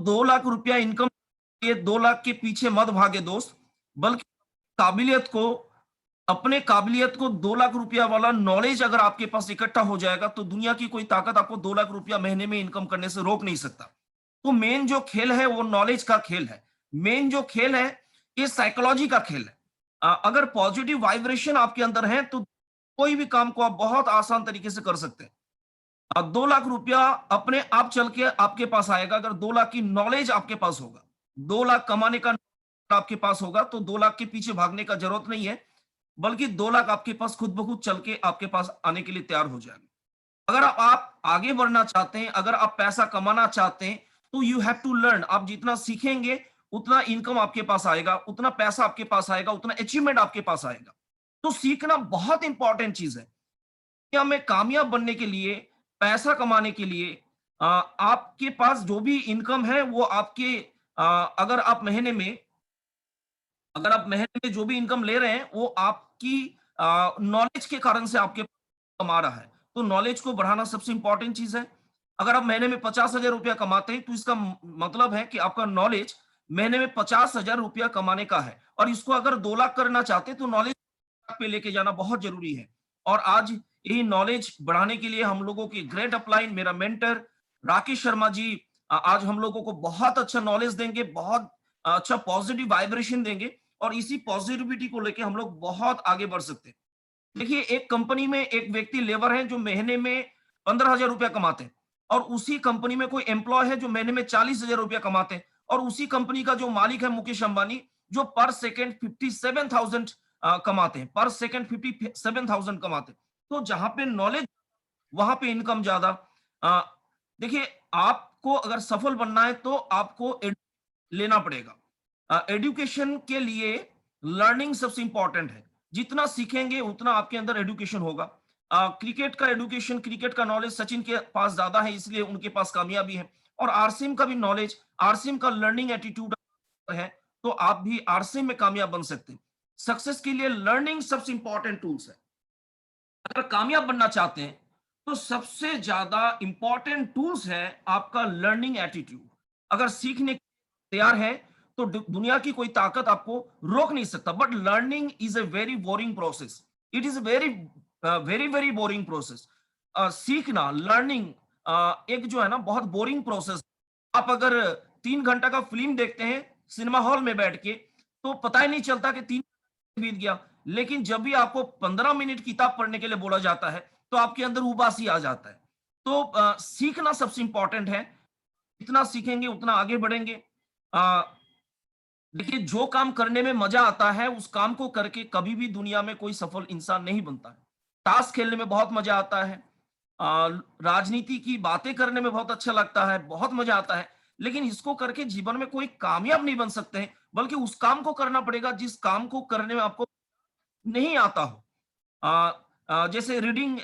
2 लाख रुपया इनकम, ये 2 लाख के पीछे मत भागे दोस्त, बल्कि काबिलियत को अपने काबिलियत को 2 लाख रुपया वाला नॉलेज अगर आपके पास इकट्ठा हो जाएगा तो दुनिया की कोई ताकत आपको 2 लाख रुपया महीने में इनकम करने से रोक नहीं सकता। तो मेन जो खेल है वो नॉलेज का खेल है। मेन जो खेल है ये साइकोलॉजी का खेल है। अगर पॉजिटिव वाइब्रेशन आपके अंदर है तो कोई भी काम को आप बहुत आसान तरीके से कर सकते हैं। 2 लाख रुपया अपने आप चल के आपके पास आएगा अगर 2 लाख की नॉलेज आपके पास होगा। 2 लाख कमाने का आपके पास होगा तो 2 लाख के पीछे भागने का जरूरत नहीं है, बल्कि 2 लाख आपके पास खुद ब खुद चल के आपके पास आने के लिए तैयार हो जाएगा। अगर आप आगे बढ़ना चाहते हैं, अगर आप पैसा कमाना चाहते हैं, तो यू हैव टू लर्न। आप जितना सीखेंगे उतना इनकम आपके पास आएगा, उतना पैसा आपके पास आएगा, उतना अचीवमेंट आपके पास आएगा। तो सीखना बहुत इंपॉर्टेंट चीज है। दुनिया में कामयाब बनने के लिए, पैसा कमाने के लिए आपके पास जो भी इनकम है वो आपके अगर आप महीने में जो भी इनकम ले रहे हैं वो आपकी नॉलेज के कारण से आपके कमा रहा है। तो नॉलेज को बढ़ाना सबसे इंपॉर्टेंट चीज है। अगर आप महीने में 50,000 रुपया कमाते हैं तो इसका मतलब है कि आपका नॉलेज महीने में 50,000 रुपया कमाने का है, और इसको अगर 2 लाख करना चाहते हैं तो नॉलेज पे लेके जाना बहुत जरूरी है। और आज यही नॉलेज बढ़ाने के लिए हम लोगों की ग्रेट अपलाइन, मेरा मेंटर राकेश शर्मा जी आज हम लोगों को बहुत अच्छा नॉलेज देंगे, बहुत अच्छा पॉजिटिव वाइब्रेशन देंगे, और इसी पॉजिटिविटी को लेके हम लोग बहुत आगे बढ़ सकते हैं। देखिए, एक कंपनी में एक व्यक्ति लेबर है जो महीने में 15,000 रुपया कमाते हैं, और उसी कंपनी में कोई एम्प्लॉय है जो महीने में 40,000 रुपया कमाते हैं, और उसी कंपनी का जो मालिक है मुकेश अंबानी, जो पर सेकेंड 57,000 कमाते हैं, पर सेकेंड 57,000 कमाते हैं। तो जहां पे नॉलेज वहां पे इनकम ज्यादा। अ, देखिए, आपको अगर सफल बनना है तो आपको लेना पड़ेगा। एजुकेशन के लिए लर्निंग सबसे इंपॉर्टेंट है। जितना सीखेंगे उतना आपके अंदर एजुकेशन होगा। क्रिकेट का एजुकेशन, क्रिकेट का नॉलेज सचिन के पास ज्यादा है, इसलिए उनके पास कामयाबी है। और आरसीएम का भी नॉलेज, आरसीएम का लर्निंग एटीट्यूड है, तो आप भी आरसीएम में कामयाब बन सकते हैं। सक्सेस के लिए लर्निंग सबसे इंपॉर्टेंट टूल्स है। अगर कामयाब बनना चाहते हैं तो सबसे ज्यादा इंपॉर्टेंट टूल्स है आपका लर्निंग एटीट्यूड। अगर सीखने तैयार है तो दुनिया की कोई ताकत आपको रोक नहीं सकता। But learning is a very boring process. It is very very very boring process. सीखना, लर्निंग एक जो है ना बहुत बोरिंग प्रोसेस। आप अगर 3 घंटा का फिल्म देखते हैं सिनेमा हॉल में बैठ के तो पता ही नहीं चलता कि 3 बीत गया। लेकिन जब भी आपको 15 मिनट किताब पढ़ने के लिए बोला जाता है तो आपके अंदर उबासी आ जाता है। तो सीखना सबसे इंपॉर्टेंट है। जितना सीखेंगे उतना आगे बढ़ेंगे। अ, देखिए, जो काम करने में मजा आता है उस काम को करके कभी भी दुनिया में कोई सफल इंसान नहीं बनता है। ताश खेलने में बहुत मजा आता है, अ, राजनीति की बातें करने में बहुत अच्छा लगता है, बहुत मजा आता है, लेकिन इसको करके जीवन में कोई कामयाब नहीं बन सकते हैं। बल्कि उस काम को करना पड़ेगा जिस काम को करने में आपको नहीं आता हो। जैसे रीडिंग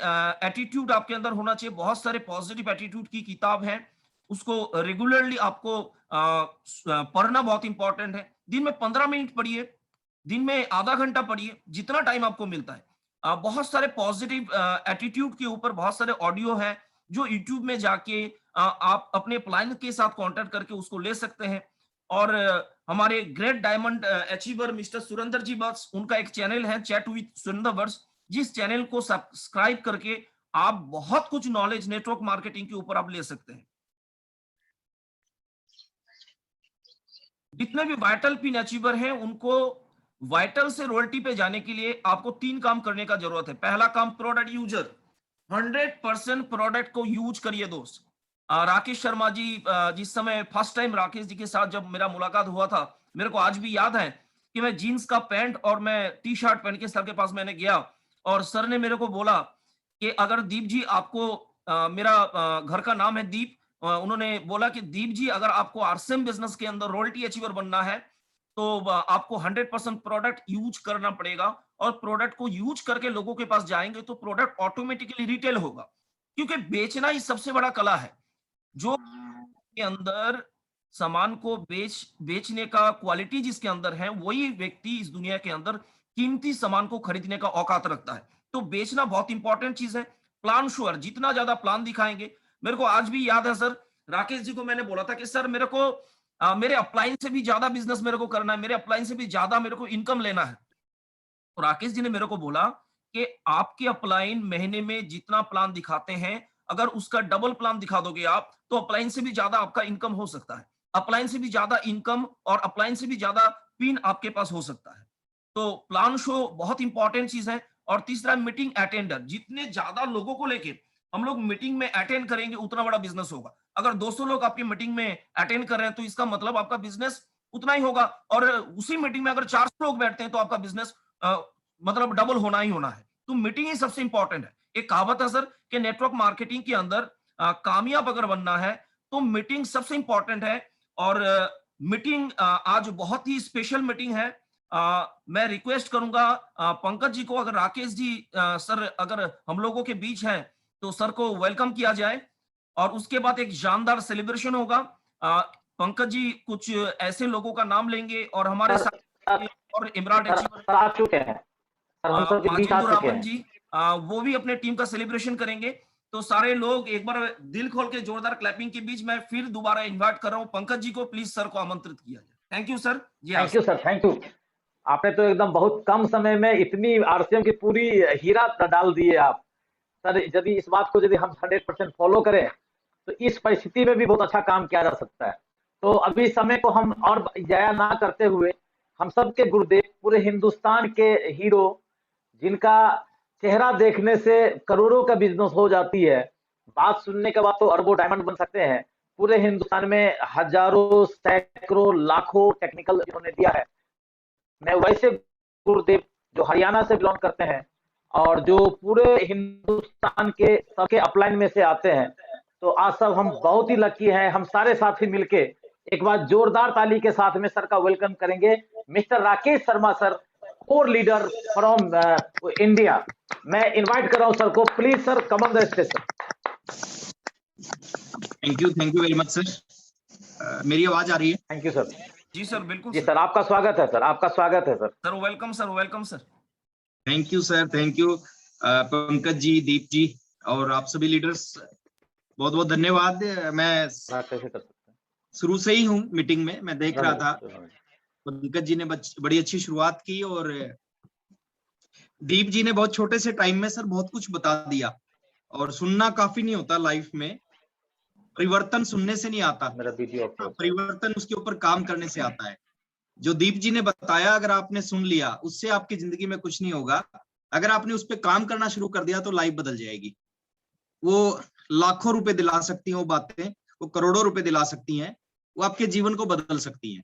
एटीट्यूड आपके अंदर होना चाहिए। बहुत सारे पॉजिटिव एटीट्यूड की किताब है, उसको रेगुलरली आपको पढ़ना बहुत इंपॉर्टेंट है। दिन में 15 मिनट पढ़िए, दिन में आधा घंटा पढ़िए, जितना टाइम आपको मिलता है। बहुत सारे पॉजिटिव एटीट्यूड के ऊपर बहुत सारे ऑडियो है जो यूट्यूब में जाके आप अपने प्लान के साथ कांटेक्ट करके उसको ले सकते हैं। और हमारे great diamond achiever mister Surendra ji बस, उनका एक चैनल है चैट विद सुरेंद्र वर्स, जिस चैनल को सब्सक्राइब करके आप बहुत कुछ नॉलेज नेटवर्क मार्केटिंग के ऊपर आप ले सकते हैं। जितने भी वाइटल पिन अचीवर हैं उनको वाइटल से रॉयल्टी पे जाने के लिए आपको 3 काम करने का जरूरत है। पहला काम, प्रोडक्ट यूजर। 100% प्रोडक्ट को यूज करिए दोस्त। राकेश शर्मा जी, जिस समय फर्स्ट टाइम राकेश जी के साथ जब मेरा मुलाकात हुआ था, मेरे को आज भी याद है कि मैं जीन्स का पैंट और मैं टी शर्ट पहन के सर के पास मैंने गया, और सर ने मेरे को बोला कि अगर दीप जी आपको मेरा घर का नाम है दीप, उन्होंने बोला कि दीप जी अगर आपको आरसीएम बिजनेस के अंदर रॉयल्टी अचीवर बनना है तो आपको 100% प्रोडक्ट यूज करना पड़ेगा, और प्रोडक्ट को यूज करके लोगों के पास जाएंगे तो प्रोडक्ट ऑटोमेटिकली रिटेल होगा। क्योंकि बेचना ही सबसे बड़ा कला है। जो के अंदर सामान को बेचने का क्वालिटी जिसके अंदर है, वही व्यक्ति इस दुनिया के अंदर कीमती सामान को खरीदने का औकात रखता है। तो बेचना बहुत इंपॉर्टेंट चीज है। प्लान श्योर, जितना ज्यादा प्लान दिखाएंगे। मेरे को आज भी याद है सर, राकेश जी को मैंने बोला था कि सर मेरे को मेरे अपलाइन से भी ज्यादा बिजनेस मेरे को करना है, मेरे अपलाइन से भी ज्यादा मेरे को इनकम लेना है। तो राकेश जी ने मेरे को बोला कि आपके अपलाइन महीने में जितना प्लान दिखाते हैं, अगर उसका डबल प्लान दिखा दोगे आप, तो अपलाइन से भी ज्यादा आपका इनकम हो सकता है। अपलाइन से भी ज्यादा इनकम और अपलाइन से भी ज्यादा पिन आपके पास हो सकता है। तो प्लान शो बहुत इंपॉर्टेंट चीज है। और तीसरा मीटिंग अटेंडर, जितने ज्यादा लोगों को लेके हम लोग मीटिंग में अटेंड करेंगे उतना बड़ा बिजनेस होगा। अगर 200 लोग आपकी मीटिंग में अटेंड कर रहे हैं तो इसका मतलब आपका बिजनेस उतना ही होगा। और उसी मीटिंग में अगर 400 लोग बैठते हैं तो आपका बिजनेस मतलब डबल होना ही होना है। तो मीटिंग ही सबसे इंपॉर्टेंट है। एक कहावत है सर कि नेटवर्क मार्केटिंग के अंदर कामयाब अगर बनना है तो मीटिंग सबसे इंपॉर्टेंट है। और मीटिंग आज बहुत ही स्पेशल मीटिंग है। मैं रिक्वेस्ट करूंगा पंकज जी को, अगर राकेश जी सर अगर हम लोगों के बीच हैं तो सर को वेलकम किया जाए और उसके बाद एक शानदार सेलिब्रेशन होगा। पंकज जी कुछ ऐसे लोगों का नाम लेंगे और हमारे सर साथ और इमरान सर अचीवर, सर आ चुके हैं सर, हम सब के बीच आ माजिद चुके रामन हैं। जी, वो भी अपने टीम का सेलिब्रेशन करेंगे। तो सारे लोग एक बार दिल खोल के जोरदार क्लैपिंग के बीच मैं फिर दोबारा इनवाइट कर रहा हूं पंकज जी को, प्लीज सर को आमंत्रित किया जाए। Thank you sir. जी हाँ thank you sir. Sir, thank you. आपने तो एकदम बहुत कम समय में इतनी आरसीएम की पूरी हीरा डाल दी है आप। सर यदि इस बात को यदि हम 100% फॉलो करें तो इस परिस्थिति में भी बहुत अच्छा काम किया जा सकता है। तो अभी समय को हम और जाया ना करते हुए, हम सब के गुरुदेव, पूरे हिंदुस्तान के हीरो, जिनका चेहरा देखने से करोड़ों का बिजनेस हो जाती है, बात सुनने के बाद तो अरबों डायमंड बन सकते हैं। पूरे हिंदुस्तान में हजारों, सैकड़ों, लाखों टेक्निकल इन्होंने दिया है। मैं वैसे गुरुदेव जो हरियाणा से बिलोंग करते हैं और जो पूरे हिंदुस्तान के सबके अपलाइन में से आते हैं, तो आज सब हम बहुत ही लकी हैं। हम सारे साथी मिलके एक बार जोरदार ताली के साथ में सर का वेलकम करेंगे। Mister Rakesh Sharma sir, core leader from India. मैं इनवाइट कर रहा हूं सर को, please sir come on the stage. Thank you very much sir. मेरी आवाज आ रही है? Thank you sir. जी सर, बिल्कुल जी सर। सर, आपका स्वागत है सर, आपका स्वागत है sir. Sir welcome sir, welcome sir. Thank you sir, thank you Pankaj ji, Deep ji और आप सभी लीडर्स, बहुत बहुत धन्यवाद। मैं कैसे कर सकते शुरू से ही हूँ मीटिंग में, मैं देख रहा था हैं? पंकज जी ने बड़ी अच्छी शुरुआत की और दीप जी ने बहुत छोटे से टाइम में सर बहुत कुछ बता दिया। और सुनना काफी नहीं होता लाइफ में, परिवर्तन सुनने से नहीं आता, मेरा वीडियो ऑफ है। परिवर्तन उसके ऊपर काम करने से आता है। जो दीप जी ने बताया अगर आपने सुन लिया, उससे आपकी जिंदगी में कुछ नहीं होगा। अगर आपने उस पर काम करना शुरू कर दिया तो लाइफ बदल जाएगी। वो लाखों रुपए दिला सकती हैं वो बातें, वो करोड़ों रुपए दिला सकती हैं, वो आपके जीवन को बदल सकती हैं।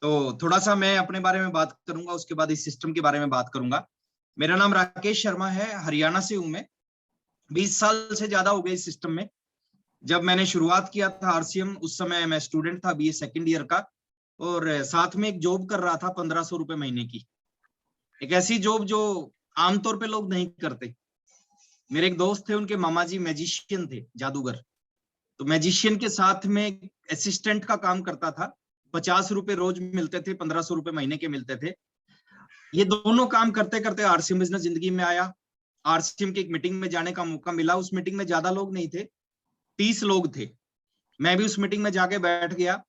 तो थोड़ा सा मैं अपने बारे में बात करूंगा, उसके बाद इस सिस्टम के बारे में बात करूंगा। मेरा नाम राकेश शर्मा है, हरियाणा से हूं मैं। 20 साल से ज्यादा हो गए इस सिस्टम में। जब मैंने शुरुआत किया था आरसीएम, उस समय मैं स्टूडेंट था, बीए सेकंड ईयर का, और साथ में एक जॉब कर रहा था 1500 रुपए महीने की। एक ऐसी जॉब जो आमतौर पे लोग नहीं करते। मेरे एक दोस्त थे, उनके मामा जी मैजिशियन थे, जादूगर। तो मैजिशियन के साथ में असिस्टेंट का काम करता था। 50 रुपए रोज मिलते थे, 1500 रुपए महीने के मिलते थे। ये दोनों काम करते करते आरसीएम बिजनेस जिंदगी में आया। आरसीएम की एक मीटिंग में जाने का मौका मिला। उस मीटिंग में ज्यादा लोग नहीं थे, 30 लोग थे। मैं भी उस मीटिंग में जाके बैठ गया।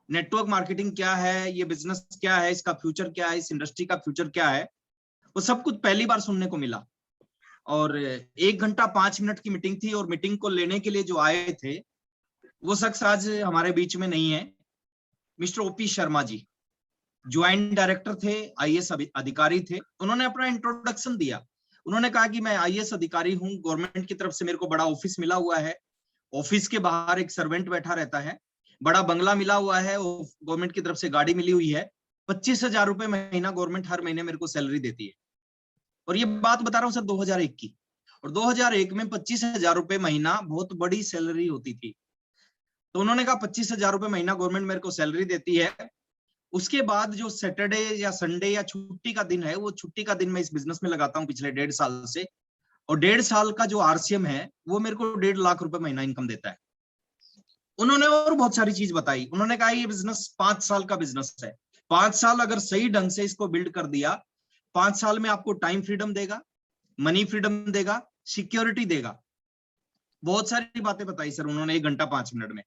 नेटवर्क मार्केटिंग क्या है, ये बिजनेस क्या है, इसका फ्यूचर क्या है, इस इंडस्ट्री का फ्यूचर क्या है, वो सब कुछ पहली बार सुनने को मिला। और 1 घंटा 5 मिनट की मीटिंग थी और मीटिंग को लेने के लिए जो आए थे वो शख्स आज हमारे बीच में नहीं है। Mister OP Sharma ji joint director थे, आईएएस अधिकारी थे। उन्होंने अपना इंट्रोडक्शन दिया। उन्होंने कहा कि मैं आईएएस अधिकारी हूँ, गवर्नमेंट की तरफ से मेरे को बड़ा ऑफिस मिला हुआ है, ऑफिस के बाहर एक सर्वेंट बैठा रहता है, बड़ा बंगला मिला हुआ है, गवर्नमेंट की तरफ से गाड़ी मिली हुई है, 25,000 रुपए महीना गवर्नमेंट हर महीने मेरे को सैलरी देती है। और ये बात बता रहा हूँ सर 2001 की। और 2001 में 25,000 रुपए महीना बहुत बड़ी सैलरी होती थी। तो उन्होंने कहा 25,000 रुपए महीना गवर्नमेंट मेरे को सैलरी देती है, उसके बाद जो सैटरडे या संडे या छुट्टी का दिन है, वो छुट्टी का दिन मैं इस बिजनेस में लगाता हूँ पिछले 1.5 साल से। और 1.5 साल का जो आरसीएम है वो मेरे को 1.5 लाख रुपए महीना इनकम देता है। उन्होंने और बहुत सारी चीज बताई। उन्होंने कहा ये बिजनेस 5 साल का बिजनेस है, 5 साल अगर सही ढंग से इसको बिल्ड कर दिया, 5 साल में आपको टाइम फ्रीडम देगा, मनी फ्रीडम देगा, सिक्योरिटी देगा। बहुत सारी बातें बताई सर उन्होंने 1 घंटा 5 मिनट में।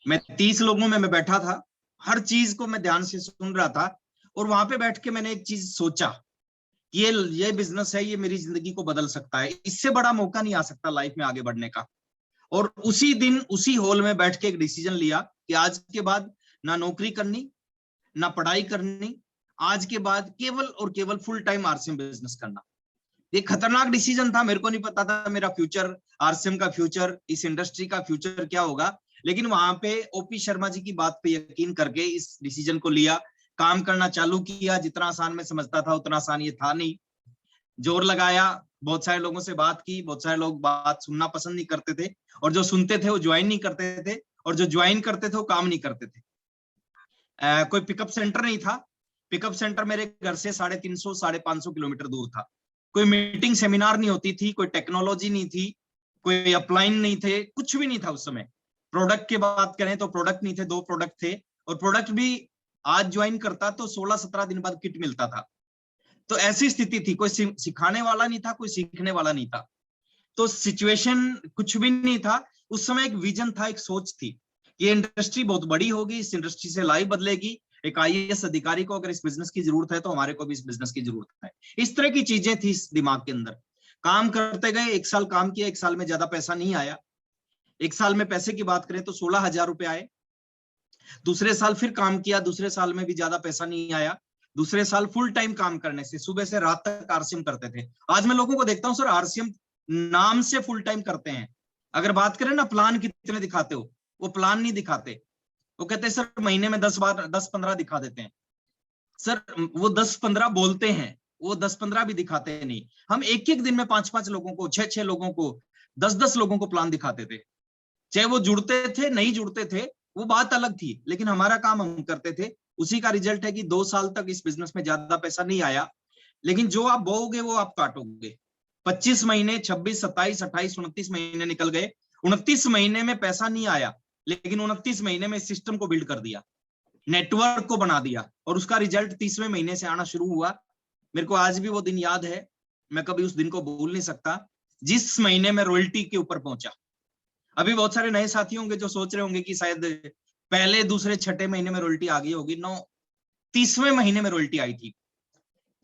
मैं 30 लोगों में मैं बैठा था, हर चीज को मैं ध्यान से सुन रहा था, और वहां पे बैठ के मैंने एक चीज सोचा, ये बिजनेस है, ये मेरी जिंदगी को बदल सकता है, इससे बड़ा मौका नहीं आ सकता लाइफ में आगे बढ़ने का। और उसी दिन उसी हॉल में बैठ के एक डिसीजन लिया कि आज के बाद ना नौकरी करनी, ना पढ़ाई करनी, आज के बाद केवल और केवल फुल टाइम आरसीएम बिजनेस करना। ये खतरनाक डिसीजन था, मेरे को नहीं पता था मेरा फ्यूचर, आरसीएम का फ्यूचर, इस इंडस्ट्री का फ्यूचर क्या होगा, लेकिन वहां पे ओपी शर्मा जी की बात पे यकीन करके इस डिसीजन को लिया, काम करना चालू किया। जितना आसान मैं समझता था उतना आसान ये था नहीं, जोर लगाया, बहुत सारे लोगों से बात की, बहुत सारे लोग बात सुनना पसंद नहीं करते थे, और जो सुनते थे वो ज्वाइन नहीं करते थे, और जो ज्वाइन करते थे वो काम नहीं करते थे। कोई पिकअप सेंटर नहीं था, पिकअप सेंटर मेरे घर से 350 550 किलोमीटर दूर था। कोई मीटिंग सेमिनार नहीं होती थी, कोई टेक्नोलॉजी नहीं थी, कोई अपलाइन नहीं थे, कुछ भी नहीं था उस समय। प्रोडक्ट की बात करें तो प्रोडक्ट नहीं थे, 2 प्रोडक्ट थे, और प्रोडक्ट भी आज ज्वाइन करता तो 16-17 दिन बाद किट मिलता था। तो ऐसी स्थिति थी, कोई सिखाने वाला नहीं था, कोई सीखने वाला नहीं था, तो सिचुएशन कुछ भी नहीं था। उस समय एक विजन था, एक सोच थी, ये इंडस्ट्री बहुत बड़ी होगी, इस इंडस्ट्री से लाइफ बदलेगी, एक आईएएस अधिकारी को अगर इस बिजनेस की जरूरत है तो हमारे को भी इस बिजनेस की जरूरत है। इस तरह की चीजें थी इस दिमाग के अंदर। काम करते गए, 1 साल काम किया, 1 साल में ज्यादा पैसा नहीं आया। 1 साल में पैसे की बात करें तो 16,000 रुपए आए। दूसरे साल फिर काम किया, दूसरे साल में भी ज्यादा पैसा नहीं आया। दूसरे साल फुल टाइम काम करने से, सुबह से रात तक आरसीएम करते थे। आज मैं लोगों को देखता हूँ, सर आरसीएम नाम से फुल टाइम करते हैं, अगर बात करें ना प्लान कितने दिखाते हो, वो प्लान नहीं दिखाते, वो कहते हैं सर महीने में 10-15 दिखा देते हैं। सर वो 10-15 बोलते हैं, वो 10-15 भी दिखाते नहीं। हम एक एक दिन में 5-5 लोगों को, 6-6 लोगों को, 10-10 लोगों को प्लान दिखाते थे। चाहे वो जुड़ते थे नहीं जुड़ते थे वो बात अलग थी, लेकिन हमारा काम हम करते थे। उसी का रिजल्ट है कि 2 साल तक इस बिजनेस में ज्यादा पैसा नहीं आया, लेकिन जो आप बोओगे वो आप काटोगे। 25 महीने, 26, 27, 28, 29 महीने निकल गए। 29 महीने में पैसा नहीं आया, लेकिन 29 महीने में सिस्टम को बिल्ड कर दिया, नेटवर्क को बना दिया, और उसका रिजल्ट 30वें महीने से आना शुरू हुआ। मेरे को आज भी वो दिन याद है, मैं कभी उस दिन को भूल नहीं सकता, जिस महीने में रॉयल्टी के ऊपर पहुंचा। अभी बहुत सारे नए साथी होंगे जो सोच रहे होंगे कि शायद पहले, दूसरे, छठे महीने में रॉयल्टी आ गई होगी। 30वें महीने में रॉयल्टी आई थी।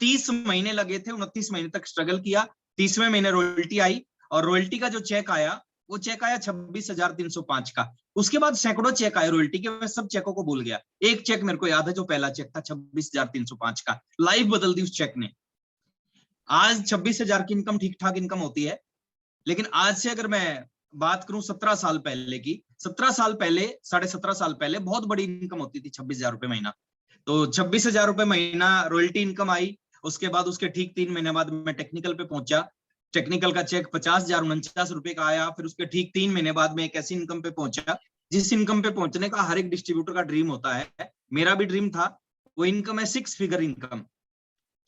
30 महीने लगे थे, 29 महीने तक स्ट्रगल किया, 30वें महीने रॉयल्टी आई, और रॉयल्टी का जो चेक आया वो चेक आया 26,305 का। उसके बाद सैकड़ों चेक आए रॉयल्टी के, मैं सब चेकों को भूल गया। एक चेक मेरे को याद है, जो पहला चेक था 26,305 का, लाइफ बदल दी उस चेक ने। आज 26,000 की इनकम ठीक ठाक इनकम होती है, लेकिन आज से अगर मैं बात करूं 17 साल पहले की, 17 साल पहले, 17.5 साल पहले बहुत बड़ी इनकम होती थी 26,000 रुपए महीना। तो 26,000 रुपए महीना रॉयल्टी इनकम आई। उसके बाद उसके ठीक 3 महीने बाद मैं टेक्निकल पे पहुंचा, टेक्निकल का चेक 50,049 रुपए का आया। फिर उसके ठीक 3 महीने बाद मैं एक ऐसी इनकम पे पहुंचा जिस इनकम पे पहुंचने का हर एक डिस्ट्रीब्यूटर का ड्रीम होता है, मेरा भी ड्रीम था। वो इनकम है 6 फिगर इनकम,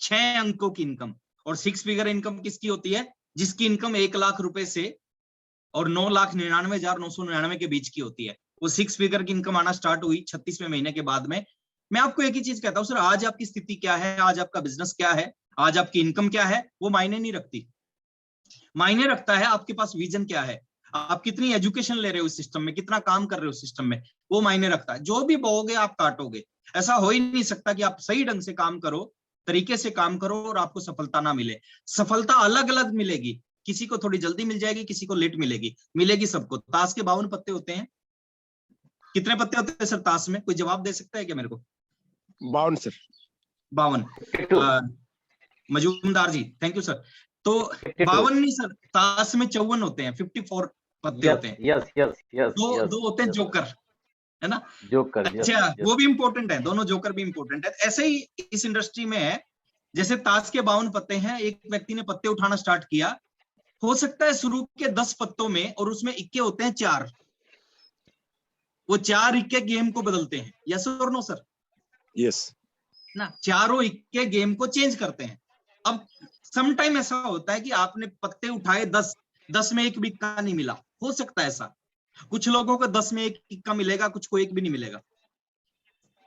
6 अंकों की इनकम। और 6 फिगर इनकम किसकी होती है? जिसकी इनकम 1 लाख रुपए से और 9,99,999 के बीच की होती है। वो 6 फिगर की इनकम आना स्टार्ट हुई 36वें महीने के बाद में। मैं आपको एक ही चीज कहता हूँ, सर आज आपकी स्थिति क्या है, आज आपका बिजनेस क्या है, आज आपकी इनकम क्या है, वो मायने नहीं रखती। मायने रखता है आपके पास विजन क्या है, आप कितनी एजुकेशन ले रहे हो इस सिस्टम में, कितना काम कर रहे हो सिस्टम में, वो मायने रखता है। जो भी बोओगे आप काटोगे। ऐसा हो ही नहीं सकता कि आप सही ढंग से काम करो, तरीके से काम करो और आपको सफलता ना मिले। सफलता अलग अलग मिलेगी, किसी को थोड़ी जल्दी मिल जाएगी, किसी को लेट मिलेगी, मिलेगी सबको। ताश के 52 पत्ते होते हैं, कितने पत्ते होते हैं सर ताश में? कोई जवाब दे सकता है क्या मेरे को? 52 sir. 52। Majumdar ji thank you sir. तो 52 नहीं सर, ताश में 54 होते हैं, 54 पत्ते होते हैं। यस दो होते हैं जोकर, है ना? जोकर, अच्छा, वो भी इंपॉर्टेंट है, दोनों जोकर भी इंपॉर्टेंट है। ऐसे ही इस इंडस्ट्री में है, जैसे ताश के 52 पत्ते हैं, एक व्यक्ति ने पत्ते उठाना स्टार्ट किया, हो सकता है शुरू के 10 पत्तों में, और उसमें इक्के होते हैं 4, वो 4 इक्के गेम को बदलते हैं। यस और नो सर? यस ना, चारों इक्के गेम को चेंज करते हैं। अब सम टाइम ऐसा होता है कि आपने पत्ते उठाए 10 में एक भी इक्का नहीं मिला, हो सकता है ऐसा। कुछ लोगों को 10 में एक इक्का मिलेगा, कुछ को एक भी नहीं मिलेगा।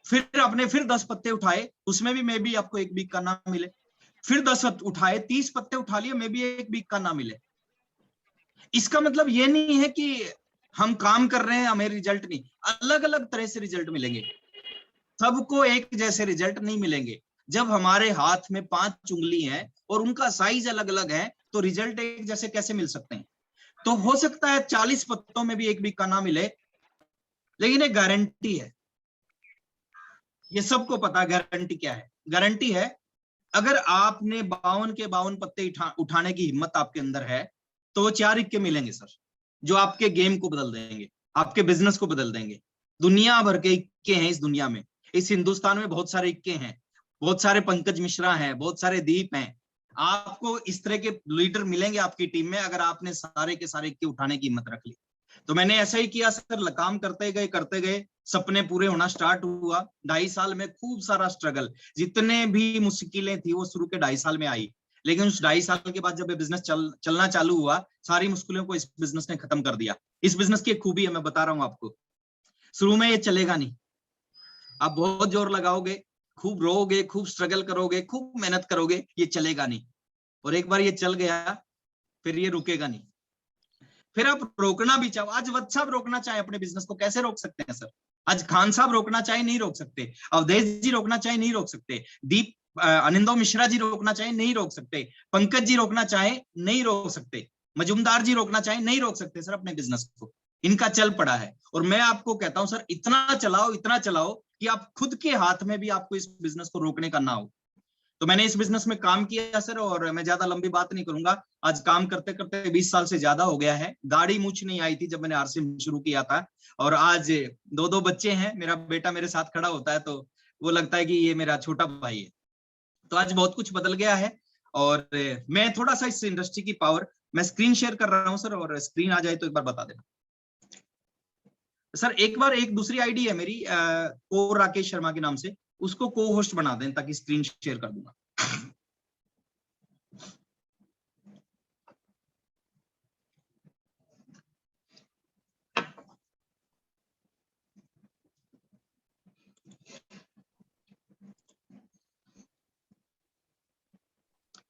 फिर आपने फिर 10 पत्ते उठाए, उसमें भी मे बी आपको एक भी इक्का ना मिले। फिर 10 उठाए, 30 पत्ते उठा लिए, मे बी एक भी इक्का ना मिले। इसका मतलब ये नहीं है कि हम काम कर रहे हैं, हमें रिजल्ट नहीं, अलग अलग तरह से रिजल्ट मिलेंगे, सबको एक जैसे रिजल्ट नहीं मिलेंगे। जब हमारे हाथ में 5 उंगली है और उनका साइज अलग अलग है, तो रिजल्ट एक जैसे कैसे मिल सकते हैं? तो हो सकता है 40 पत्तों में भी एक बिक्का ना मिले, लेकिन एक गारंटी है, ये सबको पता है गारंटी क्या है। गारंटी है, अगर आपने 52 के 52 पत्ते उठाने की हिम्मत आपके अंदर है, तो वो 4 इक्के मिलेंगे सर, जो आपके गेम को बदल देंगे, आपके बिजनेस को बदल देंगे। दुनिया भर के इक्के हैं इस दुनिया में, इस हिंदुस्तान में बहुत सारे इक्के हैं, बहुत सारे पंकज मिश्रा हैं, बहुत सारे दीप हैं। आपको इस तरह के लीडर मिलेंगे आपकी टीम में, अगर आपने सारे के सारे इक्के उठाने की हिम्मत रख ली। तो मैंने ऐसा ही किया सर, काम करते गए, सपने पूरे होना स्टार्ट हुआ। 2.5 साल में खूब सारा स्ट्रगल, जितने भी मुश्किलें थी वो शुरू के 2.5 साल में आई, लेकिन उस 2.5 साल के बाद जब ये बिजनेस चलना चालू हुआ, सारी मुश्किलों को इस बिजनेस ने खत्म कर दिया। इस बिजनेस की एक खूबी है, मैं बता रहा हूं आपको, शुरू में ये चलेगा नहीं, आप बहुत जोर लगाओगे, खूब रोओगे, खूब स्ट्रगल करोगे, खूब मेहनत करोगे, ये चलेगा नहीं। और एक बार ये चल गया, फिर ये रुकेगा नहीं। फिर आप रोकना भी चाहो, आज वत्स साहब रोकना चाहे अपने बिजनेस को, कैसे रोक सकते हैं सर? आज खान साहब रोकना चाहे नहीं रोक सकते, अवधेश जी रोकना चाहे नहीं रोक सकते, दीप अनिंदो मिश्रा जी रोकना चाहे नहीं रोक सकते, पंकज जी रोकना चाहे नहीं रोक सकते, मजूमदार जी रोकना चाहे नहीं रोक सकते सर अपने बिजनेस को। इनका चल पड़ा है। और मैं आपको कहता हूं सर, इतना चलाओ कि आप खुद के हाथ में भी आपको इस बिजनेस को रोकने का ना हो। तो मैंने इस बिजनेस में काम किया सर, और मैं ज्यादा लंबी बात नहीं करूंगा, आज काम करते करते 20 साल से ज्यादा हो गया है। दाढ़ी मूछ नहीं आई थी जब मैंने आरसीएम शुरू किया था, और आज 2 बच्चे हैं, मेरा बेटा मेरे साथ खड़ा होता है तो वो लगता है कि ये मेरा छोटा भाई है। तो आज बहुत कुछ बदल गया है। और मैं थोड़ा सा इस इंडस्ट्री की पावर, मैं स्क्रीन शेयर कर रहा हूं सर, और स्क्रीन आ जाए तो एक बार बता देना सर। एक दूसरी आईडी है मेरी, को राकेश शर्मा के नाम से, उसको को होस्ट बना दें ताकि स्क्रीन शेयर कर दूंगा।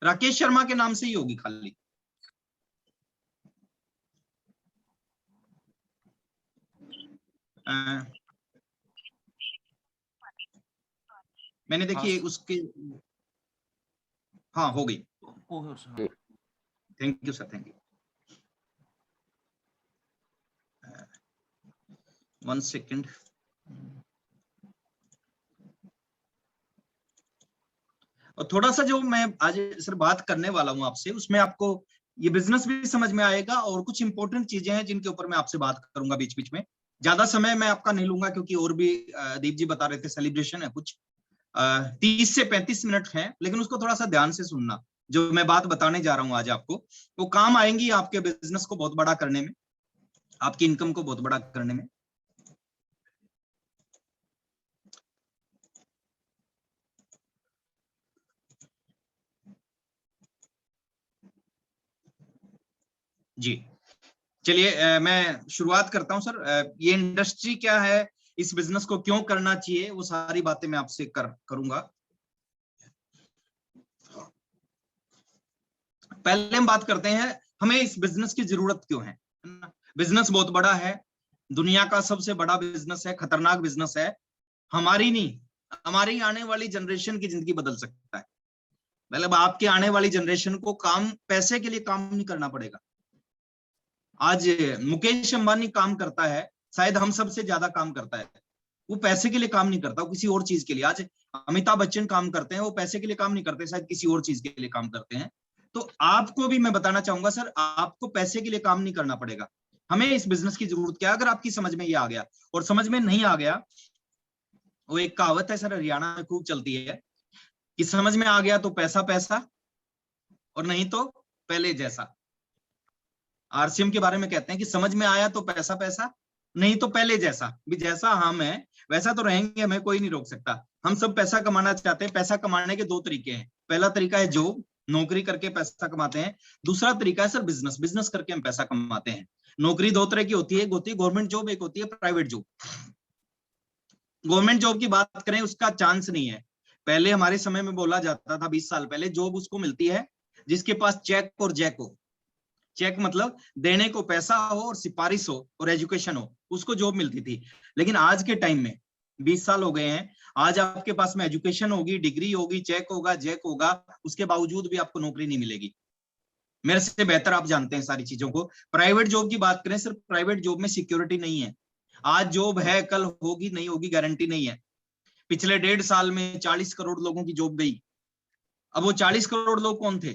राकेश शर्मा के नाम से ही होगी खाली। मैंने देखिए उसके, हाँ हो गई। Thank you sir, thank you. 1 second. और थोड़ा सा जो मैं आज सर बात करने वाला हूं आपसे, उसमें आपको ये बिजनेस भी समझ में आएगा, और कुछ इंपॉर्टेंट चीजें हैं जिनके ऊपर मैं आपसे बात करूंगा बीच बीच में। ज्यादा समय मैं आपका नहीं लूंगा, क्योंकि और भी दीप जी बता रहे थे सेलिब्रेशन है कुछ, 30 से 35 मिनट है, लेकिन उसको थोड़ा सा ध्यान से सुनना। जो मैं बात बताने जा रहा हूं आज आपको, वो काम आएंगी आपके बिजनेस को बहुत बड़ा करने में, आपकी इनकम को बहुत बड़ा करने में। जी चलिए, मैं शुरुआत करता हूं सर। ये इंडस्ट्री क्या है, इस बिजनेस को क्यों करना चाहिए, वो सारी बातें मैं आपसे करूंगा। पहले हम बात करते हैं, हमें इस बिजनेस की जरूरत क्यों है। बिजनेस बहुत बड़ा है, दुनिया का सबसे बड़ा बिजनेस है, खतरनाक बिजनेस है। हमारी नहीं, हमारी आने वाली जनरेशन की जिंदगी बदल सकता है। मतलब आपके आने वाली जनरेशन को पैसे के लिए काम नहीं करना पड़ेगा। आज मुकेश अंबानी काम करता है, शायद हम सबसे ज्यादा काम करता है, वो पैसे के लिए काम नहीं करता, वो किसी और चीज के लिए। आज अमिताभ बच्चन काम करते हैं, वो पैसे के लिए काम नहीं करते, शायद किसी और चीज के लिए काम करते हैं। तो आपको भी मैं बताना चाहूंगा सर, आपको पैसे के लिए काम नहीं करना पड़ेगा। हमें इस बिजनेस की जरूरत क्या है, अगर आपकी समझ में ये आ गया। और समझ में नहीं आ गया, वो एक कहावत है सर, हरियाणा में खूब चलती है कि समझ में आ गया तो पैसा पैसा, और नहीं तो पहले जैसा। आरसीएम के बारे में कहते हैं कि समझ में आया तो पैसा पैसा, नहीं तो पहले जैसा। भी जैसा हम है वैसा तो रहेंगे, हमें कोई नहीं रोक सकता। हम सब पैसा कमाना चाहते हैं। पैसा कमाने के 2 तरीके हैं। पहला तरीका है जॉब, नौकरी करके पैसा कमाते हैं। दूसरा तरीका है सर बिजनेस, बिजनेस करके हम पैसा कमाते हैं। नौकरी 2 तरह की होती है, एक होती है गवर्नमेंट जॉब, एक होती है प्राइवेट जॉब। गवर्नमेंट जॉब की बात करें, उसका चांस नहीं है। पहले हमारे समय में बोला जाता था 20 साल पहले, जॉब उसको मिलती है जिसके पास चेक और जैक हो। चेक मतलब देने को पैसा हो और सिफारिश हो और एजुकेशन हो, उसको जॉब मिलती थी। लेकिन आज के टाइम में 20 साल हो गए हैं, आज आपके पास में एजुकेशन होगी, डिग्री होगी, चेक होगा, जैक होगा, उसके बावजूद भी आपको नौकरी नहीं मिलेगी। मेरे से बेहतर आप जानते हैं सारी चीजों को। प्राइवेट जॉब की बात करें सर, प्राइवेट जॉब में सिक्योरिटी नहीं है। आज जॉब है, कल होगी नहीं होगी गारंटी नहीं है। पिछले 1.5 साल में 40 करोड़ लोगों की जॉब गई। अब वो 40 करोड़ लोग कौन थे?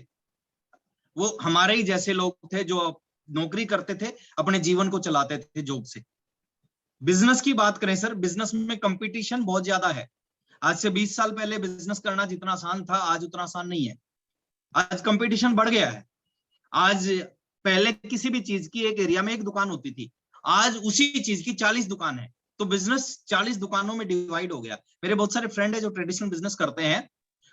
वो हमारे ही जैसे लोग थे जो नौकरी करते थे, अपने जीवन को चलाते थे जॉब से। बिजनेस की बात करें सर, बिजनेस में कंपटीशन बहुत ज्यादा है। आज से 20 साल पहले बिजनेस करना जितना आसान था, आज उतना आसान नहीं है। आज कंपटीशन बढ़ गया है। आज पहले किसी भी चीज की एक एरिया में एक दुकान होती थी, आज उसी चीज की 40 दुकान है। तो बिजनेस 40 दुकानों में डिवाइड हो गया। मेरे बहुत सारे फ्रेंड है जो ट्रेडिशनल बिजनेस करते हैं,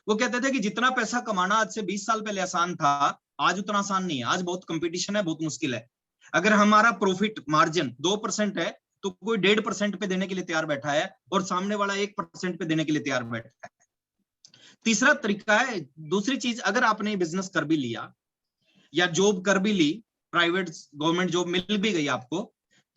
वो कहते थे कि जितना पैसा कमाना आज से 20 साल पहले आसान था, आज उतना आसान नहीं है। आज बहुत कंपटीशन है, बहुत मुश्किल है। अगर हमारा प्रॉफिट मार्जिन 2% है तो कोई 1.5% पे देने के लिए तैयार बैठा है और सामने वाला 1% पे देने के लिए तैयार बैठा है। तीसरा तरीका है, दूसरी चीज, अगर आपने बिजनेस कर भी लिया या जॉब कर भी ली, प्राइवेट गवर्नमेंट जॉब मिल भी गई आपको,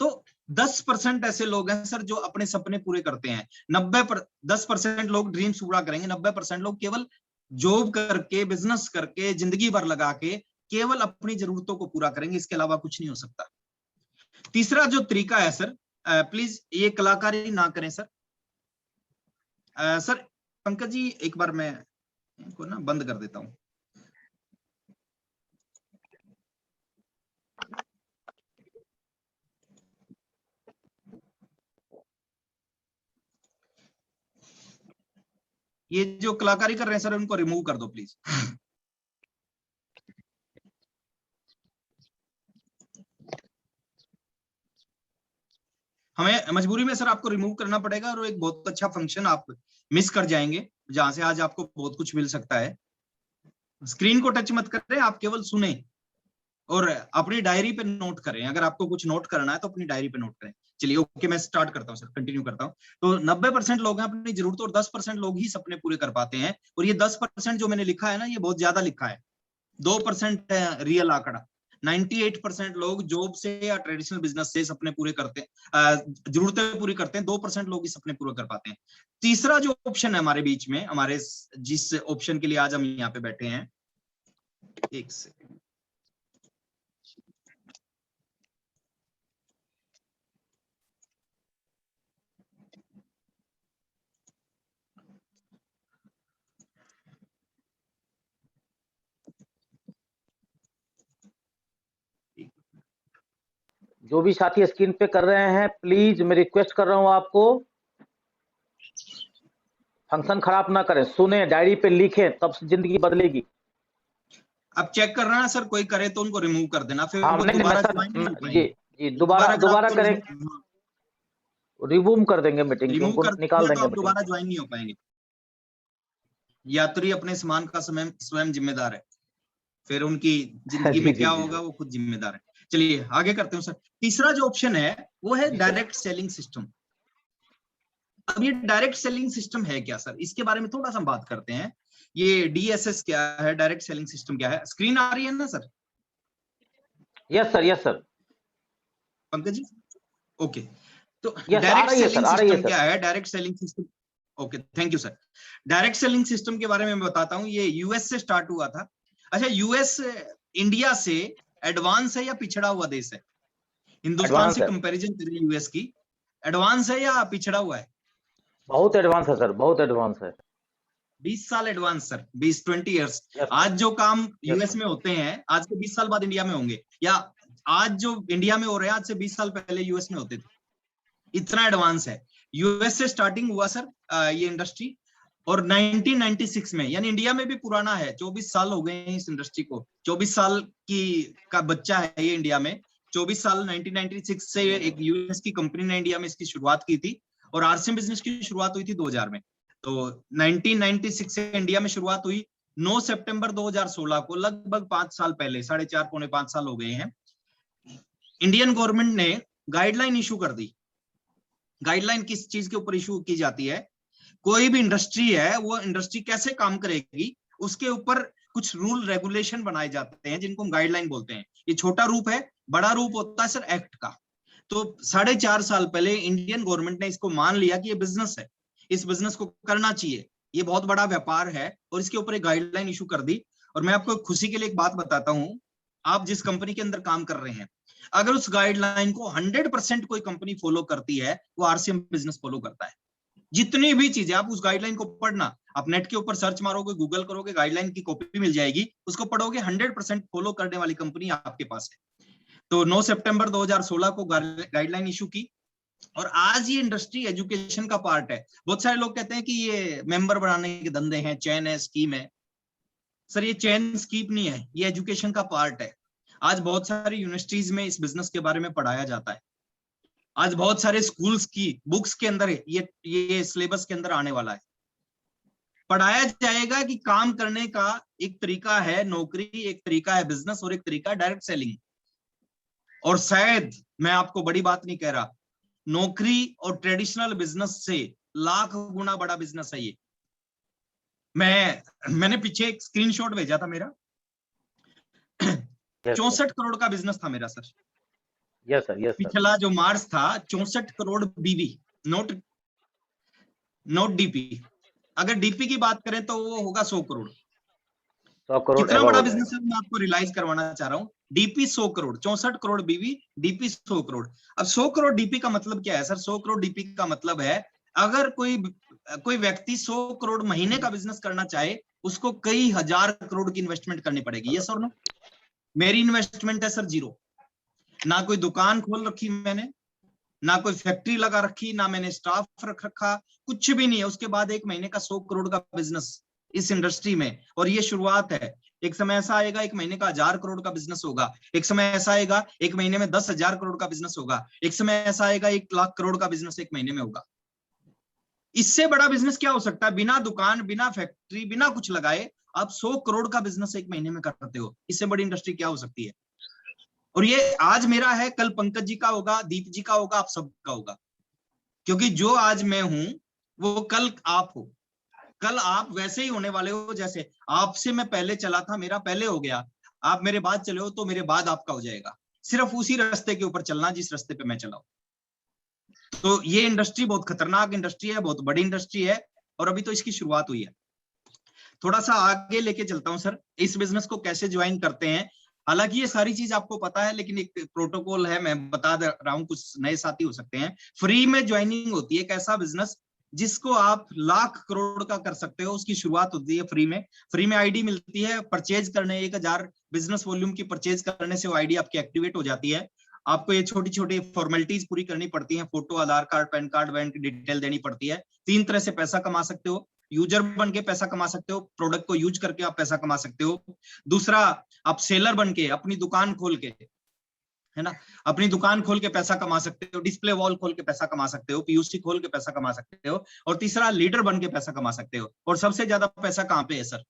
तो 10% ऐसे लोग हैं सर जो अपने सपने पूरे करते हैं। 10% लोग ड्रीम्स पूरा करेंगे, 90% लोग केवल जॉब करके, बिजनेस करके, जिंदगी भर लगा के केवल अपनी जरूरतों को पूरा करेंगे। इसके अलावा कुछ नहीं हो सकता। तीसरा जो तरीका है सर, प्लीज ये कलाकारी ना करें सर। सर पंकज जी, एक बार मैं इनको ना बंद कर देता हूं। ये जो कलाकारी कर रहे हैं सर, उनको रिमूव कर दो प्लीज। हमें मजबूरी में सर आपको रिमूव करना पड़ेगा और एक बहुत अच्छा फंक्शन आप मिस कर जाएंगे, जहां से आज आपको बहुत कुछ मिल सकता है। स्क्रीन को टच मत करें, आप केवल सुने और अपनी डायरी पे नोट करें। अगर आपको कुछ नोट करना है तो अपनी डायरी पे नोट करें। चलिए ओके, मैं स्टार्ट करता हूँ सर, कंटिन्यू करता हूँ। तो 90% लोग हैं अपनी जरूरतों और 10% लोग ही सपने पूरे कर पाते हैं। और ये 10% जो मैंने लिखा है ना, ये बहुत ज्यादा लिखा है। 2% है रियल आंकड़ा। 98% लोग जॉब से या ट्रेडिशनल बिजनेस से सपने पूरे करते हैं, जरूरतें पूरी करते हैं। 2% लोग ही सपने पूरे कर पाते हैं। तीसरा जो ऑप्शन है हमारे बीच में, हमारे जिस ऑप्शन के लिए आज हम यहाँ पे बैठे हैं, एक सेकेंड, जो भी साथी स्क्रीन पे कर रहे हैं, प्लीज मैं रिक्वेस्ट कर रहा हूं आपको, फंक्शन खराब ना करें, सुने, डायरी पे लिखें, तब जिंदगी बदलेगी। अब चेक कर रहा है सर, कोई करे तो उनको रिमूव कर देना, फिर हाँ, उनको नहीं, दोबारा सर, ज्वाइन नहीं हो जी पाएंगे। जी, दोबारा करें, रिमूव कर देंगे मीटिंग, रिमूव उनको कर निकाल दिया तो देंगे आप मीटिंग। दोबारा ज्वाइन नहीं हो पाएंगे। यात्री अपने सामान का स्वयं जिम्मेदार है, फिर उनकी जिंदगी में क्या होगा वो खुद जिम्मेदार है। चलिए आगे करते हैं सर। तीसरा जो ऑप्शन है वो है डायरेक्ट सेलिंग सिस्टम। अब ये डायरेक्ट सेलिंग सिस्टम है क्या सर, इसके बारे में थोड़ा सा बात करते हैं। ये डीएसएस क्या है, डायरेक्ट सेलिंग सिस्टम क्या है? स्क्रीन आ रही है ना sir? Yes sir. Pankaj ji, okay. तो यस, डायरेक्ट सेलिंग आ रही है सिस्टम क्या है? Direct selling system, okay, thank you sir. Direct selling system के बारे में मैं बताता हूँ। ये यूएस से स्टार्ट हुआ था। अच्छा, यूएस इंडिया से एडवांस है या पिछड़ा हुआ देश है? हिंदुस्तान से कंपैरिजन करें यूएस की, एडवांस है या पिछड़ा हुआ है? बहुत एडवांस है सर, बहुत एडवांस है। 20 साल एडवांस सर, 20 इयर्स। आज जो काम यूएस में होते हैं, आज से 20 साल बाद इंडिया में होंगे, या आज जो इंडिया में हो रहे हैं आज से 20 साल पहले यूएस में होते थे। इतना एडवांस है। यूएस से स्टार्टिंग हुआ सर ये इंडस्ट्री, और 1996 में, यानी इंडिया में भी पुराना है। 24 साल हो गए हैं इस इंडस्ट्री को। 24 साल का बच्चा है ये इंडिया में। 24 साल 1996 से एक यूएस की कंपनी ने इंडिया में इसकी शुरुआत की थी, और आरसीएम बिजनेस की शुरुआत हुई थी 2000 में। तो 1996 से इंडिया में शुरुआत हुई। 9 सितंबर 2016 को, लगभग 5 साल पहले, 4.5 पौने 5 साल हो गए हैं, इंडियन गवर्नमेंट ने गाइडलाइन इशू कर दी। गाइडलाइन किस चीज के ऊपर इशू की जाती है? कोई भी इंडस्ट्री है, वो इंडस्ट्री कैसे काम करेगी उसके ऊपर कुछ रूल रेगुलेशन बनाए जाते हैं जिनको हम गाइडलाइन बोलते हैं। ये छोटा रूप है, बड़ा रूप होता है सर एक्ट का। तो 4.5 साल पहले इंडियन गवर्नमेंट ने इसको मान लिया कि ये बिजनेस है, इस बिजनेस को करना चाहिए, ये बहुत बड़ा व्यापार है, और इसके ऊपर एक गाइडलाइन इशू कर दी। और मैं आपको खुशी के लिए एक बात बताता हूँ, आप जिस कंपनी के अंदर काम कर रहे हैं, अगर उस गाइडलाइन को 100% कोई कंपनी फॉलो करती है, वो आरसीएम बिजनेस फॉलो करता है। जितनी भी चीजें, आप उस गाइडलाइन को पढ़ना, आप नेट के ऊपर सर्च मारोगे, गूगल करोगे, गाइडलाइन की कॉपी मिल जाएगी, उसको पढ़ोगे, 100% फॉलो करने वाली कंपनी आपके पास है। तो 9 सितंबर 2016 को गाइडलाइन इशू की, और आज ये इंडस्ट्री एजुकेशन का पार्ट है। बहुत सारे लोग कहते हैं कि ये मेंबर बनाने के धंधे हैं, चैन है, स्कीम है। सर ये चैन स्कीम नहीं है, ये एजुकेशन का पार्ट है। आज बहुत सारी यूनिवर्सिटीज में इस बिजनेस के बारे में पढ़ाया जाता है। आज बहुत सारे स्कूल्स की बुक्स के अंदर ये सिलेबस के अंदर आने वाला है, पढ़ाया जाएगा कि काम करने का एक तरीका है नौकरी, एक तरीका है बिजनेस, और एक तरीका है डायरेक्ट सेलिंग। और शायद मैं आपको बड़ी बात नहीं कह रहा, नौकरी और ट्रेडिशनल बिजनेस से लाख गुना बड़ा बिजनेस है ये। मैंने पीछे एक स्क्रीनशॉट भेजा था मेरा, 64 करोड़ का बिजनेस था मेरा sir. Yes sir, yes sir. पिछला जो मार्च था 64 करोड़ बीबी, नोट डीपी। अगर डीपी की बात करें तो वो होगा 100 करोड़। 100 करोड़ कितना बड़ा बिजनेस है, मैं आपको रियलाइज करवाना चाह रहा हूँ। डीपी 100 करोड़, 64 करोड़ बीबी, डीपी 100 करोड़। अब 100 करोड़ डीपी का मतलब क्या है सर? 100 करोड़ डीपी का मतलब है, अगर कोई व्यक्ति 100 करोड़ महीने का बिजनेस करना चाहे, उसको कई हजार करोड़ की इन्वेस्टमेंट करनी पड़ेगी। यस और नो? मेरी इन्वेस्टमेंट है सर 0। ना कोई दुकान खोल रखी मैंने, ना कोई फैक्ट्री लगा रखी, ना मैंने स्टाफ रख रखा, कुछ भी नहीं है। उसके बाद एक महीने का 100 करोड़ का बिजनेस इस इंडस्ट्री में, और ये शुरुआत है। एक समय ऐसा आएगा एक महीने का 1000 करोड़ का बिजनेस होगा, एक समय ऐसा आएगा एक महीने में 10,000 करोड़ का बिजनेस होगा, एक समय ऐसा आएगा 1 लाख करोड़ का बिजनेस एक महीने में होगा। इससे बड़ा बिजनेस क्या हो सकता है? बिना दुकान, बिना फैक्ट्री, बिना कुछ लगाए आप 100 करोड़ का बिजनेस एक महीने में करते हो। इससे बड़ी इंडस्ट्री क्या हो सकती है? और ये आज मेरा है, कल पंकज जी का होगा, दीप जी का होगा, आप सबका होगा। क्योंकि जो आज मैं हूं वो कल आप हो, कल आप वैसे ही होने वाले हो। जैसे आपसे मैं पहले चला था, मेरा पहले हो गया, आप मेरे बाद चले हो तो मेरे बाद आपका हो जाएगा। सिर्फ उसी रास्ते के ऊपर चलना जिस रास्ते पे मैं चला हूं। तो ये इंडस्ट्री बहुत खतरनाक इंडस्ट्री है, बहुत बड़ी इंडस्ट्री है, और अभी तो इसकी शुरुआत हुई है। थोड़ा सा आगे लेके चलता हूं सर, इस बिजनेस को कैसे ज्वाइन करते हैं। हालांकि ये सारी चीज आपको पता है, लेकिन एक प्रोटोकॉल है, मैं बता रहा हूं, कुछ नए साथी हो सकते हैं। फ्री में ज्वाइनिंग होती है एक ऐसा बिजनेस जिसको आप लाख करोड़ का कर सकते हो, उसकी शुरुआत होती है फ्री में। फ्री में आईडी मिलती है, परचेज करने 1000 बिजनेस वॉल्यूम की परचेज करने से वो आईडी आपकी एक्टिवेट हो जाती है। आपको ये छोटी छोटी फॉर्मेलिटीज पूरी करनी पड़ती है, फोटो, आधार कार्ड, पैन कार्ड, बैंक की डिटेल देनी पड़ती है। 3 तरह से पैसा कमा सकते हो। यूजर बन के पैसा कमा सकते हो, प्रोडक्ट को यूज करके आप पैसा कमा सकते हो। दूसरा, आप सेलर बन के अपनी दुकान खोल के, है ना, अपनी दुकान खोल के पैसा कमा सकते हो। डिस्प्ले वॉल खोल के पैसा कमा सकते हो, पीयूसी खोल के पैसा कमा सकते हो। और तीसरा, लीडर बन के पैसा कमा सकते हो। और सबसे ज्यादा पैसा कहाँ पे है सर?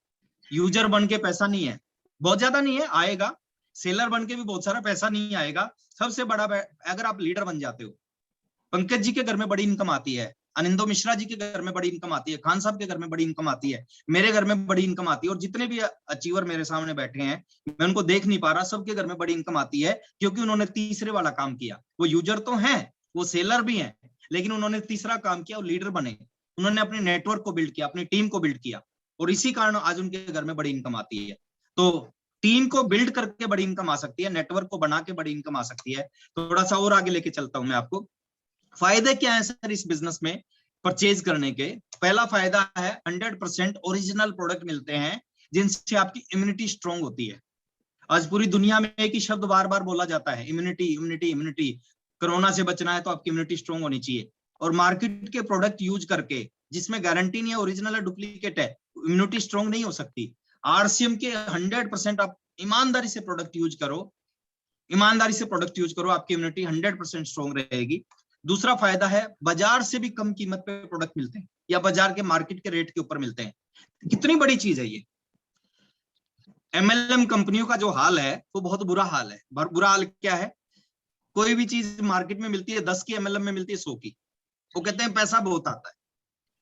यूजर बन के पैसा नहीं है, बहुत ज्यादा नहीं है, आएगा। सेलर बन के भी बहुत सारा पैसा नहीं आएगा। सबसे बड़ा अगर आप लीडर बन जाते हो, पंकज जी के घर में बड़ी इनकम आती है, अनिंदो मिश्रा जी के घर में बड़ी इनकम आती है, खान साहब के घर में बड़ी इनकम आती है, मेरे घर में बड़ी इनकम आती है, और जितने भी अचीवर मेरे सामने बैठे हैं, मैं उनको देख नहीं पा रहा, सबके घर में बड़ी इनकम आती है, क्योंकि उन्होंने तीसरे वाला काम किया। वो यूजर तो हैं, वो सेलर भी हैं, लेकिन उन्होंने तीसरा काम किया, वो लीडर बने। उन्होंने अपने नेटवर्क को बिल्ड किया, अपनी टीम को बिल्ड किया, और इसी कारण आज उनके घर में बड़ी इनकम आती है। तो टीम को बिल्ड करके बड़ी इनकम आ सकती है, नेटवर्क को बना के बड़ी इनकम आ सकती है। थोड़ा सा और आगे लेके चलता हूं मैं आपको। फायदे क्या है सर इस बिजनेस में परचेज करने के? पहला फायदा है 100% ओरिजिनल प्रोडक्ट मिलते हैं, जिनसे आपकी इम्यूनिटी स्ट्रांग होती है। आज पूरी दुनिया में एक ही शब्द बार बार बोला जाता है, इम्यूनिटी, इम्यूनिटी, इम्यूनिटी। कोरोना से बचना है तो आपकी इम्यूनिटी स्ट्रांग होनी चाहिए। और मार्केट के प्रोडक्ट यूज करके, जिसमें गारंटी नहीं है, ओरिजिनल है, डुप्लीकेट है, इम्यूनिटी स्ट्रांग नहीं हो सकती। आरसीएम के 100% आप ईमानदारी से प्रोडक्ट यूज करो, ईमानदारी से प्रोडक्ट यूज करो, आपकी इम्यूनिटी 100% स्ट्रांग रहेगी। दूसरा फायदा है, बाजार से भी कम कीमत पे प्रोडक्ट मिलते हैं, या बाजार के मार्केट के रेट के ऊपर मिलते हैं। कितनी बड़ी चीज है ये। एमएलएम कंपनियों का जो हाल है वो बहुत बुरा हाल है। बुरा हाल क्या है? कोई भी चीज मार्केट में मिलती है 10 की, एमएलएम में मिलती है 100 की। वो कहते हैं पैसा बहुत आता है।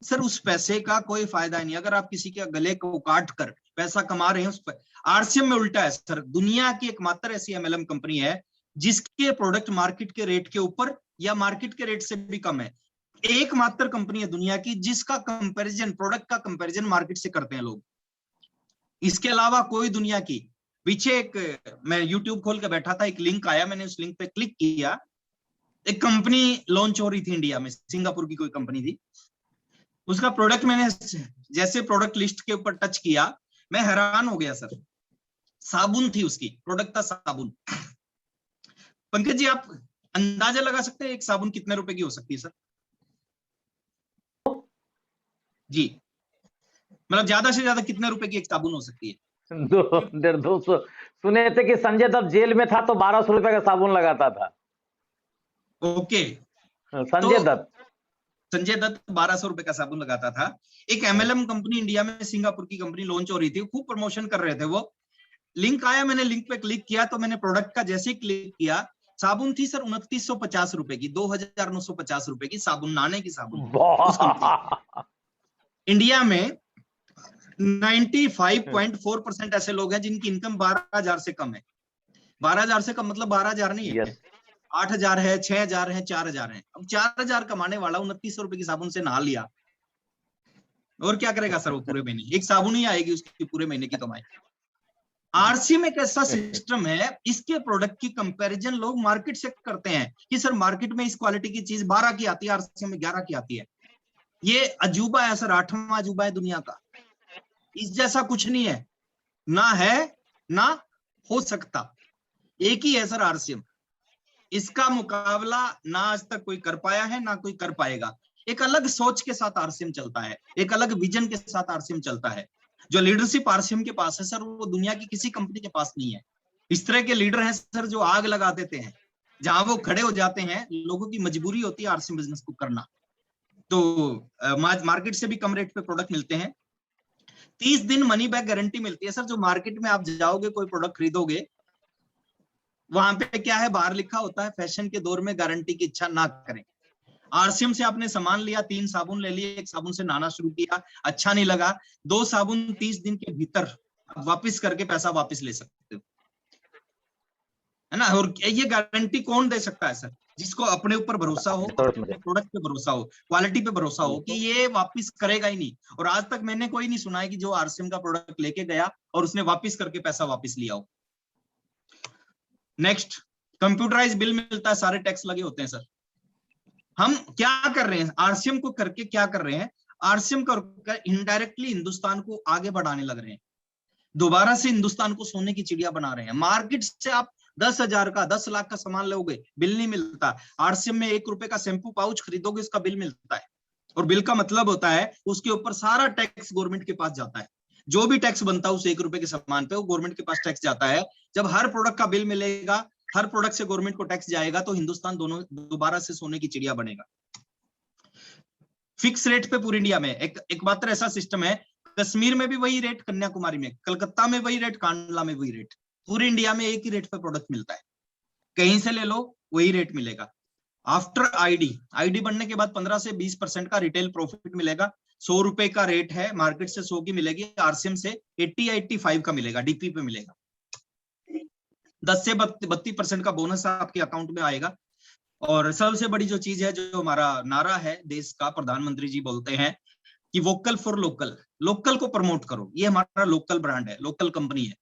सर उस पैसे का कोई फायदा नहीं। अगर आप किसी के गले को काट कर पैसा कमा रहे हैं उस पर, आरसीएम में उल्टा है सर। दुनिया की एकमात्र ऐसी एमएलएम कंपनी है जिसके प्रोडक्ट मार्केट के रेट के ऊपर या मार्केट के रेट से भी कम है। एकमात्र कंपनी है दुनिया की जिसका कंपैरिजन, प्रोडक्ट का कंपैरिजन मार्केट से करते हैं लोग। इसके अलावा कोई दुनिया की, पीछे एक मैं यूट्यूब खोल के बैठा था, एक लिंक आया, मैंने उस लिंक पे क्लिक किया, एक कंपनी लॉन्च हो रही थी इंडिया में, सिंगापुर की कोई कंपनी थी। उसका प्रोडक्ट मैंने जैसे प्रोडक्ट लिस्ट के ऊपर टच किया, मैं हैरान हो गया सर। साबुन थी उसकी, प्रोडक्ट था साबुन। पंकज जी आप अंदाजा लगा सकते हैं एक साबुन कितने रुपए की हो सकती है सर? जी मतलब ज्यादा से ज्यादा कितने रुपए की एक साबुन हो सकती है? 200 सुने थे कि संजय दत्त जेल में था तो 1200 रुपए का साबुन लगाता था। ओके, संजय दत्त संजय दत्त 1200 रुपए का साबुन लगाता था। एक एमएलएम कंपनी इंडिया में, सिंगापुर की कंपनी लॉन्च हो रही थी, खूब प्रमोशन कर रहे थे वो। लिंक आया, मैंने लिंक पे क्लिक किया तो मैंने प्रोडक्ट का जैसे ही क्लिक किया, साबुन थी सर 2950 रुपए की, 2950 रुपए की साबुन, नहाने की साबुन उस कंपनी। इंडिया में 95.4% ऐसे लोग हैं जिनकी इनकम 12,000 से कम है। 12,000 से कम मतलब 12,000 नहीं है, 8,000 है, 6,000 है, 4,000 है। अब 4,000 कमाने वाला 2900 रुपए की साबुन से नहा लिया, और क्या करेगा सर वो पूरे महीने? एक साबुन ही आएगी उसकी पूरे महीने की कमाई। आरसीएम एक ऐसा सिस्टम है, इसके प्रोडक्ट की कंपैरिजन लोग मार्केट से करते हैं कि सर मार्केट में इस क्वालिटी की चीज 12 की आती है, आरसीएम में 11 की आती है। ये अजूबा है सर, 8वां अजूबा है दुनिया का। इस जैसा कुछ नहीं है, ना है ना हो सकता, एक ही है सर आरसीएम। इसका मुकाबला ना आज तक कोई कर पाया है, ना कोई कर पाएगा। एक अलग सोच के साथ आरसीएम चलता है, एक अलग विजन के साथ आरसीएम चलता है। जो लीडरशिप आरसीएम के पास है सर, वो दुनिया की किसी कंपनी के पास नहीं है। इस तरह के लीडर हैं सर जो आग लगा देते हैं, जहां वो खड़े हो जाते हैं, लोगों की मजबूरी होती है आरसीएम बिजनेस को करना। तो मार्केट से भी कम रेट पे प्रोडक्ट मिलते हैं, 30 दिन मनी बैक गारंटी मिलती है सर। जो मार्केट में आप जाओगे कोई प्रोडक्ट खरीदोगे, वहां पे क्या है, बाहर लिखा होता है फैशन के दौर में गारंटी की इच्छा ना करें। आरसीएम से आपने सामान लिया, 3 साबुन ले लिए, एक साबुन से नहाना शुरू किया, अच्छा नहीं लगा, 2 साबुन 30 दिन के भीतर वापस करके पैसा वापस ले सकते हो, है ना। और ये गारंटी कौन दे सकता है सर? जिसको अपने ऊपर भरोसा हो, प्रोडक्ट पे भरोसा हो, क्वालिटी पे भरोसा हो कि ये वापस करेगा ही नहीं। और आज तक मैंने कोई नहीं सुना है कि जो आरसीएम का प्रोडक्ट लेके गया और उसने वापस करके पैसा वापस लिया हो। नेक्स्ट, कंप्यूटराइज बिल मिलता है, सारे टैक्स लगे होते हैं सर। हम क्या कर रहे हैं आरसीएम को करके? क्या कर रहे हैं आरसीएम कर इनडायरेक्टली हिंदुस्तान को आगे बढ़ाने लग रहे हैं। दोबारा से हिंदुस्तान को सोने की चिड़िया बना रहे हैं। मार्केट से आप 10,000 का, 10 लाख का सामान लोगे, बिल नहीं मिलता। आरसीएम में 1 रुपए का शैम्पू पाउच खरीदोगे, उसका बिल मिलता है। और बिल का मतलब होता है उसके ऊपर सारा टैक्स गवर्नमेंट के पास जाता है। जो भी टैक्स बनता है उस 1 रुपए के सामान पे, वो गवर्नमेंट के पास टैक्स जाता है। जब हर प्रोडक्ट का बिल मिलेगा, हर प्रोडक्ट से गवर्नमेंट को टैक्स जाएगा, तो हिंदुस्तान दोबारा से सोने की चिड़िया बनेगा। फिक्स रेट पे पूरी इंडिया में एक मात्र ऐसा सिस्टम है, कश्मीर में भी वही रेट, कन्याकुमारी में, कलकत्ता में वही रेट, कांडला में वही रेट, पूरी इंडिया में एक ही रेट पे प्रोडक्ट मिलता है। कहीं से ले लो वही रेट मिलेगा। आफ्टर आईडी बनने के बाद 15 से 20% का रिटेल प्रॉफिट मिलेगा। 100 रुपए का रेट है, मार्केट से 100 की मिलेगी, आरसीएम से 80 या 85 का मिलेगा, डीपी पे मिलेगा। 10 से 32% का बोनस आपके अकाउंट में आएगा। और सबसे बड़ी जो चीज है, जो हमारा नारा है देश का, प्रधानमंत्री जी बोलते हैं कि वोकल फॉर लोकल, लोकल को प्रमोट करो। ये हमारा लोकल ब्रांड है, लोकल कंपनी है।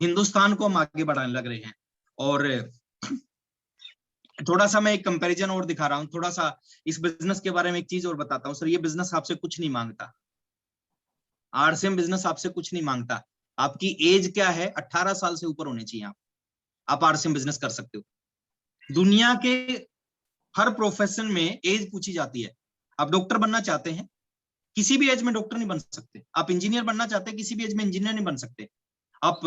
हिंदुस्तान को हम आगे बढ़ाने लग रहे हैं। और थोड़ा सा मैं एक कंपैरिजन और दिखा रहा हूं, थोड़ा सा इस बिजनेस के बारे में एक चीज और बताता हूं सर। ये बिजनेस आपसे कुछ नहीं मांगता, आरसीएम बिजनेस आपसे कुछ नहीं मांगता। आपकी एज क्या है? 18 साल से ऊपर होनी चाहिए आप आरसीएम बिजनेस कर सकते हो। दुनिया के हर प्रोफेशन में एज पूछी जाती है। आप डॉक्टर बनना चाहते हैं, किसी भी एज में डॉक्टर नहीं बन सकते। आप इंजीनियर बनना चाहते हैं, किसी भी एज में इंजीनियर नहीं बन सकते। आप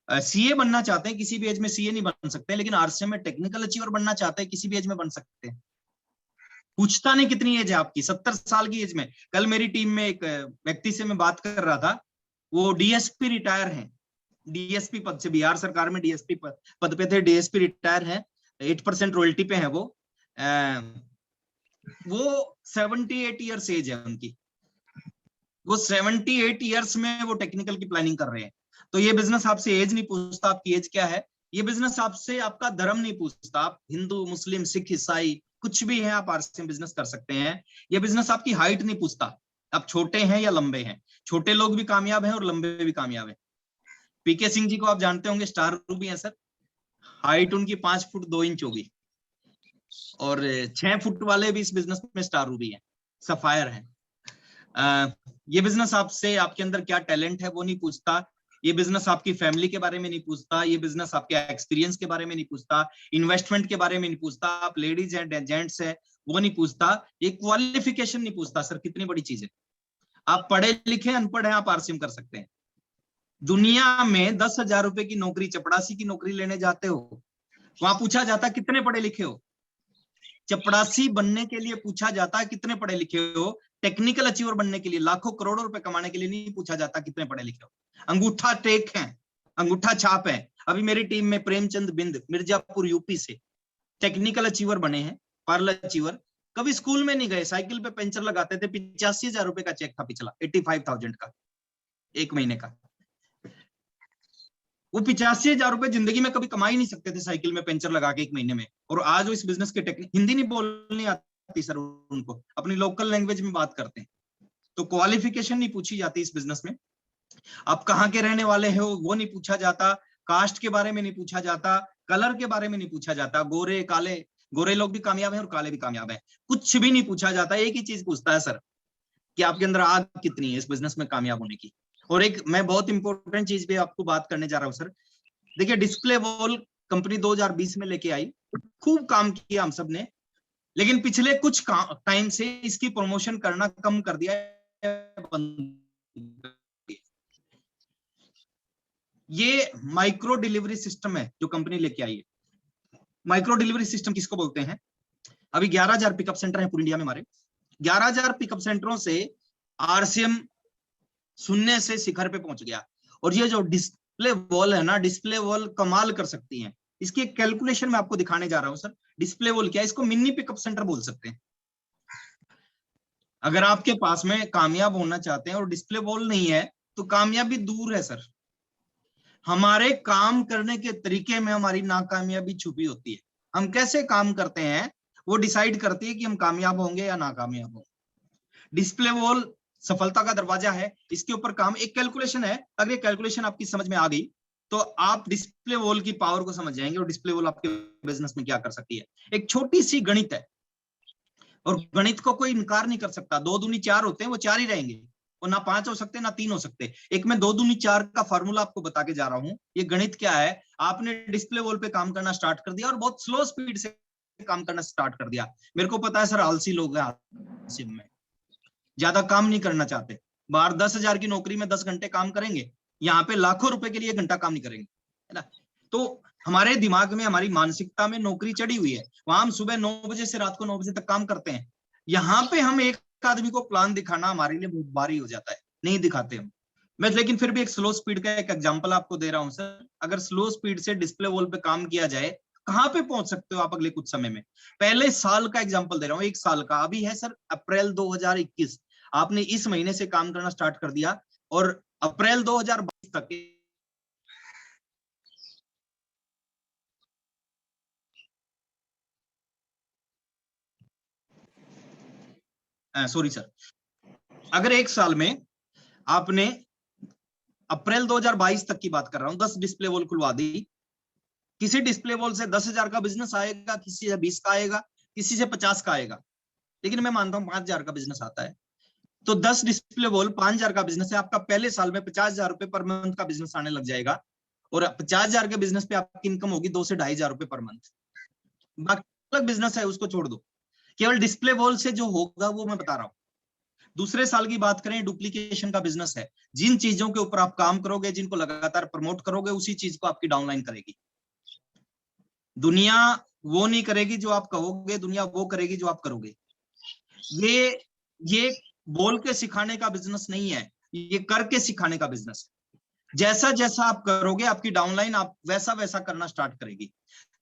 सीए बनना चाहते हैं, किसी भी एज में सीए नहीं बन सकते। लेकिन आरसीएम में टेक्निकल अचीवर बनना चाहते हैं, किसी भी एज में बन सकते हैं। पूछता नहीं कितनी एज है आपकी, 70 साल की एज में। कल मेरी टीम में एक व्यक्ति से मैं बात कर रहा था, वो डीएसपी रिटायर हैं, डीएसपी पद से, बिहार सरकार में डीएसपी पद पे थे, डीएसपी रिटायर हैं, 8% रॉयल्टी पे है वो 78 ईयर्स एज है उनकी। वो 78 ईयर्स में वो टेक्निकल की प्लानिंग कर रहे हैं। तो ये बिजनेस आपसे एज नहीं पूछता, आपकी एज क्या है। ये बिजनेस आपसे आपका धर्म नहीं पूछता, आप हिंदू, मुस्लिम, सिख, ईसाई कुछ भी है, आप आरसीएम बिजनेस कर सकते हैं। ये बिजनेस आपकी हाइट नहीं पूछता, आप छोटे हैं या लंबे हैं। छोटे लोग भी कामयाब हैं और लंबे भी कामयाब हैं। पीके सिंह जी को आप जानते होंगे, स्टार रूबी हैं सर। हाइट उनकी 5 फुट 2 इंच होगी, और 6 फुट वाले भी इस बिजनेस में स्टार रूबी है, सफायर है। ये बिजनेस आपसे आपके अंदर क्या टैलेंट है वो नहीं पूछता। ये बिजनेस आपकी फैमिली के बारे में नहीं पूछता। ये बिजनेस आपके एक्सपीरियंस के बारे में नहीं पूछता, इन्वेस्टमेंट के बारे में नहीं पूछता, आप लेडीज एंड जेंट्स है वो नहीं पूछता, ये क्वालिफिकेशन नहीं पूछता। सर कितनी बड़ी चीज है, आप पढ़े लिखे अनपढ़ हैं, आप आरसीएम कर सकते हैं। दुनिया में 10,000 रुपए की नौकरी, चपड़ासी की नौकरी लेने जाते हो, वहां पूछा जाता कितने पढ़े लिखे हो। चपड़ासी बनने के लिए पूछा जाता है कितने पढ़े लिखे हो। टेक्निकल अचीवर बनने के लिए, लाखों करोड़ों रुपए कमाने के लिए नहीं पूछा जाता कितने पढ़े लिखे हो। अंगूठा टेक है, अंगूठा छाप है। अभी मेरी टीम में प्रेमचंद बिंद मिर्जापुर यूपी से टेक्निकल अचीवर बने हैं, पार्लर अचीवर। कभी स्कूल में नहीं गए, साइकिल पे पंचर लगाते थे। 85,000 रुपए का चेक था पिछला, 85,000 का, एक महीने का। वो 85,000 रुपए जिंदगी में कभी कमा ही नहीं सकते थे साइकिल में पंचर लगा के एक महीने में। और आज वो इस बिजनेस के टेक्निक, हिंदी नहीं बोलनी आती सर उनको, अपनी लोकल लैंग्वेज में बात करते हैं। तो क्वालिफिकेशन नहीं पूछी जाती इस बिजनेस में। आप कहाँ के रहने वाले हो वो नहीं पूछा जाता, कास्ट के बारे में नहीं पूछा जाता, कलर के बारे में नहीं पूछा जाता। गोरे काले, गोरे लोग भी कामयाब हैं और काले भी कामयाब हैं, कुछ भी नहीं पूछा जाता। एक ही चीज पूछता है सर कि आपके अंदर आग कितनी है इस बिजनेस में कामयाब होने की। और एक मैं बहुत इंपॉर्टेंट चीज पे आपको बात करने जा रहा हूँ सर। देखिए, डिस्प्ले वॉल कंपनी 2020 में लेके आई, खूब काम किया हम सब ने, लेकिन पिछले कुछ टाइम से इसकी प्रमोशन करना कम कर दिया। ये माइक्रो डिलीवरी सिस्टम है जो कंपनी लेके आई है। माइक्रो डिलीवरी सिस्टम किसको बोलते हैं? अभी 11,000 पिकअप सेंटर है पूरी इंडिया में हमारे। 11,000 पिकअप सेंटरों से आरसीएम शून्य से शिखर पे पहुंच गया। और ये जो डिस्प्ले वॉल है ना, डिस्प्ले वॉल कमाल कर सकती है। इसकी एक कैलकुलेशन मैं आपको दिखाने जा रहा हूं सर। डिस्प्ले वॉल क्या है, इसको मिनी पिकअप सेंटर बोल सकते हैं। अगर आपके पास में कामयाब होना चाहते हैं और डिस्प्ले वॉल नहीं है तो कामयाबी दूर है सर। हमारे काम करने के तरीके में हमारी नाकामयाबी छुपी होती है। हम कैसे काम करते हैं वो डिसाइड करती है कि हम कामयाब होंगे या नाकामयाब होंगे। डिस्प्ले वॉल सफलता का दरवाजा है, इसके ऊपर काम, एक कैलकुलेशन है। अगर ये कैलकुलेशन आपकी समझ में आ गई तो आप डिस्प्ले वॉल की पावर को समझ जाएंगे और डिस्प्ले वॉल आपके बिजनेस में क्या कर सकती है। एक छोटी सी गणित है और गणित को कोई इनकार नहीं कर सकता। 2 दूनी 4 होते हैं, वो 4 ही रहेंगे, वो ना 5 हो सकते ना 3 हो सकते। एक मैं 2 दूनी 4 का फार्मूला आपको बता के जा रहा हूं। ये गणित क्या है, आपने डिस्प्ले वॉल पे काम करना स्टार्ट कर दिया और बहुत स्लो स्पीड से काम करना स्टार्ट कर दिया। मेरे को पता है सर, आलसी लोग हैं आरसीएम में, ज्यादा काम नहीं करना चाहते। बाहर 10,000 की नौकरी में 10 घंटे काम करेंगे, यहाँ पे लाखों रुपए के लिए 1 घंटा काम नहीं करेंगे, है ना। तो हमारे दिमाग में, हमारी मानसिकता में नौकरी चढ़ी हुई है। वहां हम सुबह 9 बजे से रात को 9 बजे तक काम करते हैं। यहाँ पे हम एक आदमी को प्लान दिखाना हमारे लिए बहुत भारी हो जाता है, नहीं दिखाते हम। मैं लेकिन फिर भी एक स्लो स्पीड का एक एग्जांपल आपको दे रहा हूं सर। अगर स्लो स्पीड से डिस्प्ले वॉल पे काम किया जाए, कहां पे पहुंच सकते हो आप अगले कुछ समय में। पहले साल का एग्जांपल दे रहा हूं, 1 साल का। अभी है सर अप्रैल 2021, आपने इस महीने से काम करना स्टार्ट कर दिया और अप्रैल 2022 तक सॉरी सर, अगर 1 साल में आपने, अप्रैल 2022 तक की बात कर रहा हूं, 10 डिस्प्ले वॉल खुलवा दी, किसी डिस्प्ले वॉल से 10,000 का बिजनेस आएगा, किसी से 20 का आएगा, किसी से 50 का आएगा, लेकिन मैं मानता हूं 5,000 का बिजनेस आता है। तो 10 डिस्प्ले वॉल 5,000 का बिजनेस है, आपका पहले साल में 50,000 रुपए पर मंथ का बिजनेस आने लग जाएगा। और 50,000 के बिजनेस पे आपकी इनकम होगी 2 से 2,500 रुपए पर मंथ। बाकी अलग बिजनेस है उसको छोड़ दो, केवल डिस्प्ले वॉल से जो होगा वो मैं बता रहा हूं। दूसरे साल की बात करें, डुप्लीकेशन का बिजनेस है। जिन चीजों के ऊपर आप काम करोगे, जिनको लगातार प्रमोट करोगे, उसी चीज को आपकी डाउनलाइन करेगी। दुनिया वो नहीं करेगी जो आप कहोगे, दुनिया वो करेगी जो आप करोगे। ये बोल के सिखाने का बिजनेस नहीं है, ये करके सिखाने का बिजनेस है। जैसा जैसा आप करोगे, आपकी डाउनलाइन आप वैसा वैसा करना स्टार्ट करेगी।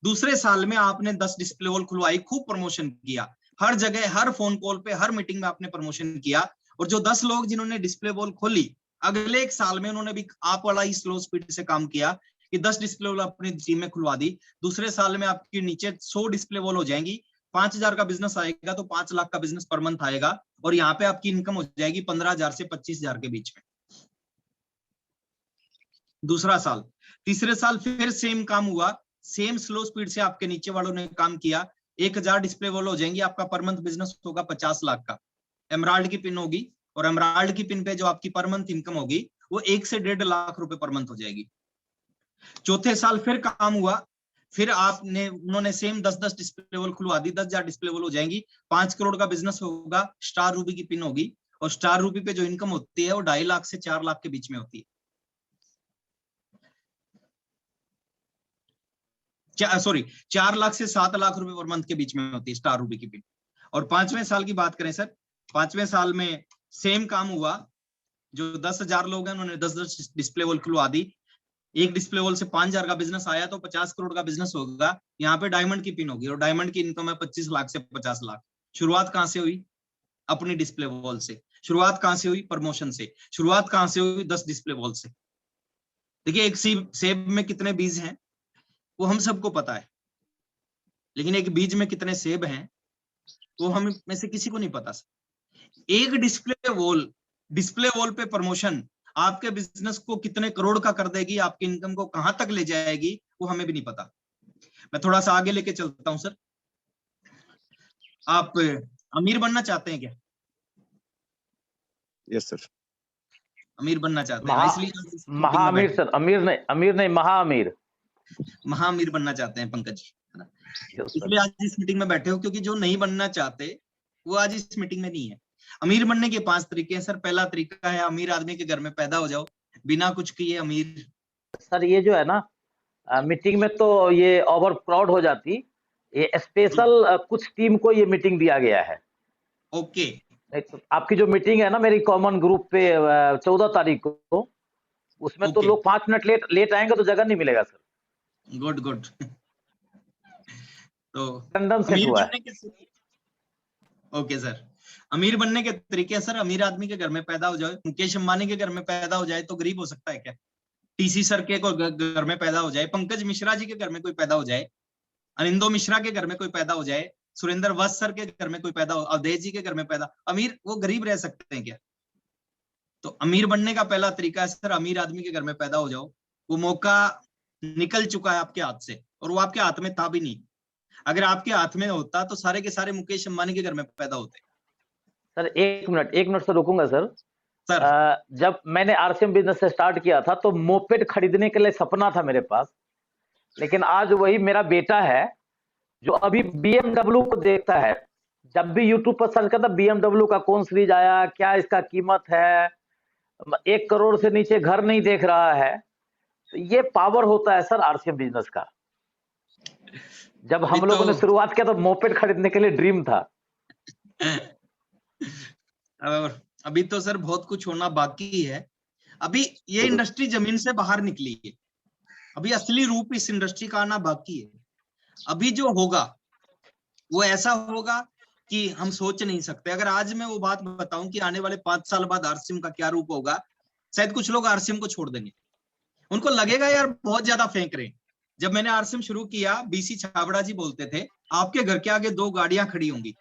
दूसरे साल में आपने 10 डिस्प्ले वॉल खुलवाई, खूब प्रमोशन किया, हर जगह, हर फोन कॉल पे, हर मीटिंग में आपने प्रमोशन किया और जो 10 लोग जिन्होंने डिस्प्ले वॉल खोली, अगले 1 साल में उन्होंने भी आप वाला ही स्लो स्पीड से काम किया कि 10 डिस्प्ले वॉल अपनी टीम में खुलवा दी। दूसरे साल में आपके नीचे 100 डिस्प्ले वॉल हो जाएंगी, 5,000 का बिजनेस आएगा तो 5 लाख का बिजनेस पर मंथ आएगा, और यहाँ पे आपकी इनकम हो जाएगी 15,000 से 25,000 के बीच में। दूसरा साल, तीसरे साल फिर सेम काम हुआ, सेम स्लो स्पीड से आपके नीचे वालों ने काम किया, 1,000 डिस्प्ले वॉल हो जाएंगी, आपका पर मंथ बिजनेस होगा 50 लाख का। एमराल्ड की पिन होगी, और एमराल्ड की पिन पे जो आपकी पर मंथ इनकम होगी वो 1 से 1.5 लाख रुपए पर मंथ हो जाएगी। चौथे साल फिर काम हुआ, फिर उन्होंने सेम 10-10 डिस्प्ले वॉल खुलवा दी, 10,000 डिस्प्ले वॉल हो जाएंगी, 5 करोड़ का बिजनेस होगा, स्टार रूबी की पिन होगी, और स्टार रूबी पे जो इनकम होती है वो 2.5 लाख से 4 लाख के बीच में होती है। 4 लाख से 7 लाख रुपए पर मंथ के बीच में होती है स्टार रूबी की पिन। और 5वें साल की बात करें सर, 5वें साल में सेम काम हुआ, जो 10,000 लोग हैं उन्होंने 10-10 डिस्प्ले वॉल खुलवा दी, एक डिस्प्ले वॉल से 5,000 का बिजनेस आया तो 50 करोड़ का बिजनेस होगा। यहाँ पे डायमंड की पिन होगी, और डायमंड की इनकम है 25 लाख से 50 लाख। शुरुआत कहां से हुई? अपनी डिस्प्ले वॉल से। शुरुआत कहां से हुई? प्रमोशन से। शुरुआत कहां से हुई? 10 डिस्प्ले वॉल से। देखिए, एक सेब में कितने बीज हैं वो हम सबको पता है, लेकिन एक बीज में कितने सेब हैं वो हम में से किसी को नहीं पता। एक डिस्प्ले वॉल पे प्रमोशन आपके बिजनेस को कितने करोड़ का कर देगी, आपकी इनकम को कहां तक ले जाएगी, वो हमें भी नहीं पता। मैं थोड़ा सा आगे लेके चलता हूं सर। आप अमीर बनना चाहते हैं क्या? Yes sir. अमीर बनना चाहते हैं, इसलिए महाअमीर सर, अमीर नहीं महाअमीर। महाअमीर बनना चाहते हैं पंकज जी, है ना? इसलिए आज इस मीटिंग में बैठे हो, क्योंकि जो नहीं बनना चाहते वो आज इस मीटिंग में नहीं है। अमीर बनने के 5 तरीके हैं सर। पहला तरीका है अमीर आदमी के घर में पैदा हो जाओ, बिना कुछ किए अमीर। सर ये जो है ना, मीटिंग में तो ये ओवर क्राउड हो जाती, ये स्पेशल कुछ टीम को ये मीटिंग दिया गया है। ओके। तो आपकी जो मीटिंग है ना मेरी कॉमन ग्रुप पे 14 तारीख को, उसमें तो लोग 5 मिनट लेट आएंगे तो जगह नहीं मिलेगा सर। गुड। तो लंदन से हुआ है। ओके सर, अमीर बनने के तरीके सर, अमीर आदमी के घर में पैदा हो जाए, मुकेश अंबानी के घर में पैदा हो जाए तो गरीब हो सकता है क्या? टीसी सर के घर में पैदा हो जाए, पंकज मिश्रा जी के घर में कोई पैदा हो जाए, अनिंदो मिश्रा के घर में कोई पैदा हो जाए, सुरेंद्र वत्स सर के घर में कोई पैदा हो, अवधेश जी के घर में पैदा, अमीर वो गरीब रह सकते हैं क्या? तो अमीर बनने का पहला तरीका है सर, अमीर आदमी के घर में पैदा हो जाओ। वो मौका निकल चुका है आपके हाथ से, और वो आपके हाथ में था भी नहीं। अगर आपके हाथ में होता तो सारे के सारे मुकेश अंबानी के घर में पैदा होते। सर एक मिनट से रुकूंगा सर। जब मैंने आरसीएम बिजनेस से स्टार्ट किया था तो मोपेड खरीदने के लिए सपना था मेरे पास, लेकिन आज वही मेरा बेटा है जो अभी BMW को देखता है। जब भी यूट्यूब पर सर्च करता BMW का कौन सीरीज आया, क्या इसका कीमत है, 1 करोड़ से नीचे घर नहीं देख रहा है। तो ये पावर होता है सर आरसीएम बिजनेस का। जब हम लोगों ने शुरुआत किया तो मोपेड खरीदने के लिए ड्रीम था। अभी तो सर बहुत कुछ होना बाकी है। अभी ये इंडस्ट्री जमीन से बाहर निकली है, अभी असली रूप इस इंडस्ट्री का आना बाकी है। अभी जो होगा वो ऐसा होगा कि हम सोच नहीं सकते। अगर आज मैं वो बात बताऊं कि आने वाले 5 साल बाद आरसीएम का क्या रूप होगा, शायद कुछ लोग आरसीएम को छोड़ देंगे। उनको लगेगा यार बहुत ज्यादा फेंक रहे। जब मैंने आरसीएम शुरू किया, बीसी छाबड़ा जी बोलते थे आपके घर के आगे 2 गाड़ियां खड़ी होंगी।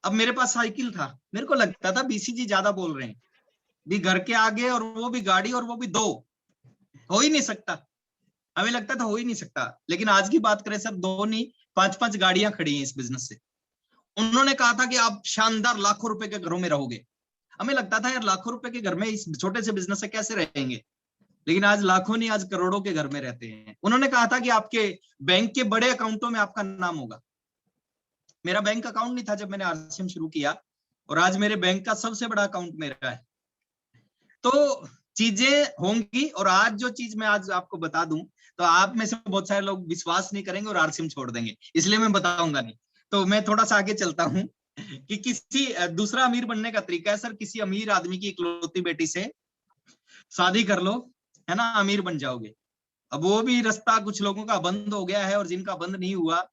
अब मेरे पास साइकिल था, मेरे को लगता था बीसी जी ज्यादा बोल रहे हैं, भी घर के आगे और वो भी गाड़ी और वो भी 2, हो ही नहीं सकता। हमें लगता था हो ही नहीं सकता, लेकिन आज की बात करें सर 2 नहीं 5-5 गाड़ियां खड़ी हैं इस बिजनेस से। उन्होंने कहा था कि आप शानदार लाखों रुपए के घरों में रहोगे। हमें लगता था यार लाखों रुपए के घर में इस छोटे से बिजनेस से कैसे रहेंगे, लेकिन आज लाखों नहीं आज करोड़ों के घर में रहते हैं। उन्होंने कहा था कि आपके बैंक के बड़े अकाउंटों में आपका नाम होगा। मेरा बैंक अकाउंट नहीं था जब मैंने आरसीएम शुरू किया, और आज मेरे बैंक का सबसे बड़ा अकाउंट मेरा है। तो चीजें होंगी, और आज जो चीज मैं आज आपको बता दूं तो आप में से बहुत सारे लोग विश्वास नहीं करेंगे और आरसीएम छोड़ देंगे, इसलिए मैं बताऊंगा नहीं। तो मैं थोड़ा सा आगे चलता हूं कि किसी दूसरा अमीर बनने का तरीका है सर, किसी अमीर आदमी की इकलौती बेटी से शादी कर लो, है ना, अमीर बन जाओगे। अब वो भी रास्ता कुछ लोगों का बंद हो गया है, और जिनका बंद नहीं हुआ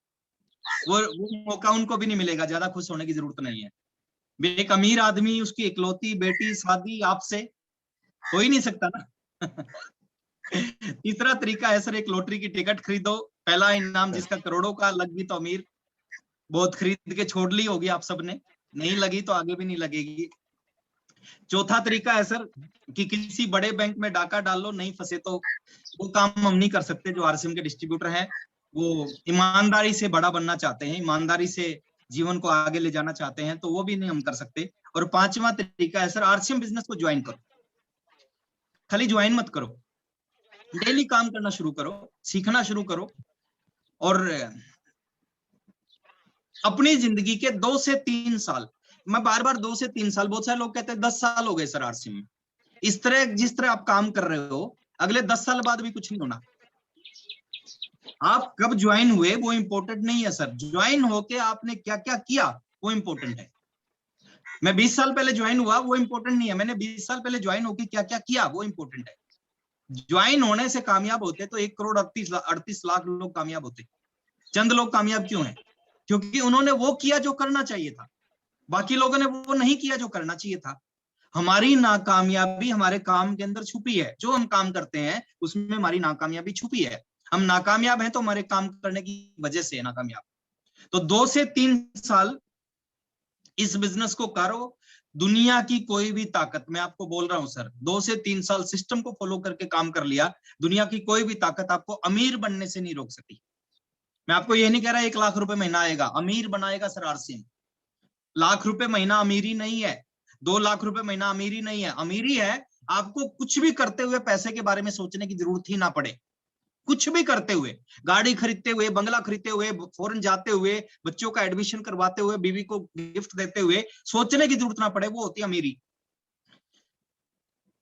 वो मौका उनको भी नहीं मिलेगा। ज्यादा खुश होने की जरूरत नहीं है। एक अमीर आदमी, उसकी इकलौती बेटी, शादी आपसे हो ही नहीं सकता ना। तीसरा तरीका है सर, एक लॉटरी की टिकट खरीदो, पहला इनाम जिसका करोड़ों का, लग गई तो अमीर, बहुत खरीद के छोड़ ली होगी आप सबने, नहीं लगी तो आगे भी नहीं लगेगी। चौथा तरीका है सर कि किसी बड़े बैंक में डाका डाल लो, नहीं फंसे तो वो काम हम नहीं कर सकते। जो आरसीएम के डिस्ट्रीब्यूटर हैं वो ईमानदारी से बड़ा बनना चाहते हैं, ईमानदारी से जीवन को आगे ले जाना चाहते हैं, तो वो भी नहीं हम कर सकते। और पांचवा तरीका है सर, आरसीएम बिजनेस को ज्वाइन करो, खाली ज्वाइन मत करो, डेली काम करना शुरू करो, सीखना शुरू करो, और अपनी जिंदगी के 2 से 3 साल, मैं बार बार 2 से 3 साल, बहुत सारे लोग कहते हैं 10 साल हो गए सर आरसीएम में, इस तरह जिस तरह आप काम कर रहे हो अगले 10 साल बाद भी कुछ नहीं होना। आप कब ज्वाइन हुए वो इंपॉर्टेंट नहीं है सर, ज्वाइन होके आपने क्या क्या किया वो इंपॉर्टेंट है। मैं 20 साल पहले ज्वाइन हुआ वो इंपॉर्टेंट नहीं है, मैंने 20 साल पहले ज्वाइन होके क्या क्या किया वो इंपॉर्टेंट है। ज्वाइन होने से कामयाब होते तो 1,38,38,00,000 लोग कामयाब होते, चंद लोग कामयाब क्यों हैं? क्योंकि उन्होंने वो किया जो करना चाहिए था, बाकी लोगों ने वो नहीं किया जो करना चाहिए था। हमारी नाकामयाबी हमारे काम के अंदर छुपी है, जो हम काम करते हैं उसमें हमारी नाकामयाबी छुपी है। हम नाकामयाब हैं तो हमारे काम करने की वजह से नाकामयाब। तो 2 से 3 साल इस बिजनेस को करो, दुनिया की कोई भी ताकत, मैं आपको बोल रहा हूं सर, 2 से 3 साल सिस्टम को फॉलो करके काम कर लिया, दुनिया की कोई भी ताकत आपको अमीर बनने से नहीं रोक सकती। मैं आपको ये नहीं कह रहा 1 लाख रुपए महीना आएगा, अमीर बनाएगा सर आरसीएम। लाख रुपए महीना अमीरी नहीं है, 2 लाख रुपए महीना अमीरी नहीं है, अमीरी है आपको कुछ भी करते हुए पैसे के बारे में सोचने की जरूरत ही ना पड़े। कुछ भी करते हुए, गाड़ी खरीदते हुए, बंगला खरीदते हुए, फॉरेन जाते हुए, बच्चों का एडमिशन करवाते हुए, बीवी को गिफ्ट देते हुए सोचने की जरूरत ना पड़े, वो होती है अमीरी।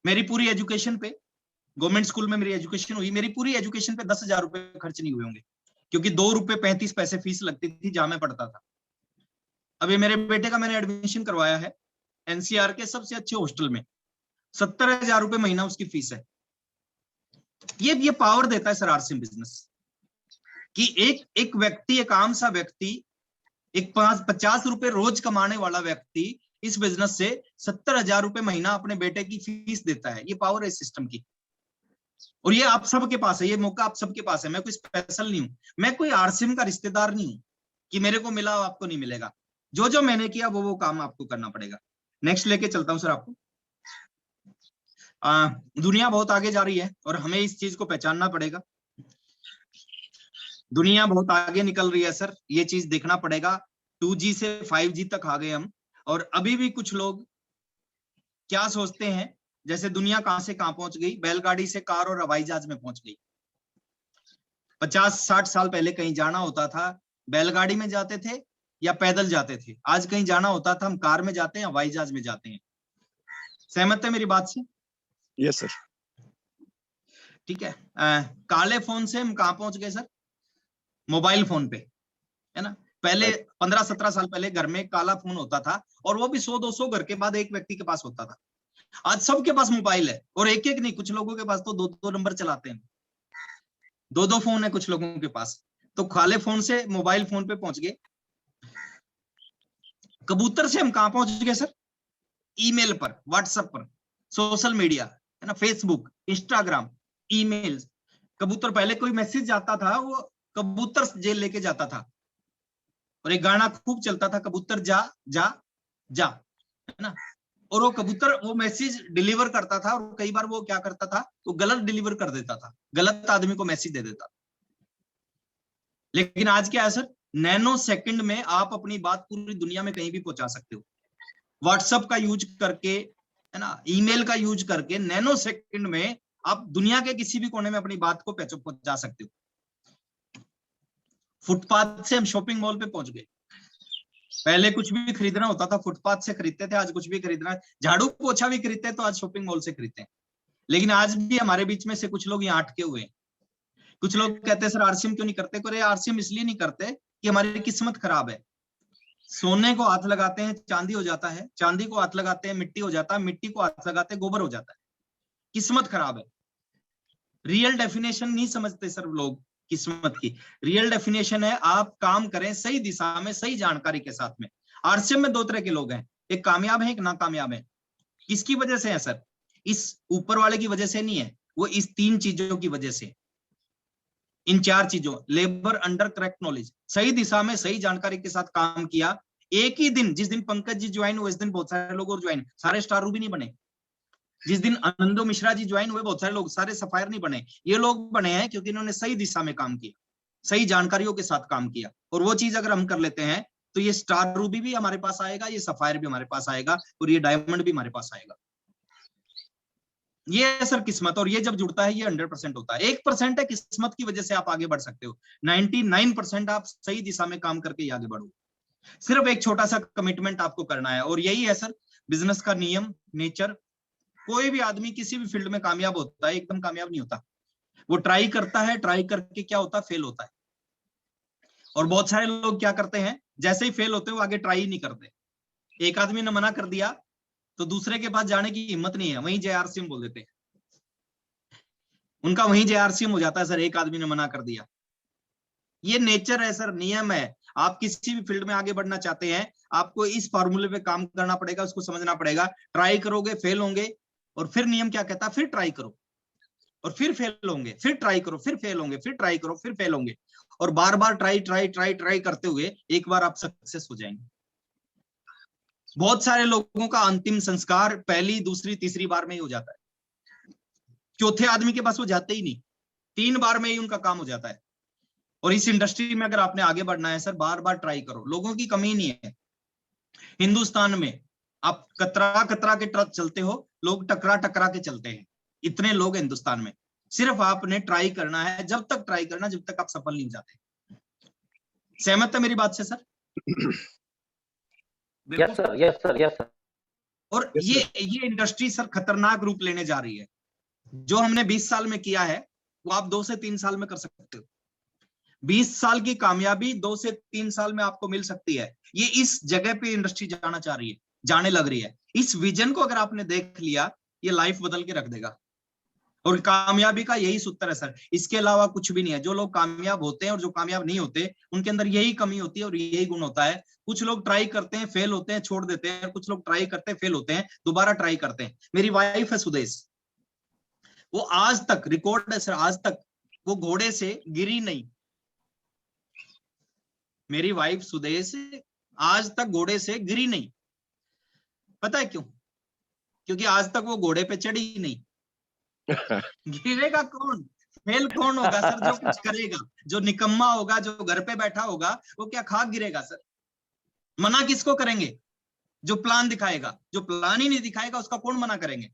मेरी पूरी एजुकेशन पे, गवर्नमेंट स्कूल में मेरी एजुकेशन हुई, मेरी पूरी एजुकेशन पे 10,000 रुपए खर्च नहीं हुए होंगे, क्योंकि 2 रुपए 35 पैसे फीस लगती थी जहां मैं पढ़ता था। अभी मेरे बेटे का मैंने एडमिशन करवाया है एनसीआर के सबसे अच्छे हॉस्टल में, 70,000 रुपए महीना उसकी फीस है। ये पावर देता है सर आरसीएम बिजनेस, कि एक व्यक्ति, एक आम सा व्यक्ति, एक 50 रुपए रोज कमाने वाला व्यक्ति इस बिजनेस से 70,000 रुपए महीना अपने बेटे की फीस देता है। ये पावर है सिस्टम की, और ये आप सबके पास है, ये मौका आप सबके पास है। मैं कोई स्पेशल नहीं हूं, मैं कोई आरसीएम का रिश्तेदार नहीं हूं कि मेरे को मिला आपको नहीं मिलेगा। जो जो मैंने किया वो काम आपको करना पड़ेगा। नेक्स्ट लेके चलता हूं सर आपको। दुनिया बहुत आगे जा रही है और हमें इस चीज को पहचानना पड़ेगा। दुनिया बहुत आगे निकल रही है सर, ये चीज देखना पड़ेगा। 2G से 5G तक आ गए हम, और अभी भी कुछ लोग क्या सोचते हैं जैसे दुनिया कहां से कहां पहुंच गई, बैलगाड़ी से कार और हवाई जहाज में पहुंच गई। 50-60 साल पहले कहीं जाना होता था बैलगाड़ी में जाते थे या पैदल जाते थे, आज कहीं जाना होता था हम कार में जाते हैं, हवाई जहाज में जाते हैं। सहमत है मेरी बात से? Yes, sir. ठीक है। काले फोन से हम कहां पहुंच गए सर? मोबाइल फोन पे, है ना। पहले 15-17 साल पहले घर में काला फोन होता था, और वो भी 100-200 घर के बाद एक व्यक्ति के पास होता था। आज सबके पास मोबाइल है, और एक एक नहीं, कुछ लोगों के पास तो 2-2 नंबर चलाते हैं, 2-2 फोन है कुछ लोगों के पास। तो काले फोन से मोबाइल फोन पे पहुंच गए। कबूतर से हम कहां पहुंच गए सर? ईमेल पर, व्हाट्सएप पर, सोशल मीडिया, है ना, फेसबुक, इंस्टाग्राम, ईमेल। कबूतर, पहले कोई मैसेज जाता था वो कबूतर जेल लेके जाता था, और एक गाना खूब चलता था, कबूतर जा जा जा, है ना। और वो कबूतर वो मैसेज डिलीवर करता था, और कई बार वो क्या करता था, वो गलत डिलीवर कर देता था, गलत आदमी को मैसेज दे देता। लेकिन आज क्या है सर, नैनो सेकंड में आप अपनी बात पूरी दुनिया में कहीं भी पहुंचा सकते हो। व्हाट्सएप का यूज करके, है ना, ईमेल का यूज करके नैनो सेकंड में आप दुनिया के किसी भी कोने में अपनी बात को पहुंचा सकते हो। फुटपाथ से हम शॉपिंग मॉल पे पहुंच गए। पहले कुछ भी खरीदना होता था फुटपाथ से खरीदते थे, आज कुछ भी खरीदना है, झाड़ू पोछा भी खरीदते हैं तो आज शॉपिंग मॉल से खरीदते हैं। लेकिन आज भी हमारे बीच में से कुछ लोग यहाँ अटके हुए हैं। कुछ लोग कहते हैं सर आरसीएम क्यों नहीं करते? अरे आरसीएम इसलिए नहीं करते कि हमारी किस्मत खराब है। सोने को हाथ लगाते हैं चांदी हो जाता है, चांदी को हाथ लगाते हैं मिट्टी हो जाता है, मिट्टी को हाथ लगाते हैं गोबर हो जाता है। किस्मत खराब है। रियल डेफिनेशन नहीं समझते सर लोग किस्मत की। रियल डेफिनेशन है आप काम करें सही दिशा में, सही जानकारी के साथ में। आरसीएम में 2 तरह के लोग हैं, एक कामयाब है, एक नाकामयाब है। किसकी वजह से है सर? इस ऊपर वाले की वजह से नहीं है, वो इस 3 चीजों की वजह से, इन 4 चीजों, लेबर अंडर करेक्ट नॉलेज, सही दिशा में सही जानकारी के साथ काम किया। एक ही दिन, जिस दिन पंकज जी ज्वाइन हुए, इस दिन बहुत सारे लोग और ज्वाइन, सारे स्टार रूबी नहीं बने। जिस दिन आनंदो मिश्रा जी ज्वाइन हुए, बहुत सारे लोग, सारे सफायर नहीं बने। ये लोग बने हैं क्योंकि इन्होंने सही दिशा में काम किया, सही जानकारियों के साथ काम किया। और वो चीज अगर हम कर लेते हैं तो ये स्टार रूबी भी हमारे पास आएगा, ये सफायर भी हमारे पास आएगा, और ये डायमंड भी हमारे पास आएगा। ये है सर किस्मत, और ये जब जुड़ता है ये 100% होता है। 1% है किस्मत की वजह से आप आगे बढ़ सकते हो, 99% आप सही दिशा में काम करके आगे बढ़ो। सिर्फ एक छोटा सा कमिटमेंट आपको करना है, और यही है सर बिजनेस का नियम, नेचर। कोई भी आदमी किसी भी फील्ड में कामयाब होता है, एकदम कामयाब नहीं होता। वो ट्राई करता है, ट्राई करके क्या होता है, फेल होता है। और बहुत सारे लोग क्या करते हैं, जैसे ही फेल होते हैं वो आगे ट्राई ही नहीं करते। एक आदमी ने मना कर दिया तो दूसरे के पास जाने की हिम्मत नहीं है, वहीं JRCM बोल देते हैं, उनका वहीं JRCM हो जाता है सर। एक आदमी ने मना कर दिया, ये नेचर है सर, नियम है। आप किसी भी फील्ड में आगे बढ़ना चाहते हैं, आपको इस फॉर्मूले पे काम करना पड़ेगा, उसको समझना पड़ेगा। ट्राई करोगे, फेल होंगे, और फिर नियम क्या कहता है, फिर ट्राई करो, और फिर फेल होंगे, फिर ट्राई करो, फिर फेल होंगे, फिर ट्राई करो, फिर फेल होंगे, और बार बार ट्राई ट्राई ट्राई ट्राई करते हुए एक बार आप सक्सेस हो जाएंगे। बहुत सारे लोगों का अंतिम संस्कार पहली, दूसरी, तीसरी बार में ही हो जाता है। चौथे आदमी के पास वो जाते ही नहीं, 3 बार में ही उनका काम हो जाता है। और इस इंडस्ट्री में अगर आपने आगे बढ़ना है सर, बार बार ट्राई करो, लोगों की कमी नहीं है हिंदुस्तान में। आप कतरा कतरा के ट्रक चलते हो, लोग टकरा टकरा के चलते हैं, इतने लोग हिंदुस्तान में। सिर्फ आपने ट्राई करना है, जब तक ट्राई करना, जब तक आप सफल नहीं हो जाते। सहमत है मेरी बात से sir? Yes sir, yes sir, yes sir. और ये इंडस्ट्री सर खतरनाक रूप लेने जा रही है। जो हमने 20 साल में किया है वो आप 2 से 3 साल में कर सकते हो। 20 साल की कामयाबी 2 से 3 साल में आपको मिल सकती है। ये इस जगह पे इंडस्ट्री जाना चाह रही है, जाने लग रही है। इस विजन को अगर आपने देख लिया, ये लाइफ बदल के रख देगा। और कामयाबी का यही सूत्र है सर, इसके अलावा कुछ भी नहीं है। जो लोग कामयाब होते हैं और जो कामयाब नहीं होते, उनके अंदर यही कमी होती है और यही गुण होता है। कुछ लोग ट्राई करते हैं, फेल होते हैं, छोड़ देते हैं। कुछ लोग ट्राई करते हैं, फेल होते हैं, दोबारा ट्राई करते हैं। मेरी वाइफ है सुदेश, वो आज तक, रिकॉर्ड है सर, आज तक वो घोड़े से गिरी नहीं। मेरी वाइफ सुदेश आज तक घोड़े से गिरी नहीं। पता है क्यों? क्योंकि आज तक वो घोड़े पे चढ़ी ही नहीं। गिरेगा कौन, फेल कौन होगा सर? जो कुछ करेगा, जो निकम्मा होगा, जो घर पे बैठा होगा, वो क्या खाक गिरेगा सर? मना किसको करेंगे? जो प्लान दिखाएगा। जो प्लान ही नहीं दिखाएगा उसका कौन मना करेंगे?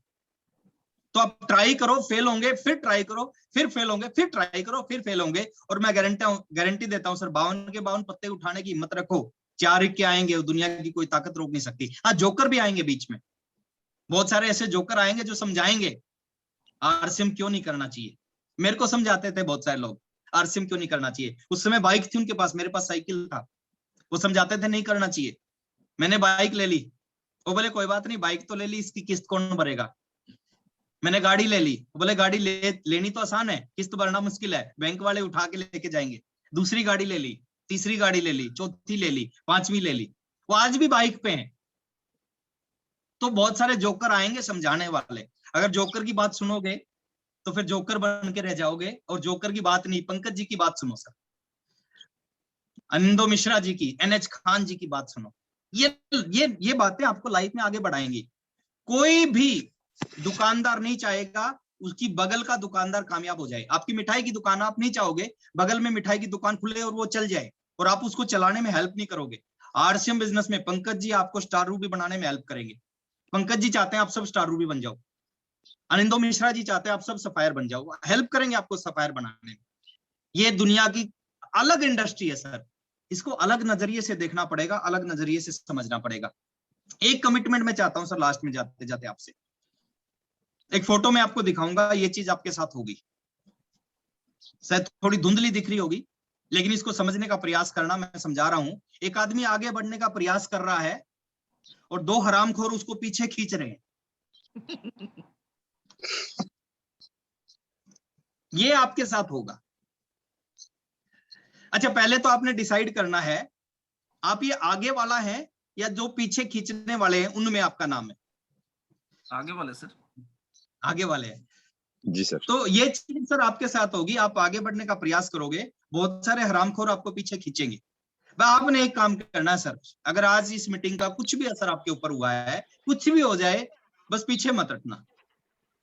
तो आप ट्राई करो, फेल होंगे, फिर ट्राई करो, फिर फेल होंगे, फिर ट्राई करो, फिर फेल होंगे। और मैं गारंटी देता हूं सर, 52 के 52 पत्ते उठाने की हिम्मत रखो। 4 इक्के आएंगे, दुनिया की कोई ताकत रोक नहीं सकती। हाँ, जोकर भी आएंगे बीच में, बहुत सारे ऐसे जोकर आएंगे जो समझाएंगे RCM क्यों नहीं करना चाहिए। मेरे को समझाते थे बहुत सारे लोग, RCM क्यों नहीं करना चाहिए। उस समय बाइक थी उनके पास, मेरे पास साइकिल था, वो समझाते थे नहीं करना चाहिए। मैंने बाइक ले ली, वो बोले कोई बात नहीं, बाइक तो ले ली, इसकी किस्त कौन भरेगा। मैंने गाड़ी ले ली, वो बोले गाड़ी लेनी तो आसान है, किस्त भरना मुश्किल है, बैंक वाले उठा के लेके जाएंगे। दूसरी गाड़ी ले ली, तीसरी गाड़ी ले ली, चौथी ले ली, 5वीं ले ली, वो आज भी बाइक पे हैं। तो बहुत सारे जोकर आएंगे समझाने वाले। अगर जोकर की बात सुनोगे तो फिर जोकर बन के रह जाओगे। और जोकर की बात नहीं, पंकज जी की बात सुनो सर, आनंदो मिश्रा जी की, NH खान जी की बात सुनो। ये बातें आपको लाइफ में आगे बढ़ाएंगी। कोई भी दुकानदार नहीं चाहेगा उसकी बगल का दुकानदार कामयाब हो जाए। आपकी मिठाई की दुकान, आप नहीं चाहोगे बगल में मिठाई की दुकान खुले और वो चल जाए, और आप उसको चलाने में हेल्प नहीं करोगे। RCM बिजनेस में पंकज जी आपको स्टार रूबी बनाने में हेल्प करेंगे। पंकज जी चाहते हैं आप सब स्टार रूबी बन जाओ, आनंदो मिश्रा जी चाहते हैं आप सब सफायर बन जाओ, हेल्प करेंगे आपको सफायर बनाने में। ये दुनिया की अलग इंडस्ट्री है सर, इसको अलग नजरिए से देखना पड़ेगा, अलग नजरिए से समझना पड़ेगा। एक कमिटमेंट मैं चाहता हूं सर लास्ट में जाते जाते आपसे, एक फोटो में आपको दिखाऊंगा, ये चीज आपके साथ होगी। शायद थोड़ी धुंधली दिख रही होगी, लेकिन इसको समझने का प्रयास करना, मैं समझा रहा हूं। एक आदमी आगे बढ़ने का प्रयास कर रहा है और 2 हरामखोर उसको पीछे खींच रहे हैं। ये आपके साथ होगा। अच्छा, पहले तो आपने डिसाइड करना है आप ये आगे वाला है या जो पीछे खींचने वाले हैं उनमें आपका नाम है? आगे वाले सर। आगे वाले हैं। जी सर। तो ये चीज सर आपके साथ होगी, आप आगे बढ़ने का प्रयास करोगे, बहुत सारे हरामखोर आपको पीछे खींचेंगे। आपने एक काम करना है सर, अगर आज इस मीटिंग का कुछ भी असर आपके ऊपर हुआ है, कुछ भी हो जाए, बस पीछे मत हटना।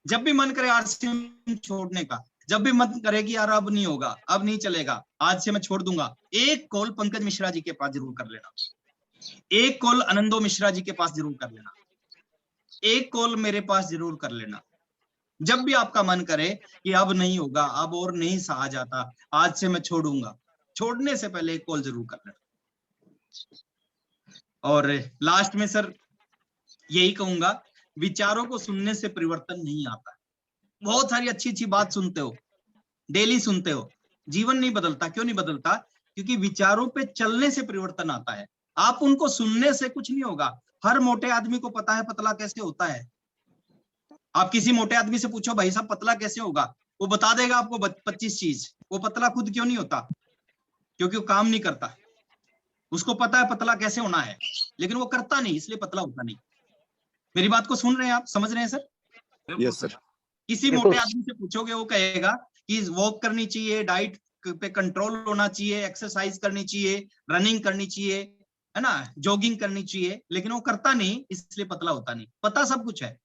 जब भी मन करे आरसीएम छोड़ने का, जब भी मन करे कि यार अब नहीं होगा, अब नहीं चलेगा, आज से मैं छोड़ दूंगा, एक कॉल पंकज मिश्रा जी के पास जरूर कर लेना, एक कॉल आनंदो मिश्रा जी के पास जरूर कर लेना, एक कॉल मेरे पास जरूर कर लेना। जब भी आपका मन करे कि अब नहीं होगा, अब और नहीं सहा जाता, आज से मैं छोड़ूंगा, छोड़ने से पहले एक कॉल जरूर कर लेना। और लास्ट में सर यही कहूंगा, विचारों को सुनने से परिवर्तन नहीं आता। बहुत सारी अच्छी अच्छी बात सुनते हो, डेली सुनते हो, जीवन नहीं बदलता। क्यों नहीं बदलता? क्योंकि विचारों पे चलने से परिवर्तन आता है। आप उनको सुनने से कुछ नहीं होगा। हर मोटे आदमी को पता है पतला कैसे होता है। आप किसी मोटे आदमी से पूछो भाई साहब पतला कैसे होगा, वो बता देगा आपको 25 चीज। वो पतला खुद क्यों नहीं होता? क्योंकि वो काम नहीं करता। उसको पता है पतला कैसे होना है, लेकिन वो करता नहीं, इसलिए पतला होता नहीं। मेरी बात को सुन रहे हैं आप, समझ रहे हैं सर? बिल्कुल यस सर। किसी मोटे आदमी से पूछोगे, वो कहेगा कि वॉक करनी चाहिए, डाइट पे कंट्रोल होना चाहिए, एक्सरसाइज करनी चाहिए, रनिंग करनी चाहिए, है ना, जॉगिंग करनी चाहिए, लेकिन वो करता नहीं, इसलिए पतला होता नहीं। पता सब कुछ है।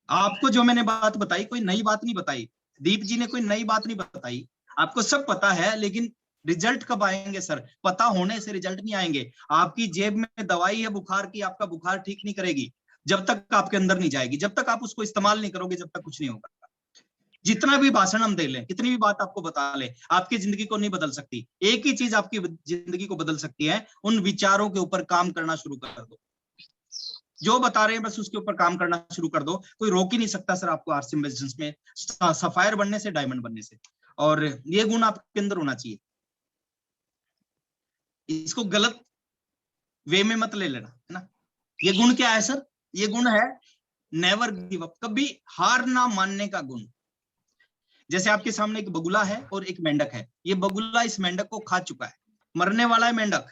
आपको जो मैंने बात बताई, कोई नई बात नहीं बताई। दीप जी ने कोई नई बात नहीं बताई, आपको सब पता है। लेकिन रिजल्ट कब आएंगे सर? पता होने से रिजल्ट नहीं आएंगे। आपकी जेब में दवाई है बुखार की, आपका बुखार ठीक नहीं करेगी जब तक आपके अंदर नहीं जाएगी। जब तक आप उसको इस्तेमाल नहीं करोगे, जब तक कुछ नहीं होगा। जितना भी भाषण हम दे लें, कितनी भी बात आपको बता ले, आपकी जिंदगी को नहीं बदल सकती। एक ही चीज आपकी जिंदगी को बदल सकती है, उन विचारों के ऊपर काम करना शुरू कर दो। जो बता रहे हैं बस उसके ऊपर काम करना शुरू कर दो। कोई रोक ही नहीं सकता सर आपको आरसीएम बिजनेस में सफायर बनने से, डायमंड बनने से। और ये गुण आपके अंदर होना चाहिए। इसको गलत वे में मत ले लेना, है ना। ये गुण क्या है सर? ये गुण है नेवर गिव अप, कभी हार ना मानने का गुण। जैसे आपके सामने एक बगुला है और एक मेंढक है। ये बगुला इस मेंढक को खा चुका है, मरने वाला है मेंढक।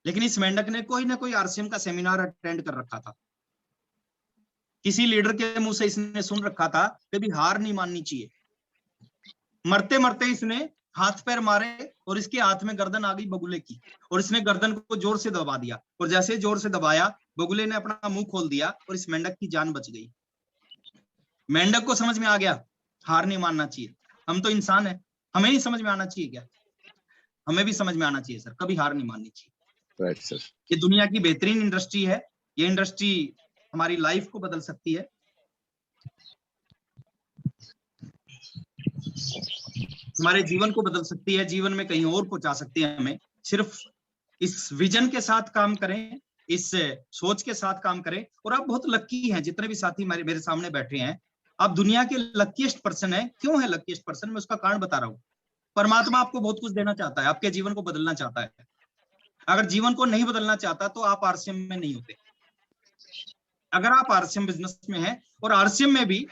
लेकिन इस मेंढक ने कोई ना कोई आरसीएम का सेमिनार अटेंड कर रखा था, किसी लीडर के मुंह से इसने सुन रखा था कभी हार नहीं माननी चाहिए। मरते मरते इसने हाथ पैर मारे और इसके हाथ में गर्दन आ गई बगुले की, और इसने गर्दन को जोर से दबा दिया। और जैसे जोर से दबाया, बगुले ने अपना मुंह खोल दिया और इस मेंढक की जान बच गई। मेंढक को समझ में आ गया हार नहीं मानना चाहिए। हम तो इंसान है, हमें नहीं समझ में आना चाहिए क्या? हमें भी समझ में आना चाहिए सर, कभी हार नहीं माननी चाहिए। Right sir. ये दुनिया की बेहतरीन इंडस्ट्री है। ये इंडस्ट्री हमारी लाइफ को बदल सकती है। हमारे जीवन को बदल सकती है, जीवन में कहीं और पहुंचा सकती है हमें। सिर्फ इस विजन के साथ काम करें, इस सोच के साथ काम करें। और आप बहुत लकी हैं, जितने भी साथी मेरे सामने बैठे हैं, आप दुनिया के लकीएस्ट पर्सन है। क्यों है लकीएस्ट पर्सन? मैं उसका कारण बता रहा हूँ। परमात्मा आपको बहुत कुछ देना चाहता है, आपके जीवन को बदलना चाहता है। अगर जीवन को नहीं बदलना चाहता तो आप आरसीएम में नहीं होते। अगर आप आरसीएम बिजनेस में हैं, और आरसीएम में भी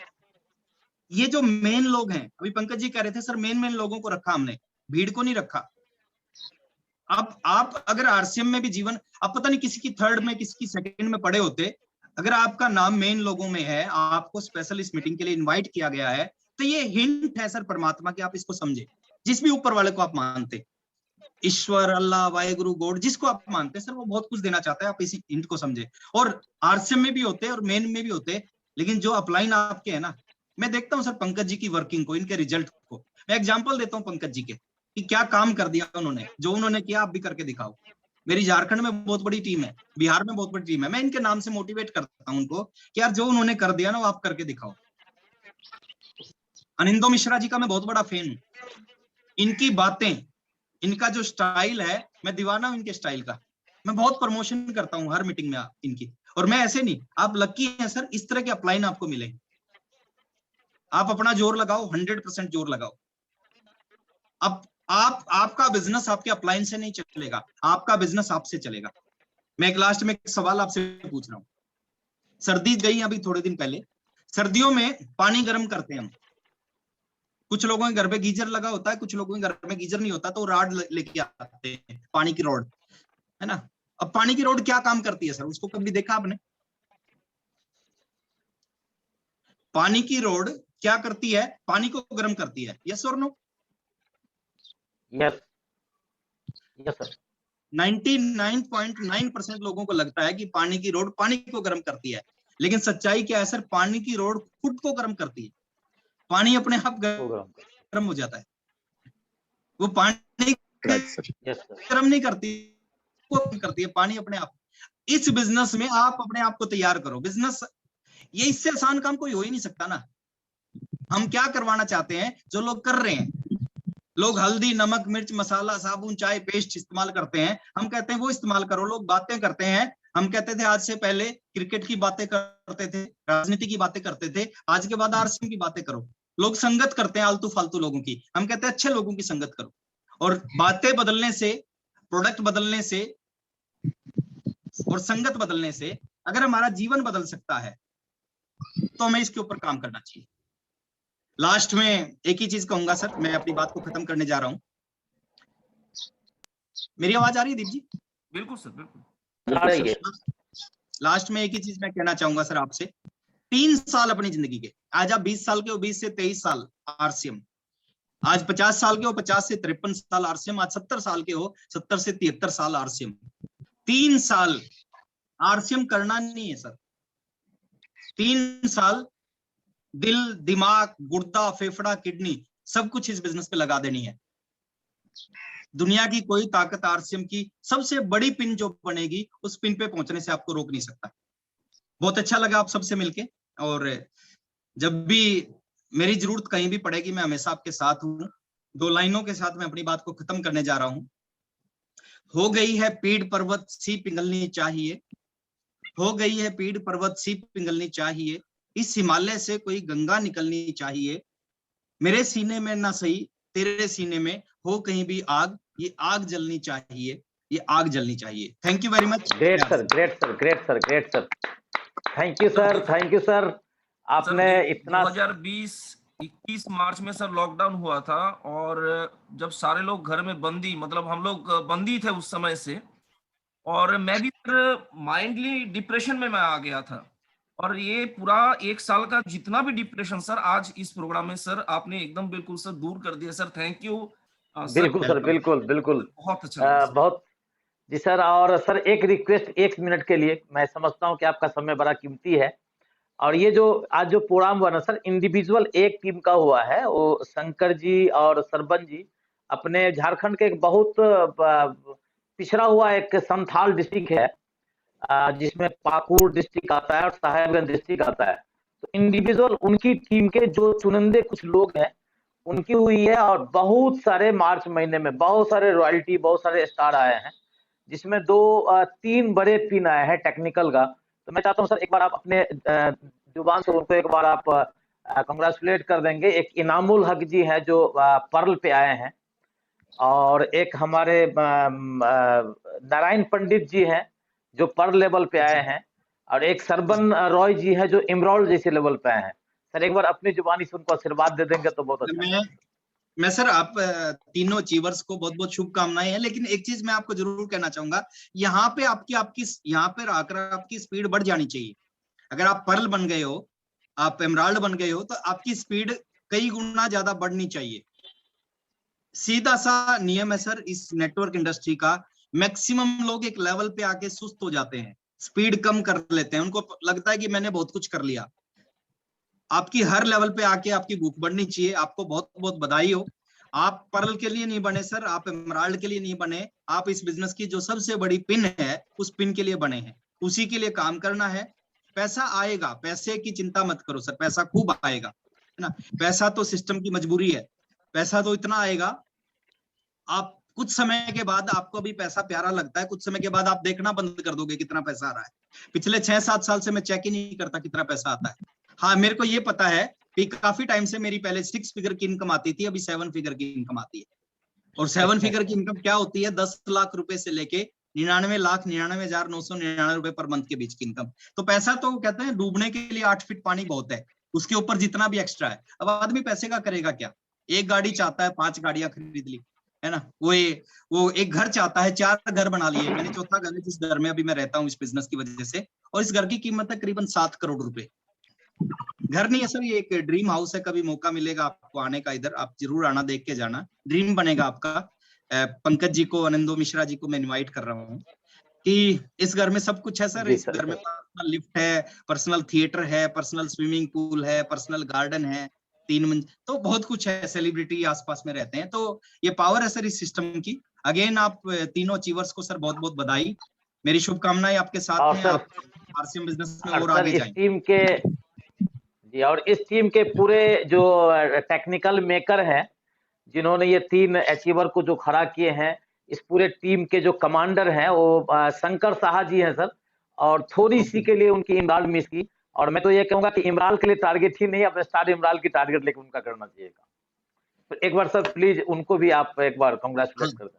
ये जो मेन लोग हैं, अभी पंकज जी कह रहे थे सर मेन लोगों को रखा हमने, भीड़ को नहीं रखा। अब आप अगर आरसीएम में भी जीवन, आप पता नहीं किसी की थर्ड में, किसी की सेकंड में पड़े होते, अगर आपका नाम मेन लोगों में है, आपको स्पेशल इस मीटिंग के लिए इनवाइट किया गया है, तो ये हिंट है सर परमात्मा की, आप इसको समझे। जिस भी ऊपर वाले को आप मानते, ईश्वर, अल्लाह, वाहेगुरु, गॉड, जिसको आप मानते हैं सर, वो बहुत कुछ देना चाहता है। आप इसी हिंट को समझे। और आरसीएम में भी होते और मेन में भी होते, लेकिन जो अपलाइन आपके है ना, मैं देखता हूँ सर पंकज जी की वर्किंग को, इनके रिजल्ट को। मैं एग्जांपल देता हूँ पंकज जी के कि क्या काम कर दिया उन्होंने। जो उन्होंने किया आप भी करके दिखाओ। मेरी झारखंड में बहुत बड़ी टीम है, बिहार में बहुत बड़ी टीम है। मैं इनके नाम से मोटिवेट करता हूँ उनको कि यार जो उन्होंने कर दिया ना, वो आप करके दिखाओ। आनंदो मिश्रा जी का मैं बहुत बड़ा फैन हूँ। इनकी बातें, इनका जो स्टाइल है, मैं दीवाना हूं इनके स्टाइल का। मैं बहुत प्रमोशन करता हूं हर मीटिंग में इनकी। और मैं ऐसे नहीं, आप लकी हैं सर, इस तरह के अपलाइन आपको मिले। आप अपना जोर लगाओ, 100% जोर लगाओ। अब आपका बिजनेस आपके अपलाइन से नहीं चलेगा, आपका बिजनेस आपसे चलेगा। मैं एक लास्ट में एक सवाल आपसे पूछ रहा हूँ। सर्दी गई अभी थोड़े दिन पहले, सर्दियों में पानी गर्म करते हैं हम। कुछ लोगों के घर पे गीजर लगा होता है, कुछ लोगों के घर में गीजर नहीं होता, तो राड लेके आते हैं, पानी की रॉड, है ना। अब पानी की रोड क्या काम करती है सर, उसको कभी देखा आपने? पानी की रोड क्या करती है? पानी को गर्म करती है, यस और नो? Yes yes sir. 99.9% लोगों को लगता है कि पानी की रोड पानी को गर्म करती है, लेकिन सच्चाई क्या है सर? पानी की रोड खुद को गर्म करती है। पानी अपने आप गर्म हो जाता है, वो पानी Right, sir. Yes sir. गर्म नहीं करती, वो गर्म करती है पानी अपने आप। इस बिजनेस में आप अपने आप को तैयार करो। बिजनेस ये इससे आसान काम कोई हो ही नहीं सकता ना। हम क्या करवाना चाहते हैं, जो लोग कर रहे हैं, लोग हल्दी, नमक, मिर्च, मसाला, साबुन, चाय, पेस्ट इस्तेमाल करते हैं, हम कहते हैं वो इस्तेमाल करो। लोग बातें करते हैं, हम कहते थे आज से पहले क्रिकेट की बातें करते थे, राजनीति की बातें करते थे, आज के बाद आरसीएम की बातें करो। लोग संगत करते हैं आलतू फालतू लोगों की, हम कहते हैं अच्छे लोगों की संगत करो। और बातें बदलने से, प्रोडक्ट बदलने से और संगत बदलने से अगर हमारा जीवन बदल सकता है तो हमें इसके ऊपर काम करना चाहिए। लास्ट में एक ही चीज कहूंगा सर, मैं अपनी बात को खत्म करने जा रहा हूं। मेरी आवाज आ रही है दीप जी? बिल्कुल सर, बिल्कुल। आ रही है। लास्ट में एक ही चीज मैं कहना चाहूंगा सर आपसे। 3 साल अपनी जिंदगी के, आज आप 20 साल के हो, 20 से 23 साल आरसीएम, आज 50 साल के हो, 50 से 53 साल आरसीएम, आज 70 साल के हो, 70 से 73 साल आरसीएम। 3 साल आरसीएम करना नहीं है सर। 3 साल दिल, दिमाग, गुर्दा, फेफड़ा, किडनी सब कुछ इस बिजनेस पे लगा देनी है। दुनिया की कोई ताकत आरसीएम की सबसे बड़ी पिन जो बनेगी, उस पिन पे पहुंचने से आपको रोक नहीं सकता। बहुत अच्छा लगा आप सबसे मिलके, और जब भी मेरी जरूरत कहीं भी पड़ेगी मैं हमेशा आपके साथ हूं। 2 लाइनों के साथ मैं अपनी बात को खत्म करने जा रहा हूं। हो गई है पीड़ पर्वत सी पिघलनी चाहिए, हो गई है पीड़ पर्वत सी पिघलनी चाहिए, इस हिमालय से कोई गंगा निकलनी चाहिए। मेरे सीने में ना सही, तेरे सीने में हो कहीं भी आग, ये आग जलनी चाहिए, ये आग जलनी चाहिए। Thank you very much. Great sir, great sir, great sir, great sir. Thank you sir, thank you sir. आपने इतना 2020 21 मार्च में सर लॉकडाउन हुआ था, और जब सारे लोग घर में बंदी, मतलब हम लोग बंदी थे उस समय से, और मैं भी सर माइंडली डिप्रेशन में मैं आ गया था। और ये पूरा 1 साल का जितना भी डिप्रेशन सर, आज इस प्रोग्राम में सर आपने एकदम बिल्कुल सर दूर कर दिया सर। Thank you sir. बिल्कुल सर, बिल्कुल बिल्कुल। बहुत अच्छा लगा सर। बहुत जी सर। और सर एक रिक्वेस्ट 1 मिनट के लिए, मैं समझता हूँ कि आपका समय बड़ा कीमती है, और ये जो आज जो प्रोग्राम हुआ ना सर, इंडिविजुअल एक टीम का हुआ है। वो शंकर जी और सरबन जी अपने झारखंड के एक बहुत पिछड़ा हुआ एक संथाल डिस्ट्रिक्ट है, जिसमें पाकुड़ डिस्ट्रिक्ट आता है और साहेबगंज डिस्ट्रिक्ट आता है। तो इंडिविजुअल उनकी टीम के जो चुनिंदे कुछ लोग हैं उनकी हुई है, और बहुत सारे मार्च महीने में बहुत सारे रॉयल्टी, बहुत सारे स्टार आए हैं, जिसमें 3 बड़े पिन आए हैं टेक्निकल का। तो मैं चाहता हूं सर एक बार आप अपने जुबान से उनको एक बार आप कंग्रेचुलेट कर देंगे। एक इनामुल हक जी हैं जो पर्ल पे आए हैं, और एक हमारे नारायण पंडित जी हैं जो पर्ल लेवल पे आए हैं, और एक सरबन रॉय जी हैं जो इमराल्ड जैसे लेवल पे आए हैं। सर एक बार अपनी जुबानी से उनको आशीर्वाद दे देंगे तो बहुत अच्छा। मैं सर आप तीनों अचीवर्स को बहुत बहुत शुभकामनाएं हैं, लेकिन एक चीज मैं आपको जरूर कहना चाहूंगा, यहाँ पे आपकी यहाँ पे आकर आपकी स्पीड बढ़ जानी चाहिए। अगर आप पर्ल बन गए हो, आप एमराल्ड बन गए हो, तो आपकी स्पीड कई गुना ज्यादा बढ़नी चाहिए। सीधा सा नियम है सर इस नेटवर्क इंडस्ट्री का। मैक्सिमम लोग एक लेवल पे आके सुस्त हो जाते हैं, स्पीड कम कर लेते हैं, उनको लगता है कि मैंने बहुत कुछ कर लिया। आपकी हर लेवल पे आके आपकी भूख बढ़नी चाहिए। आपको बहुत बहुत बधाई हो। आप पर्ल के लिए नहीं बने सर, आप एमराल्ड के लिए नहीं बने, आप इस बिजनेस की जो सबसे बड़ी पिन है उस पिन के लिए बने हैं। उसी के लिए काम करना है। पैसा आएगा, पैसे की चिंता मत करो सर, पैसा खूब आएगा, है ना। पैसा तो सिस्टम की मजबूरी है, पैसा तो इतना आएगा, आप कुछ समय के बाद आपको अभी पैसा प्यारा लगता है, कुछ समय के बाद आप देखना बंद कर दोगे कितना पैसा आ रहा है। पिछले 6-7 साल से मैं चेक ही नहीं करता कितना पैसा आता है। हाँ, मेरे को ये पता है कि काफी टाइम से मेरी पहले 6 फिगर की इनकम आती थी, अभी 7 फिगर की इनकम आती है। और 7 फिगर की इनकम क्या होती है? 10 लाख रुपए से लेके 99,99,999 रुपए पर मंथ के बीच की इनकम। तो पैसा तो कहते हैं डूबने के लिए 8 फीट पानी बहुत है, उसके ऊपर जितना भी एक्स्ट्रा है। अब आदमी पैसे का करेगा क्या? एक गाड़ी चाहता है, 5 गाड़ियां खरीद ली, है ना। वो एक घर चाहता है, 4 घर बना लिए। मैंने चौथा घर है जिस घर में अभी मैं रहता हूँ इस बिजनेस की वजह से, और इस घर की कीमत है करीबन 7 करोड़ रुपए। घर नहीं है सर, ये एक ड्रीम हाउस है। कभी मौका मिलेगा आपको आने का, इधर आप जरूर आना, देख के जाना, ड्रीम बनेगा आपका। पंकज जी को, आनंदो मिश्रा जी को मैं इनवाइट कर रहा हूँ कि इस घर में सब कुछ है सर। जी इस सर, घर में पर्सनल लिफ्ट है, पर्सनल थिएटर है, पर्सनल स्विमिंग पूल है, पर्सनल गार्डन है, 3 मंजिल, तो बहुत कुछ है। सेलिब्रिटी आसपास में रहते हैं, तो ये पावर है सर इस सिस्टम की। अगेन आप तीनों अचीवर्स को सर बहुत बहुत बधाई, मेरी शुभकामनाएं आपके साथ और हैं। सर, आप आरसीएम बिजनेस में और और सर आगे इस जाएं। टीम के जी, और इस टीम के पूरे जो टेक्निकल मेकर हैं, जिन्होंने ये 3 अचीवर को जो खड़ा किए हैं, इस पूरे टीम के जो कमांडर हैं वो शंकर साहा जी हैं सर। और थोड़ी सी के लिए उनकी इमरान मिस की, और मैं तो ये कहूंगा कि इमरान के लिए टारगेट ही नहीं, अपने स्टार इमरान की टारगेट लेकर उनका करना चाहिएगा। तो एक बार सर प्लीज उनको भी आप एक बार कांग्रेचुलेट कर दें।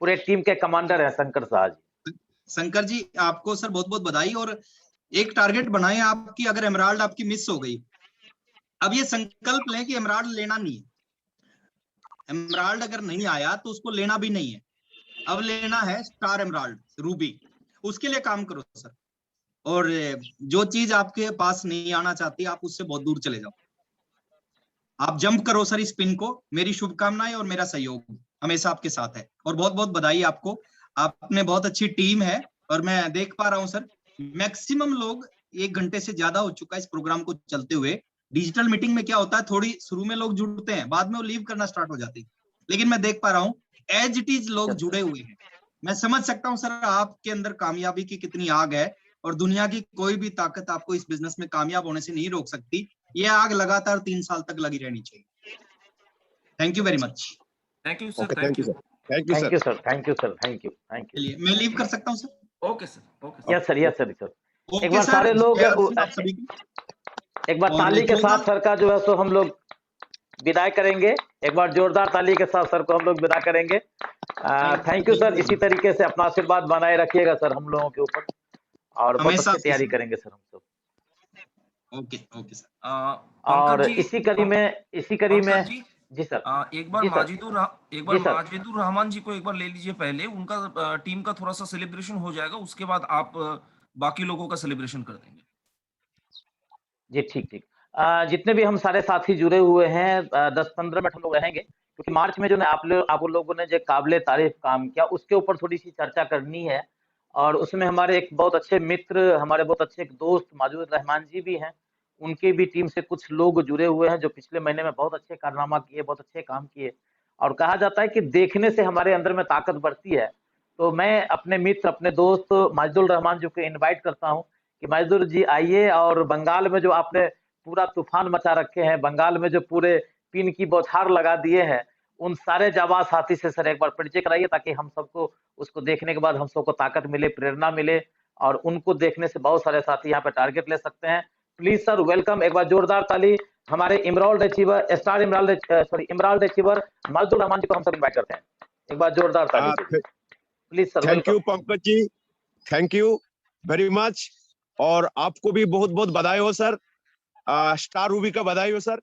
पूरे टीम के कमांडर हैं शंकर साहा जी। शंकर जी आपको सर बहुत बहुत बधाई। और एक टारगेट बनाए आपकी, अगर एमराल्ड आपकी मिस हो गई, अब ये संकल्प लें कि एमराल्ड लेना नहीं है। एमराल्ड अगर नहीं आया तो उसको लेना भी नहीं है, अब लेना है स्टार एमराल्ड, रूबी। उसके लिए काम करो सर। और जो चीज आपके पास नहीं आना चाहती, आप उससे बहुत दूर चले जाओ। आप जंप करो सर इस पिन को। मेरी शुभकामनाएं और मेरा सहयोग हमेशा आपके साथ है। और बहुत बहुत बधाई आपको, आपने बहुत अच्छी टीम है। और मैं देख पा रहा हूं सर, मैक्सिमम लोग 1 घंटे से ज्यादा हो चुका है इस प्रोग्राम को चलते हुए। डिजिटल मीटिंग में क्या होता है, थोड़ी शुरू में लोग जुड़ते हैं, बाद में वो लीव करना स्टार्ट हो जाती है, लेकिन मैं देख पा रहा हूँ एज इट इज लोग जुड़े हुए हैं। मैं समझ सकता हूँ सर आपके अंदर कामयाबी की कितनी आग है, और दुनिया की कोई भी ताकत आपको इस बिजनेस में कामयाब होने से नहीं रोक सकती। ये आग लगातार 3 साल तक लगी रहनी चाहिए। Thank you very much. Thank you sir, Okay, thank thank you, you. sir. Thank you, sir. Thank you sir, thank you sir, thank you, thank you. चलिए मैं लीव कर सकता हूँ sir. Okay sir, okay sir. Yes sir, yes sir, sir. एक okay बार sir, सारे लोग जय हिंद आप सभी की। एक बार और ताली के जोरदार साथ सर का जो है सो हम लोग विदाई करेंगे। एक बार जोरदार ताली के साथ सर को हम लोग विदा करेंगे। थैंक यू सर, इसी तरीके से अपना आशीर्वाद बनाए रखिएगा सर हम लोगों के ऊपर, और बहुत हमेशा अच्छी तैयारी करेंगे सर हम सब। Okay okay sir. और पंकज जी, इसी कड़ी में पंकज जी, जी सर, एक बार जी सर, एक बार जी सर। माजिदुर रहमान जी को एक बार ले लीजिए पहले, उनका टीम का थोड़ा सा सेलिब्रेशन हो जाएगा, उसके बाद आप बाकी लोगों का सेलिब्रेशन कर देंगे। जी ठीक ठीक। जितने भी हम सारे साथी जुड़े हुए हैं, 10-15 मिनट हम लोग रहेंगे, क्योंकि मार्च में जो है आप लोगों ने जो काबिले तारीफ काम किया उसके ऊपर थोड़ी सी चर्चा करनी है। और उसमें हमारे एक बहुत अच्छे मित्र, हमारे बहुत अच्छे एक दोस्त माजिदुर रहमान जी भी हैं। उनकी भी टीम से कुछ लोग जुड़े हुए हैं जो पिछले महीने में बहुत अच्छे कारनामा किए, बहुत अच्छे काम किए। और कहा जाता है कि देखने से हमारे अंदर में ताकत बढ़ती है। तो मैं अपने मित्र, अपने दोस्त माजिदुर रहमान जी को इनवाइट करता हूँ कि माजिदुर जी आइए, और बंगाल में जो आपने पूरा तूफान मचा रखे हैं, बंगाल में जो पूरे पिन की बौछार लगा दिए हैं, उन सारे जाबाज साथी से सर एक बार परिचय कराइए, ताकि हम सबको उसको देखने के बाद हम सबको ताकत मिले, प्रेरणा मिले, और उनको देखने से बहुत सारे साथी यहाँ पे टारगेट ले सकते हैं। प्लीज सर वेलकम, एक बार जोरदार ताली हमारे emerald achiever, star emerald, sorry emerald achiever Majidur Rahman ji को हम सब इन्वाइट करते हैं। एक बार जोरदार ताली please sir, Thank welcome. you, Pankaj ji. Thank you very much. और आपको भी बहुत बहुत बधाई हो सर, स्टार रूबी का बधाई हो सर।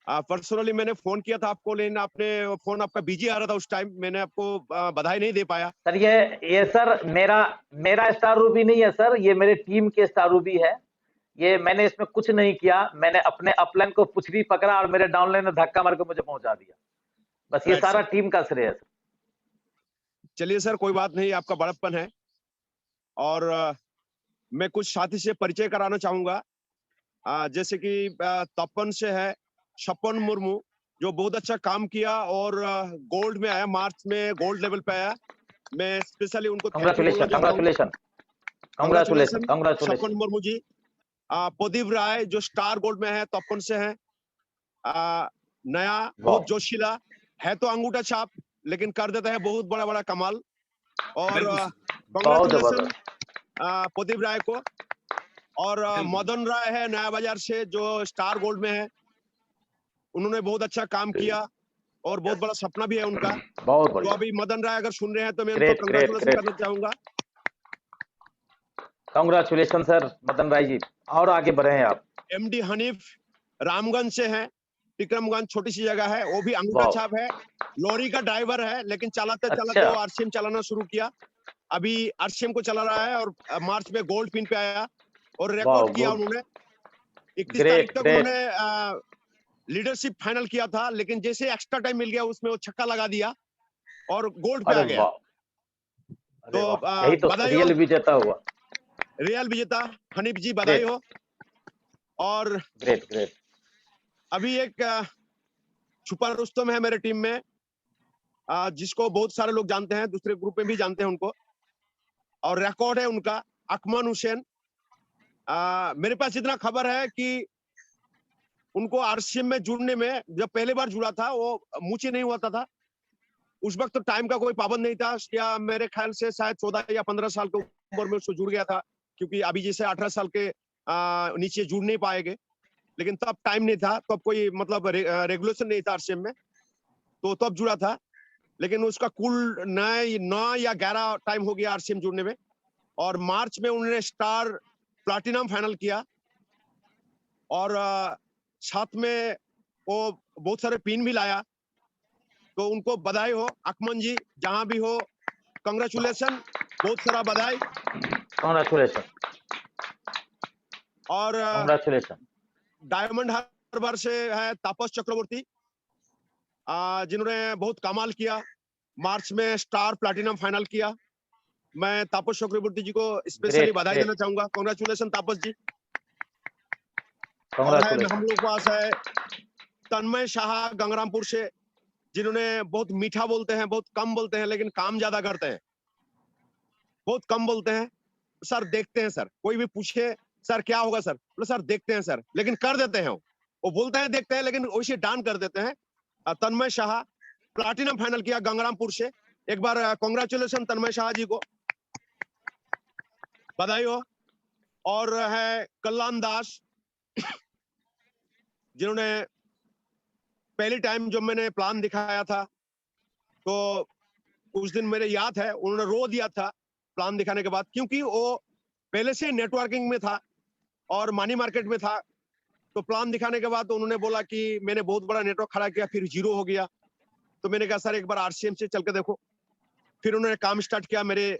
पर्सनली मैंने फोन किया था आपको, लेकिन आपने फोन आपका बिजी आ रहा था उस टाइम, मैंने आपको बधाई नहीं दे पाया। सर ये सर मेरा स्टार रूबी नहीं है सर, ये मेरे टीम के स्टार रूबी है। ये मैंने इसमें कुछ नहीं किया, मैंने अपने अपलाइन को पुछड़ी पकड़ा और मेरे डाउनलाइन ने धक्का मार के मुझे पहुंचा दिया। बस ये Right, सारा sir. टीम का श्रेय है सर। चलिए सर, कोई बात नहीं, आपका बड़प्पन है। और मैं कुछ साथी से परिचय कराना चाहूंगा। जैसे कि तपन से है छपन मुर्मू, जो बहुत अच्छा काम किया और गोल्ड में आया, मार्च में गोल्ड लेवल पे आया। मैं स्पेशली उनको थैंक यू बोलना चाहता हूँ। कांग्रेचुलेशन छपन मुर्मू जी। प्रदीप राय जो स्टार गोल्ड में है, तपन से है। नया बहुत जोशीला है, तो अंगूठा छाप, लेकिन कर देता है बहुत बड़ा बड़ा कमाल। और कांग्रेचुलेशन प्रदीप राय को। और मदन राय है नया बाजार से, जो स्टार गोल्ड में है। उन्होंने बहुत अच्छा काम किया और बहुत बड़ा सपना भी है उनका। बहुत तो बढ़िया। अभी मदन राय अगर सुन रहे हैं तो मैं उनको कांग्रेचुलेशन करना चाहूंगा। कांग्रेचुलेशन सर मदन राय जी, और आगे बढ़े हैं आप। एमडी हनीफ रामगंज से हैं, टिकरमगंज छोटी सी जगह है, वो भी अंगूठा वाह। छाप है। लॉरी का ड्राइवर है, लेकिन चलाते चलाते अच्छा। वो आरसीएम चलाना शुरू किया। अभी आरसीएम को चला रहा है और मार्च में गोल्ड पिन पे आया और वाह, रिकॉर्ड किया गुड, उन्होंने। 31 तारीख ग्रेट तक ग्रेट। उन्होंने लीडरशिप फाइनल किया था, लेकिन जैसे एक्स्ट्रा टाइम मिल गया उसमें वो छक्का लगा दिया और गोल्ड पे अरे आ गया। वाह, अरे तो वाह, यही तो बधाई हो, रियल विजेता हुआ। रियल विजेता हनीफ जी, बधाई ग्रेट हो। और ग्रेट ग्रेट। अभी एक छुपा रुस्तम है मेरे टीम में, जिसको बहुत सारे लोग जानते हैं, दूसरे ग्रुप में भी जानते हैं उनको, और रिकॉर्ड है उनका, अकमल हुसैन। मेरे पास इतना खबर है कि उनको आरसीएम में जुड़ने में, जब पहले बार जुड़ा था वो मुझे नहीं हुआ था। उस वक्त तो टाइम का कोई पाबंद नहीं था, या मेरे ख्याल से शायद 14 या 15 साल की उम्र में उसको जुड़ गया था, क्योंकि अभी जैसे 18 साल के नीचे जुड़ नहीं पाएंगे। लेकिन तब टाइम नहीं था, तब कोई मतलब रेगुलेशन नहीं था आरसीएम में, तो तब जुड़ा था। लेकिन उसका कुल 9 या 11 टाइम हो गया आरसीएम जुड़ने में। और मार्च में उन्होंने स्टार प्लैटिनम फाइनल किया और साथ में वो बहुत सारे पिन भी लाया। तो उनको बधाई हो अकमन जी, जहां भी हो, कांग्रेचुलेशन, बहुत सारा बधाई। कांग्रेचुलेशन और कांग्रेचुलेशन। डायमंड हार्बर से है तापस चक्रवर्ती, जिन्होंने बहुत कमाल किया, मार्च में स्टार प्लैटिनम फाइनल किया। मैं तापस चक्रवर्ती जी को स्पेशली ग्रेट बधाई ग्रेट, देना चाहूंगा, कांग्रेचुलेशन तापस जी। और है हम कांग्रेचुलेशन। लोग के पास है तन्मय शाह गंगरामपुर से, जिन्होंने बहुत मीठा बोलते हैं, बहुत कम बोलते हैं, लेकिन काम ज्यादा करते हैं। बहुत कम बोलते हैं सर, देखते हैं सर, कोई भी पूछे सर क्या होगा सर, बोले सर देखते हैं सर, लेकिन कर देते हैं। वो बोलते हैं देखते हैं, लेकिन वैसे डान कर देते हैं। तन्मय शाह प्लैटिनम फाइनल किया गंगरामपुर से। एक बार कांग्रेचुलेशन तन्मय शाह जी को, बधाई हो। और है कल्याण दास, जिन्होंने पहली टाइम जब मैंने प्लान दिखाया था, तो उस दिन मेरे याद है उन्होंने रो दिया था प्लान दिखाने के बाद, क्योंकि वो पहले से नेटवर्किंग में था और मनी मार्केट में था। तो प्लान दिखाने के बाद उन्होंने बोला कि मैंने बहुत बड़ा नेटवर्क खड़ा किया, फिर जीरो हो गया। तो मैंने कहा सर एक बार आरसीएम से चल के देखो। फिर उन्होंने काम स्टार्ट किया, मेरे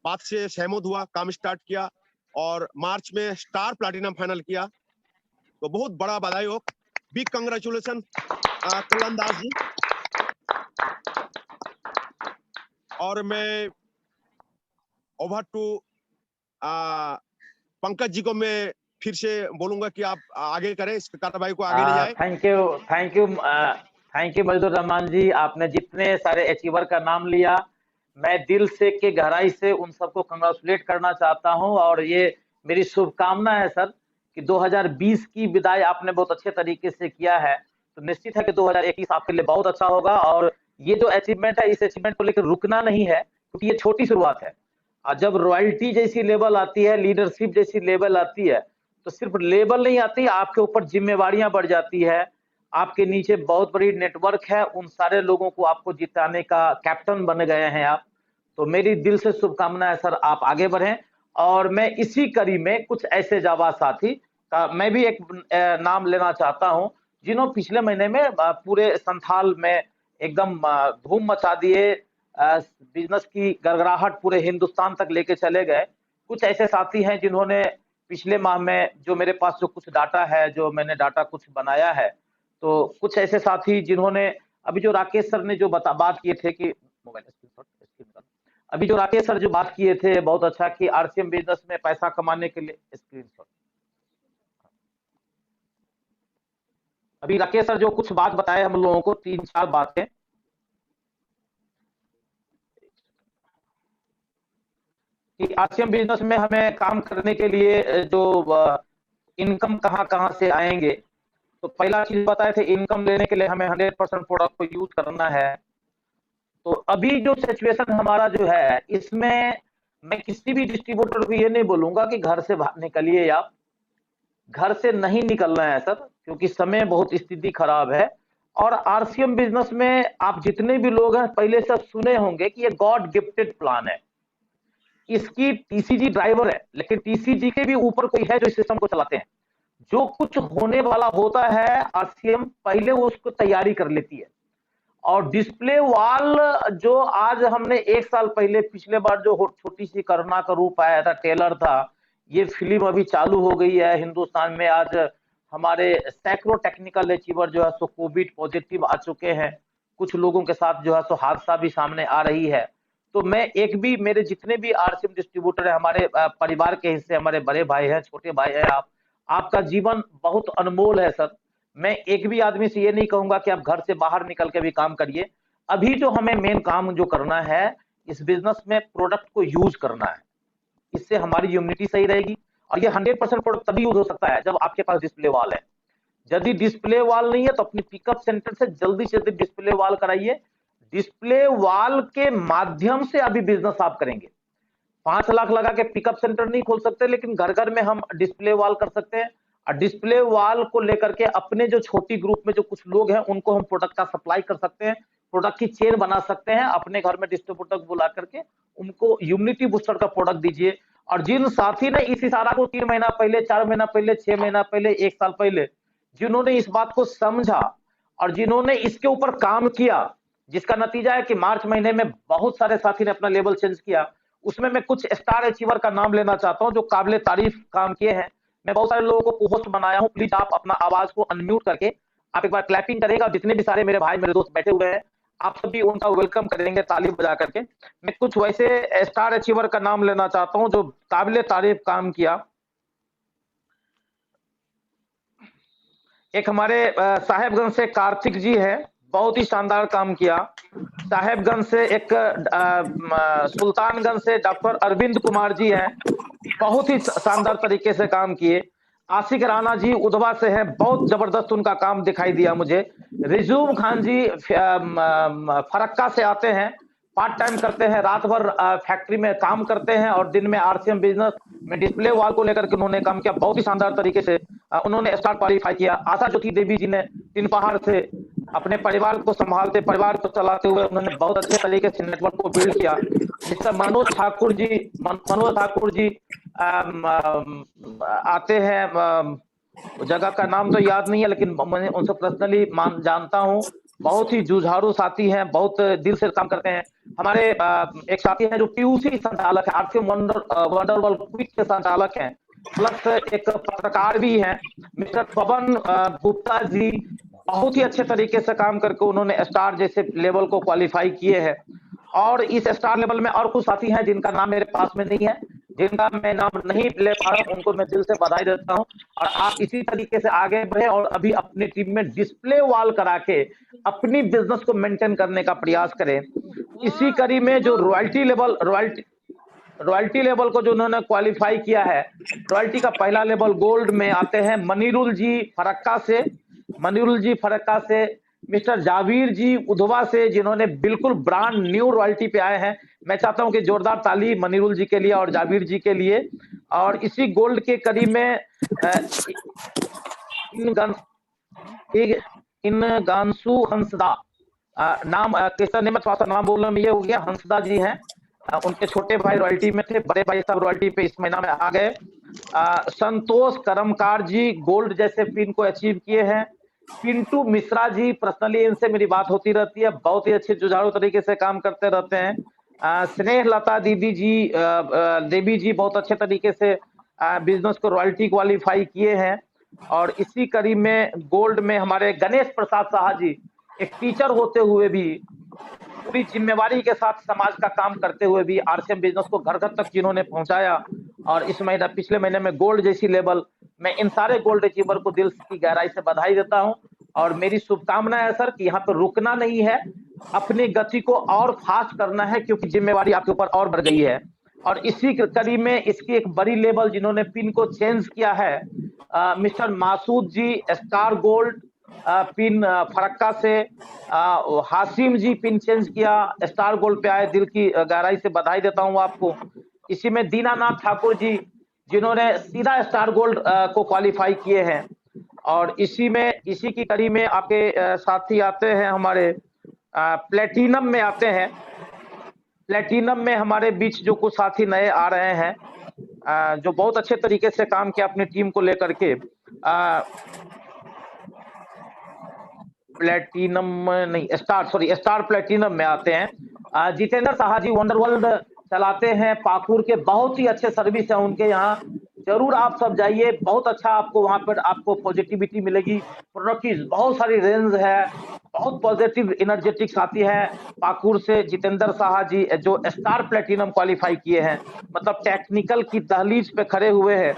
बात से सहमत हुआ, काम स्टार्ट किया और मार्च में स्टार प्लैटिनम फाइनल किया। तो बहुत बड़ा बधाई हो, बिग कंग्रेचुलेशन कल्याण दास जी। और मैं ओवर टू पंकज जी को मैं फिर से बोलूंगा कि आप आगे करें, इस कार्रवाई को आगे ले जाए। Thank you thank you thank you मजदूर रहमान जी, आपने जितने सारे अचीवर का नाम लिया, मैं दिल से के गहराई से उन सबको कंग्रेचुलेट करना चाहता हूं। और ये मेरी शुभकामना है सर कि 2020 की विदाई आपने बहुत अच्छे तरीके से किया है, तो निश्चित है कि 2021 आपके लिए बहुत अच्छा होगा। और ये जो अचीवमेंट है, इस अचीवमेंट को लेकर रुकना नहीं है, क्योंकि ये छोटी शुरुआत है। और जब रॉयल्टी जैसी लेवल आती है, लीडरशिप जैसी लेवल आती है, तो सिर्फ लेवल नहीं आती, आपके ऊपर जिम्मेवारियां बढ़ जाती है। आपके नीचे बहुत बड़ी नेटवर्क है, उन सारे लोगों को आपको जिताने का कैप्टन बन गए हैं आप। तो मेरी दिल से शुभकामनाएं सर, आप आगे बढ़ें। और मैं इसी कड़ी में कुछ ऐसे जाबाज साथी का मैं भी एक नाम लेना चाहता हूं, जिन्होंने पिछले महीने में पूरे संथाल में एकदम धूम मचा दिए, बिजनेस की गड़गड़ाहट पूरे हिंदुस्तान तक लेके चले गए। कुछ ऐसे साथी हैं जिन्होंने पिछले माह में, जो मेरे पास जो कुछ डाटा है, जो मैंने डाटा कुछ बनाया है, तो कुछ ऐसे साथी जिन्होंने, अभी जो राकेश सर ने जो बात किए थे कि अभी जो राकेश सर जो बात किए थे, बहुत अच्छा कि आरसीएम बिजनेस में पैसा कमाने के लिए स्क्रीनशॉट, अभी राकेश सर जो कुछ बात बताए हम लोगों को, 3-4 बातें कि आरसीएम बिजनेस में हमें काम करने के लिए जो इनकम कहां से आएंगे। तो पहला चीज बताए थे, इनकम लेने के लिए हमें 100% प्रोडक्ट को यूज करना है। तो अभी जो सिचुएशन हमारा जो है, इसमें मैं किसी भी डिस्ट्रीब्यूटर को ये नहीं बोलूंगा कि घर से बाहर निकलिए, या घर से नहीं निकलना है सर, क्योंकि समय बहुत स्थिति खराब है। और आरसीएम बिजनेस में आप जितने भी लोग हैं, पहले से सुने होंगे कि ये गॉड गिफ्टेड प्लान है। इसकी टीसीजी ड्राइवर है, लेकिन टीसीजी के भी ऊपर कोई है जो इस सिस्टम को चलाते हैं। जो कुछ होने वाला होता है आरसीएम पहले वो उसको तैयारी कर लेती है। और डिस्प्ले वॉल जो आज हमने 1 साल पहले पिछले बार जो छोटी सी करुणा का रूप आया था, ट्रेलर था, ये फिल्म अभी चालू हो गई है हिंदुस्तान में। आज हमारे सैकड़ों टेक्निकल अचीवर जो है सो कोविड पॉजिटिव आ चुके हैं। कुछ लोगों के साथ जो है सो हादसा भी सामने आ रही है। तो मैं एक भी मेरे जितने भी आरसीएम डिस्ट्रीब्यूटर है, हमारे परिवार के हिस्से, हमारे बड़े भाई हैं, छोटे भाई हैं, आपका जीवन बहुत अनमोल है सर। मैं एक भी आदमी से ये नहीं कहूंगा कि आप घर से बाहर निकल के भी काम करिए। अभी जो हमें मेन काम जो करना है इस बिजनेस में प्रोडक्ट को यूज करना है। इससे हमारी इम्यूनिटी सही रहेगी। और ये 100% प्रोडक्ट तभी यूज हो सकता है जब आपके पास डिस्प्ले वॉल है। यदि डिस्प्ले वॉल नहीं है तो अपनी पिकअप सेंटर से जल्दी से जल्दी डिस्प्ले वॉल कराइए। डिस्प्ले वॉल के माध्यम से अभी बिजनेस आप करेंगे। 5 लाख लगा के पिकअप सेंटर नहीं खोल सकते, लेकिन घर घर में हम डिस्प्ले वॉल कर सकते हैं। और डिस्प्ले वॉल को लेकर के अपने जो छोटी ग्रुप में जो कुछ लोग हैं उनको हम प्रोडक्ट का सप्लाई कर सकते हैं, प्रोडक्ट की चेन बना सकते हैं। अपने घर में डिस्ट्रीब्यूटर को बुला करके उनको इम्यूनिटी बूस्टर का प्रोडक्ट दीजिए। और जिन साथी ने इस इशारा को 3 महीना पहले, 4 महीना पहले, 6 महीना पहले, 1 साल पहले जिन्होंने इस बात को समझा और जिन्होंने इसके ऊपर काम किया, जिसका नतीजा है कि मार्च महीने में बहुत सारे साथी ने अपना लेवल चेंज किया, उसमें मैं कुछ स्टार अचीवर का नाम लेना चाहता हूं जो काबिले तारीफ काम किए हैं। मैं बहुत सारे लोगों को होस्ट बनाया हूं। प्लीज आप अपना आवाज को अनम्यूट करके आप एक बार क्लैपिंग करेगा। जितने भी सारे मेरे भाई मेरे दोस्त बैठे हुए हैं आप सभी उनका वेलकम करेंगे ताली बजा करके। मैं कुछ वैसे स्टार अचीवर का नाम लेना चाहता हूं जो काबिले तारीफ काम किया। एक हमारे साहेबगंज से कार्तिक जी है, बहुत ही शानदार काम किया। साहेबगंज से एक सुल्तानगंज से डॉक्टर अरविंद कुमार जी हैं, बहुत ही शानदार तरीके से काम किए। आशिक राणा जी उधवा से हैं, बहुत जबरदस्त उनका काम दिखाई दिया मुझे। रिजूम खान जी फरक्का से आते हैं, पार्ट टाइम करते हैं, रात भर फैक्ट्री में काम करते हैं और दिन में आरसीएम बिजनेस में डिस्प्ले वॉल को लेकर के उन्होंने काम किया। बहुत ही शानदार तरीके से उन्होंने स्टार क्वालिफाई किया। आशा ज्योति देवी जी ने 3 पहाड़ से अपने परिवार को संभालते, परिवार को चलाते हुए उन्होंने बहुत अच्छे तरीके से नेटवर्क को बिल्ड किया। मिस्टर मनोज ठाकुर जी आते हैं, जगह का नाम तो याद नहीं है लेकिन मैं उनसे पर्सनली जानता हूं। बहुत ही जुझारू साथी हैं, बहुत दिल से काम करते हैं। हमारे एक साथी हैं जो पीयूसी संचालक है, आरसीएम वंडरवॉल क्विक के संचालक हैं, प्लस एक पत्रकार भी हैं, मिस्टर पवन गुप्ता जी। बहुत ही अच्छे तरीके से काम करके उन्होंने स्टार जैसे लेवल को क्वालिफाई किए हैं। और इस स्टार लेवल में और कुछ साथी हैं जिनका नाम मेरे पास में नहीं है, जिनका मैं नाम नहीं ले पा रहा हूं, उनको मैं दिल से बधाई देता हूं। और आप इसी तरीके से आगे बढ़े और अभी अपनी टीम में डिस्प्ले वॉल करा के अपनी बिजनेस को मेंटेन करने का प्रयास करें। इसी कड़ी में जो रॉयल्टी लेवल को जो उन्होंने क्वालिफाई किया है, रॉयल्टी का पहला लेवल गोल्ड में आते हैं मनीरुल जी फरक्का से, मिस्टर जावीर जी उधवा से, जिन्होंने बिल्कुल ब्रांड न्यू रॉयल्टी पे आए हैं। मैं चाहता हूं कि जोरदार ताली मनीरुल जी के लिए और जावीर जी के लिए। और इसी गोल्ड के कड़ी में इन गांसू हंसदा नाम किसका नहीं, मैं थोड़ा सा नाम बोलने में ये हो गया, हंसदा जी हैं। उनके छोटे भाई रॉयल्टी में थे, बड़े भाई सब रॉयल्टी पे इस महीना में आ गए। संतोष करमकार जी गोल्ड जैसे पिन को अचीव किए हैं। पिंटू मिश्रा जी, पर्सनली इनसे मेरी बात होती रहती है, बहुत ही अच्छे जुझारू तरीके से काम करते रहते हैं। स्नेह लता देवी जी बहुत अच्छे तरीके से बिजनेस को रॉयल्टी क्वालिफाई किए हैं। और इसी कड़ी में गोल्ड में हमारे गणेश प्रसाद साहा जी, एक टीचर होते हुए भी पूरी जिम्मेवारी के साथ समाज का काम करते हुए भी आरसीएम बिजनेस को घर घर तक जिन्होंने पहुंचाया। और इस महीना पिछले महीने में गोल्ड जैसी लेवल, मैं इन सारे गोल्ड अचीवर को दिल की गहराई से बधाई देता हूं। और मेरी शुभकामना है सर कि यहाँ पे रुकना नहीं है, अपनी गति को और फास्ट करना है, क्योंकि जिम्मेवारी आपके ऊपर और बढ़ गई है। और इसी कड़ी में इसकी एक बड़ी लेवल जिन्होंने पिन को चेंज किया है, मिस्टर मासूद जी स्टार गोल्ड पिन फरक्का से, हासिम जी पिन चेंज किया, स्टार गोल्ड पे आए, दिल की गहराई से बधाई देता हूं आपको। इसी में दीनानाथ ठाकुर जी जिन्होंने सीधा स्टार गोल्ड को क्वालिफाई किए हैं। और इसी की कड़ी में आपके साथी आते हैं हमारे प्लेटिनम में आते हैं। प्लेटिनम में हमारे बीच जो कुछ साथी नए आ रहे हैं, जो बहुत अच्छे तरीके से काम किया अपनी टीम को लेकर के। प्लेटिनम नहीं, स्टार प्लेटिनम में आते हैं। जितेंद्र साहा जी वंडरवर्ल्ड चलाते हैं, पाकुर के बहुत ही अच्छे सर्विस है उनके यहाँ। जरूर आप सब जाइए, बहुत अच्छा आपको वहां पर आपको पॉजिटिविटी मिलेगी। प्रोडक्ट की बहुत सारी रेंज है, बहुत पॉजिटिव एनर्जेटिक्स आती है पाकुर से। जितेंद्र साहा जी जो स्टार प्लेटिनम क्वालिफाई किए हैं, मतलब टेक्निकल की दहलीज पे खड़े हुए हैं।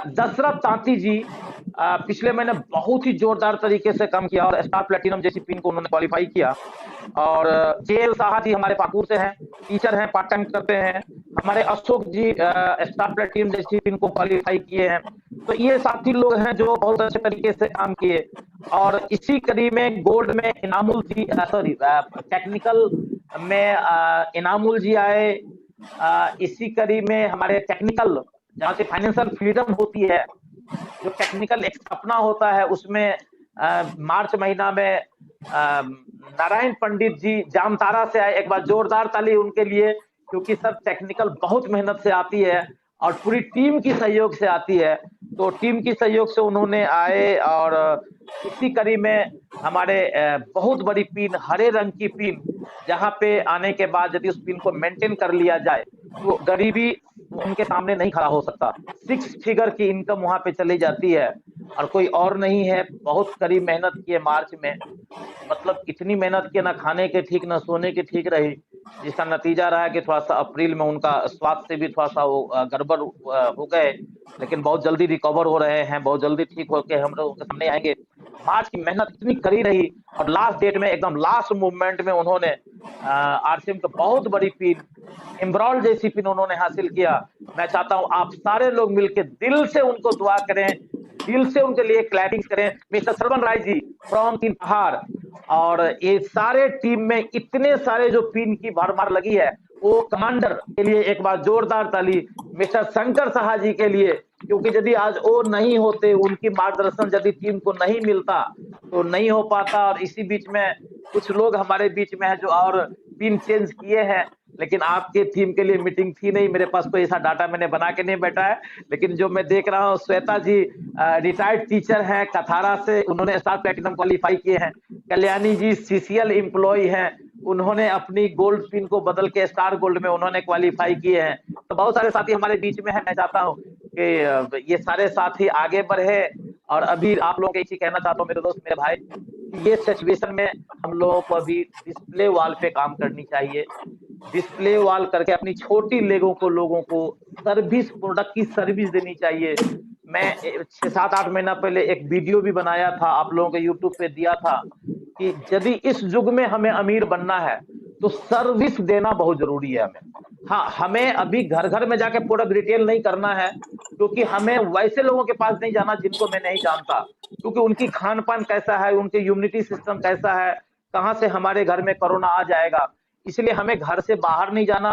दशरथ तांती जी पिछले महीने बहुत ही जोरदार तरीके से काम किया और स्टार प्लेटिनम जैसी पिन को उन्होंने क्वालिफाई किया। और जेएल साहा जी हमारे पाकुर से हैं, टीचर हैं, पार्ट टाइम करते हैं। हमारे अशोक जी स्टार प्लेटिनम जैसी पिन को क्वालिफाई किए हैं। तो ये साथी लोग हैं जो बहुत अच्छे तरीके से काम किए। और इसी कड़ी में गोल्ड में इनामुल जी टेक्निकल में इनामुल जी आए। इसी कड़ी में हमारे टेक्निकल जहाँ से फाइनेंशियल फ्रीडम होती है, जो टेक्निकल एक सपना होता है, उसमें मार्च महीना में नारायण पंडित जी जामताड़ा से आए। एक बार जोरदार ताली उनके लिए, क्योंकि सब टेक्निकल बहुत मेहनत से आती है और पूरी टीम की सहयोग से आती है। तो टीम की सहयोग से उन्होंने आए। और इसी कड़ी में हमारे बहुत बड़ी पिन, हरे रंग की पिन, जहां पे आने के बाद यदि उस पिन को मेंटेन कर लिया जाए तो गरीबी उनके सामने नहीं खड़ा हो सकता। 6 फिगर की इनकम वहां पे चली जाती है और कोई और नहीं है। बहुत कड़ी मेहनत की है मार्च में, मतलब इतनी मेहनत की, ना खाने के ठीक ना सोने के ठीक रही, जिसका नतीजा रहा कि थोड़ा सा अप्रैल में उनका स्वास्थ्य से भी थोड़ा सा वो गड़बड़ हो गए, लेकिन बहुत जल्दी रिकवर हो रहे हैं, बहुत जल्दी ठीक होकर हम लोग उनके सामने आएंगे। मार्च की मेहनत इतनी कड़ी रही और लास्ट डेट में एकदम लास्ट मूवमेंट में उन्होंने आरसीएम की बहुत बड़ी पिन, एम्ब्रॉल जैसी पिन उन्होंने हासिल किया। मैं चाहता हूं आप सारे लोग मिलकर दिल से उनको दुआ करें, दिल से उनके लिए क्लैपिंग करें। Mister Shravan Rai ji from तीन पहाड़, और ये सारे टीम में इतने सारे जो पिन की भरमार लगी है, वो कमांडर के लिए एक बार जोरदार ताली। मिस्टर शंकर साहा जी के लिए, क्योंकि यदि आज वो नहीं होते, उनकी मार्गदर्शन यदि टीम को नहीं मिलता तो नहीं हो पाता। और इसी बीच में कुछ लोग हमारे बीच में है जो और पिन चेंज किए हैं, लेकिन आपके टीम के लिए मीटिंग थी नहीं, मेरे पास कोई ऐसा डाटा मैंने बना के नहीं बैठा है। लेकिन जो मैं देख रहा हूँ, श्वेता जी रिटायर्ड टीचर हैं कथारा से, उन्होंने स्टार प्लेटिनम क्वालिफाई किए हैं। कल्याणी जी सीसीएल एम्प्लॉय हैं, उन्होंने अपनी गोल्ड पिन को बदल के स्टार गोल्ड में उन्होंने क्वालिफाई किए हैं। तो बहुत सारे साथी हमारे बीच में हैं। मैं चाहता हूँ कि ये सारे साथी आगे बढ़े। और अभी आप लोगों को एक चीज कहना चाहता हूँ मेरे दोस्त, मेरे भाई, ये सिचुएशन में हम लोगों को अभी डिस्प्ले वॉल पे काम करनी चाहिए। डिस्प्ले वॉल करके अपनी छोटी लोगों को सर्विस, प्रोडक्ट की सर्विस देनी चाहिए। मैं 6-7-8 महीना पहले एक वीडियो भी बनाया था, आप लोगों के यूट्यूब पे दिया था, कि यदि इस युग में हमें अमीर बनना है तो सर्विस देना बहुत जरूरी है हमें। हाँ, हमें अभी घर घर में जाके प्रोडक्ट रिटेल नहीं करना है, क्योंकि हमें वैसे लोगों के पास नहीं जाना जिनको मैं नहीं जानता, क्योंकि उनकी खान पान कैसा है, उनके इम्यूनिटी सिस्टम कैसा है, कहाँ से हमारे घर में कोरोना आ जाएगा। इसलिए हमें घर से बाहर नहीं जाना,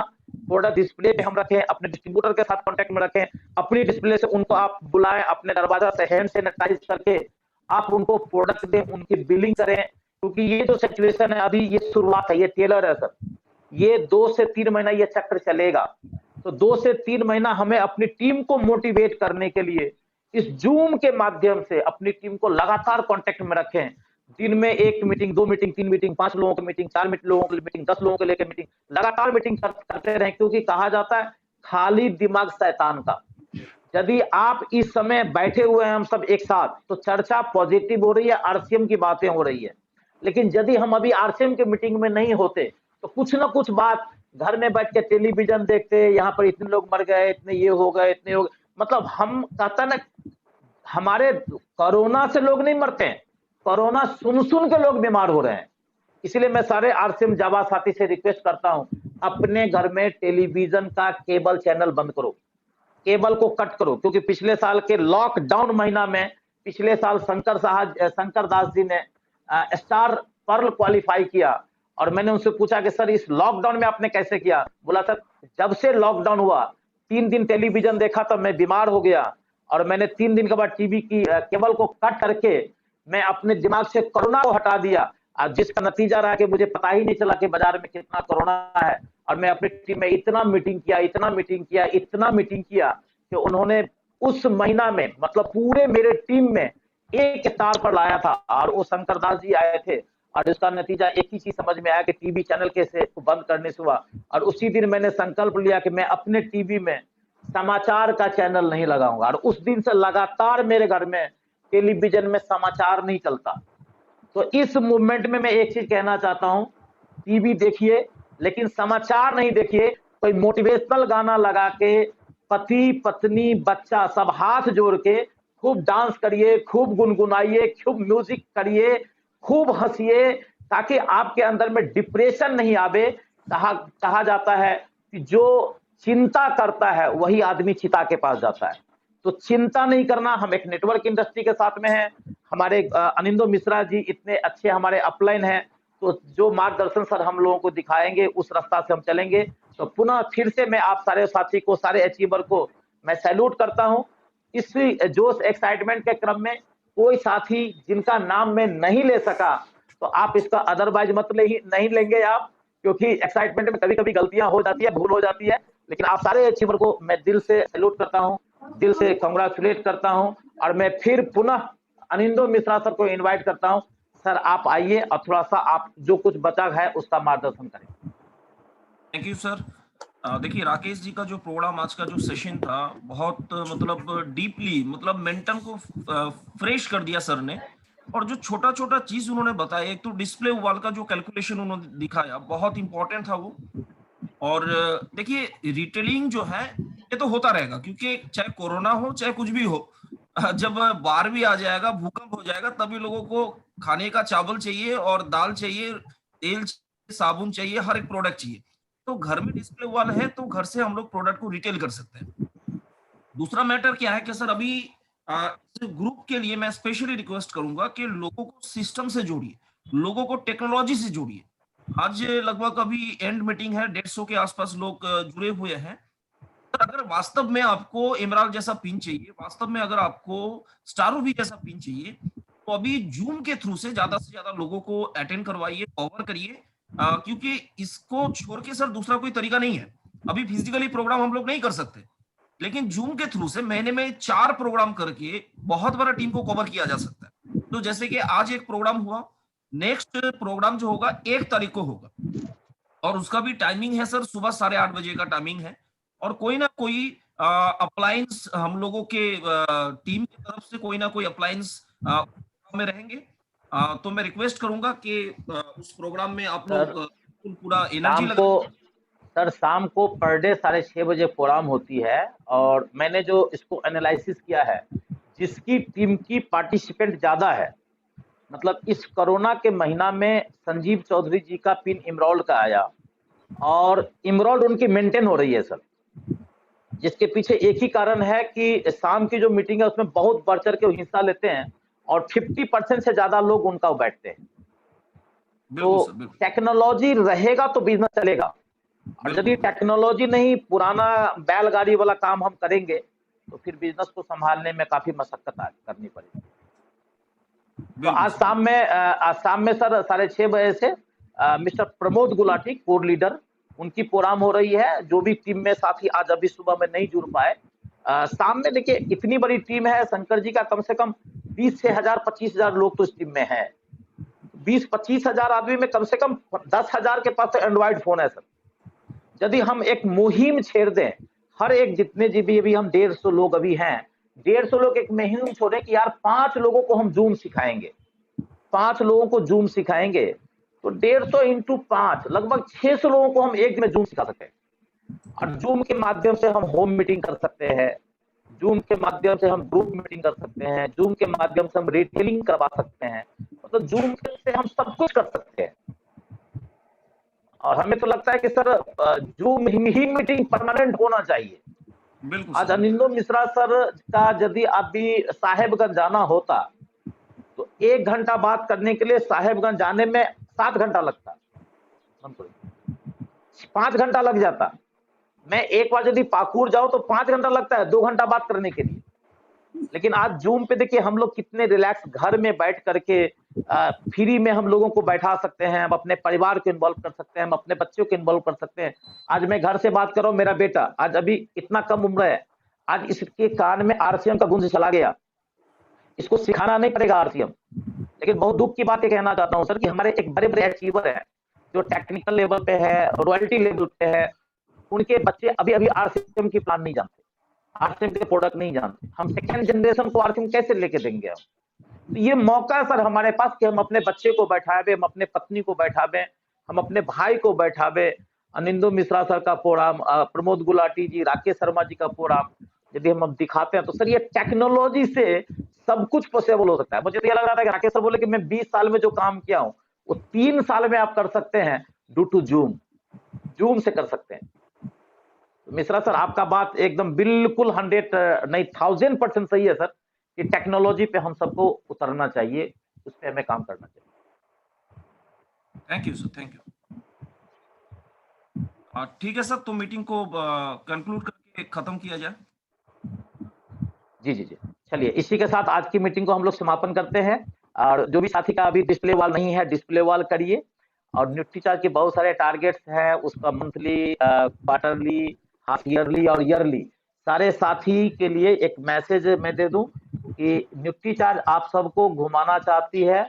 प्रोडक्ट डिस्प्ले पे हम रखें, अपने डिस्ट्रीब्यूटर के साथ कांटेक्ट में रखें, अपनी डिस्प्ले से उनको आप बुलाएं, अपने दरवाजा से हैंड सैनिटाइज करके आप उनको प्रोडक्ट दें, उनकी बिलिंग करें। क्योंकि ये जो सिचुएशन है अभी, ये शुरुआत है, ये टेलर है सर, ये 2 से 3 महीना ये चक्र चलेगा। तो 2 से 3 महीना हमें अपनी टीम को मोटिवेट करने के लिए इस जूम के माध्यम से अपनी टीम को लगातार कांटेक्ट में रखें। दिन में 1 मीटिंग, 2 मीटिंग, 3 मीटिंग, 5 लोगों की मीटिंग, 4 लोगों की मीटिंग, 10 लोगों को लेकर मीटिंग, लगातार मीटिंग करते रहें। क्योंकि कहा जाता है खाली दिमाग शैतान का। यदि आप इस समय बैठे हुए हैं हम सब एक साथ, तो चर्चा पॉजिटिव हो रही है, आरसीएम की बातें हो रही है। लेकिन यदि हम अभी आरसीएम के मीटिंग में नहीं होते तो कुछ ना कुछ बात घर में बैठ के टेलीविजन देखते, यहाँ पर इतने लोग मर गए, इतने ये हो गए, इतने हो गए, मतलब हम कहता ना, हमारे कोरोना से लोग नहीं मरते हैं, कोरोना सुन के लोग बीमार हो रहे हैं। इसलिए मैं सारे आरसीएम जावा साथी से रिक्वेस्ट करता हूं, अपने घर में टेलीविजन का केबल चैनल बंद करो, केबल को कट करो। क्योंकि पिछले साल के लॉकडाउन महीना में, पिछले साल शंकर दास जी ने स्टार पर्ल क्वालिफाई किया, और मैंने उनसे पूछा कि सर इस लॉकडाउन में आपने कैसे किया? बोला सर जब से लॉकडाउन हुआ 3 दिन टेलीविजन देखा तो मैं बीमार हो गया, और मैंने 3 दिन के बाद टीवी की केबल को कट करके मैं अपने दिमाग से कोरोना को हटा दिया। आज जिसका नतीजा रहा कि मुझे पता ही नहीं चला कि बाजार में कितना कोरोना है, और मैं अपनी टीम में इतना मीटिंग किया कि उन्होंने उस महीना में मतलब पूरे मेरे टीम में एक तार पर लाया था, और वो शंकर दास जी आए थे, और इसका नतीजा एक ही चीज समझ में आया कि टीवी चैनल कैसे बंद करने से हुआ। और उसी दिन मैंने संकल्प लिया कि मैं अपने टीवी में समाचार का चैनल नहीं लगाऊंगा, और उस दिन से लगातार मेरे घर में टेलीविजन में समाचार नहीं चलता। तो इस मूवमेंट में मैं एक चीज कहना चाहता हूं, टीवी देखिए लेकिन समाचार नहीं देखिए। कोई मोटिवेशनल गाना लगा के पति पत्नी बच्चा सब हाथ जोड़ के खूब डांस करिए, खूब गुनगुनाइए, खूब म्यूजिक करिए, खूब हंसिए, ताकि आपके अंदर में डिप्रेशन नहीं आवे। कहा जाता है कि जो चिंता करता है वही आदमी चिता के पास जाता है। तो चिंता नहीं करना। हम एक नेटवर्क इंडस्ट्री के साथ में हैं, हमारे अनिंदो मिश्रा जी इतने अच्छे हमारे अपलाइन हैं, तो जो मार्गदर्शन सर हम लोगों को दिखाएंगे उस रास्ता से हम चलेंगे। तो पुनः फिर से मैं आप सारे साथी को, सारे अचीवर को मैं सैल्यूट करता हूं। इस जोश एक्साइटमेंट के क्रम में कोई साथी जिनका नाम मैं नहीं ले सका तो आप इसका अदरवाइज मत नहीं लेंगे आप, क्योंकि एक्साइटमेंट में कभी कभी गलतियां हो जाती है, भूल हो जाती है। लेकिन आप सारे अचीवर को मैं दिल से सैल्यूट करता हूं, दिल से कांग्रेचुलेट करता हूं, और मैं फिर पुनः अनिंदो मिश्रा सर को इनवाइट करता हूं। सर आप आइए और थोड़ा सा आप जो कुछ बचा है उसका मार्गदर्शन करें। Thank you sir. देखिए राकेश जी का जो प्रोग्राम, आज का जो सेशन था, बहुत मतलब डीपली मतलब मेंटल को फ्रेश कर दिया सर ने। और जो छोटा छोटा चीज उन्होंने बताया, एक तो डिस्प्ले वॉल का जो कैलकुलेशन उन्होंने दिखाया बहुत इंपॉर्टेंट था वो। और देखिए रिटेलिंग जो है ये तो होता रहेगा, क्योंकि चाहे कोरोना हो चाहे कुछ भी हो, जब बाढ़ भी आ जाएगा, भूकंप हो जाएगा, तभी लोगों को खाने का चावल चाहिए और दाल चाहिए, तेल चाहिए, साबुन चाहिए, हर एक प्रोडक्ट चाहिए। तो घर में डिस्प्ले वॉल है तो घर से हम लोग प्रोडक्ट को रिटेल कर सकते हैं। दूसरा मैटर क्या है कि सर अभी ग्रुप के लिए मैं स्पेशली रिक्वेस्ट करूंगा कि लोगों को सिस्टम से जोड़िए, लोगों को टेक्नोलॉजी से जोड़िए। आज लगभग अभी एंड मीटिंग है, 150 के आसपास लोग जुड़े हुए हैं। तो अगर वास्तव में आपको इमराल जैसा पिन चाहिए, वास्तव में अगर आपको स्टारो भी जैसा पिन चाहिए, तो अभी जूम के थ्रू से ज्यादा लोगों को अटेंड करवाइए, कवर करिए, क्योंकि इसको छोड़ के सर दूसरा कोई तरीका नहीं है। अभी फिजिकली प्रोग्राम हम लोग नहीं कर सकते, लेकिन जूम के थ्रू से महीने में 4 प्रोग्राम करके बहुत बड़ा टीम को कवर किया जा सकता है। तो जैसे कि आज एक प्रोग्राम हुआ, नेक्स्ट प्रोग्राम जो होगा 1 तारीख को होगा, और उसका भी टाइमिंग है सर सुबह 8:30 बजे का टाइमिंग है। और कोई ना कोई अप्लायंस हम लोगों के टीम की तरफ से कोई ना कोई अप्लायंस में रहेंगे। तो मैं रिक्वेस्ट करूंगा कि उस प्रोग्राम में आप लोग पूरा एनर्जी लगा। सर शाम को पर डे 6:30 बजे प्रोग्राम होती है, और मैंने जो इसको एनालिसिस किया है, जिसकी टीम की पार्टिसिपेंट ज्यादा है, मतलब इस कोरोना के महीना में संजीव चौधरी जी का पिन इमरोल्ड का आया, और इमरोल्ड उनकी मेंटेन हो रही है सर, जिसके पीछे एक ही कारण है कि शाम की जो मीटिंग है उसमें बहुत बढ़ चढ़ के हिस्सा लेते हैं, और 50% से ज्यादा लोग उनका बैठते हैं। तो टेक्नोलॉजी रहेगा तो बिजनेस चलेगा, और यदि टेक्नोलॉजी नहीं, पुराना बैलगाड़ी वाला काम हम करेंगे तो फिर बिजनेस को संभालने में काफी मशक्कत करनी पड़ेगी। तो आज शाम में सर 6:30 बजे से mister Pramod Gulati core leader, उनकी प्रोग्राम हो रही है। जो भी टीम में साथी आज अभी सुबह में नहीं जुड़ पाए, शाम में देखिए इतनी बड़ी टीम है शंकर जी का, कम से कम 20 से 25,000 लोग तो इस टीम में है। 20-25 हजार आदमी में कम से कम 10,000 के पास एंड्रॉइड फोन है सर। यदि हम एक मुहिम छेड़ दें, हर एक जितने जी भी अभी हम 150 लोग अभी हैं, 150 लोग एक मुहिम छोड़े कि यार 5 लोगों को हम जूम सिखाएंगे, 5 लोगों को जूम सिखाएंगे, तो 150 इंटू 5 लगभग 600 लोगों को हम एक दिन में जूम सिखा सकते हैं। और जूम के माध्यम से हम होम मीटिंग कर सकते हैं, जूम के माध्यम से हम ग्रुप मीटिंग कर सकते हैं, जूम के माध्यम से हम रिटेलिंग करवा सकते हैं, मतलब तो जूम से हम सब कुछ कर सकते हैं। और हमें तो लगता है कि सर जूम ही मीटिंग परमानेंट होना चाहिए। आज अनिंदो मिश्रा सर का यदि अभी साहेबगंज जाना होता तो 1 घंटा बात करने के लिए साहेबगंज जाने में 7 घंटा लगता, 5 घंटा लग जाता। मैं एक बार यदि पाकुड़ जाऊं तो 5 घंटा लगता है 2 घंटा बात करने के लिए। लेकिन आज जूम पे देखिए हम लोग कितने रिलैक्स घर में बैठ करके फ्री में हम लोगों को बैठा सकते हैं, हम अपने परिवार को इन्वॉल्व कर सकते हैं, हम अपने बच्चों को इन्वॉल्व कर सकते हैं। आज मैं घर से बात कर रहा हूँ, मेरा बेटा आज अभी इतना कम उम्र है, आज इसके कान में आरसीएम का गूंज चला गया, इसको सिखाना नहीं पड़ेगा आरसीएम। लेकिन बहुत दुख की बात ये कहना चाहता हूँ सर कि हमारे एक बड़े बड़े अचीवर हैं जो टेक्निकल लेवल पे है, रॉयल्टी लेवल पे है, उनके बच्चे अभी अभी आरसीएम की प्लान नहीं जानते, आरसीएम के प्रोडक्ट नहीं जानते। हम सेकेंड जनरेशन को आरसीएम कैसे लेके देंगे हम? तो ये मौका सर हमारे पास कि हम अपने बच्चे को बैठावे, हम अपने पत्नी को बैठावे, हम अपने भाई को बैठावे। अनिंदु मिश्रा सर का प्रोग्राम, प्रमोद गुलाटी जी, राकेश शर्मा जी का प्रोग्राम यदि हम दिखाते हैं तो सर ये टेक्नोलॉजी से सब कुछ पॉसिबल हो सकता है। मुझे तो ये लग रहा था कि राकेश सर बोले कि मैं 20 साल में जो काम किया हूं वो 3 साल में आप कर सकते हैं ड्यू टू जूम से कर सकते हैं। मिश्रा सर आपका बात एकदम बिल्कुल 100 नहीं 1000% सही है सर कि टेक्नोलॉजी पे हम सबको उतरना चाहिए, उस पे हमें काम करना चाहिए। Thank you sir, thank you. ठीक है सर, तो मीटिंग को कंक्लूड करके खत्म किया जाए। जी जी जी, चलिए इसी के साथ आज की मीटिंग को हम लोग समापन करते हैं। और जो भी साथी का अभी डिस्प्ले वॉल नहीं है, डिस्प्ले वॉल करिए। और न्यूट्रीचार्ज के बहुत सारे टारगेट्स हैं, उसका मंथली, क्वार्टरली, हाफ ईयरली और ईयरली, सारे साथी के लिए एक मैसेज मैं दे दूं कि न्यूट्रीचार्ज आप सबको घुमाना चाहती है।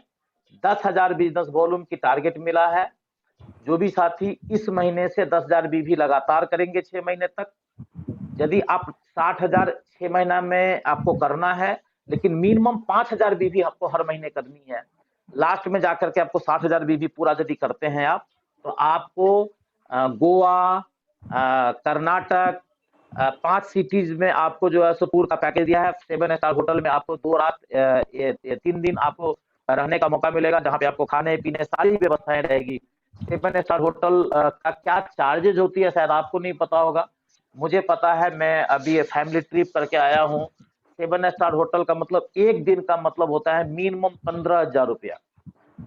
10,000 बिजनेस वॉल्यूम की टारगेट मिला है। जो भी साथी इस महीने से 10,000 बीवी लगातार करेंगे 6 महीने तक, यदि आप 60,000 6 महीना में आपको करना है, लेकिन मिनिमम 5,000 बीवी आपको हर महीने करनी है। लास्ट में जाकर के आपको 60,000 बीवी पूरा यदि करते हैं आप, तो आपको गोवा, कर्नाटक, 5 सिटीज में आपको जो है सो टूर का पैकेज दिया है। 7 स्टार होटल में आपको 2 रात 3 दिन आपको रहने का मौका मिलेगा, जहाँ पे आपको खाने पीने सारी व्यवस्थाएं रहेगी। 7 स्टार होटल का क्या चार्जेज होती है शायद आपको नहीं पता होगा, मुझे पता है। मैं अभी फैमिली ट्रिप करके आया हूँ। 7 स्टार होटल का मतलब एक दिन का मतलब होता है मिनिमम 15,000 रुपया।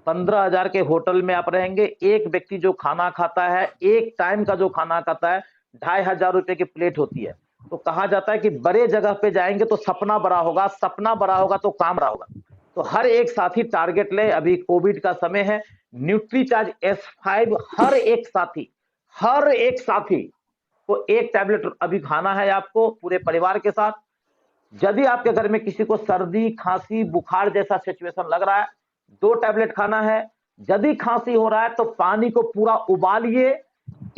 15,000 के होटल में आप रहेंगे। एक व्यक्ति जो खाना खाता है, एक टाइम का जो खाना खाता है, 2,500 रुपए की प्लेट होती है। तो कहा जाता है कि बड़े जगह पे जाएंगे तो सपना बड़ा होगा, सपना बड़ा होगा तो काम बड़ा होगा। तो हर एक साथी टारगेट ले, अभी कोविड का समय है। न्यूट्रीचार्ज S5 हर एक साथी को एक टैबलेट अभी खाना है आपको पूरे परिवार के साथ। यदि आपके घर में किसी को सर्दी, खांसी, बुखार जैसा सिचुएशन लग रहा है, 2 टैबलेट खाना है। यदि खांसी हो रहा है तो पानी को पूरा उबालिए,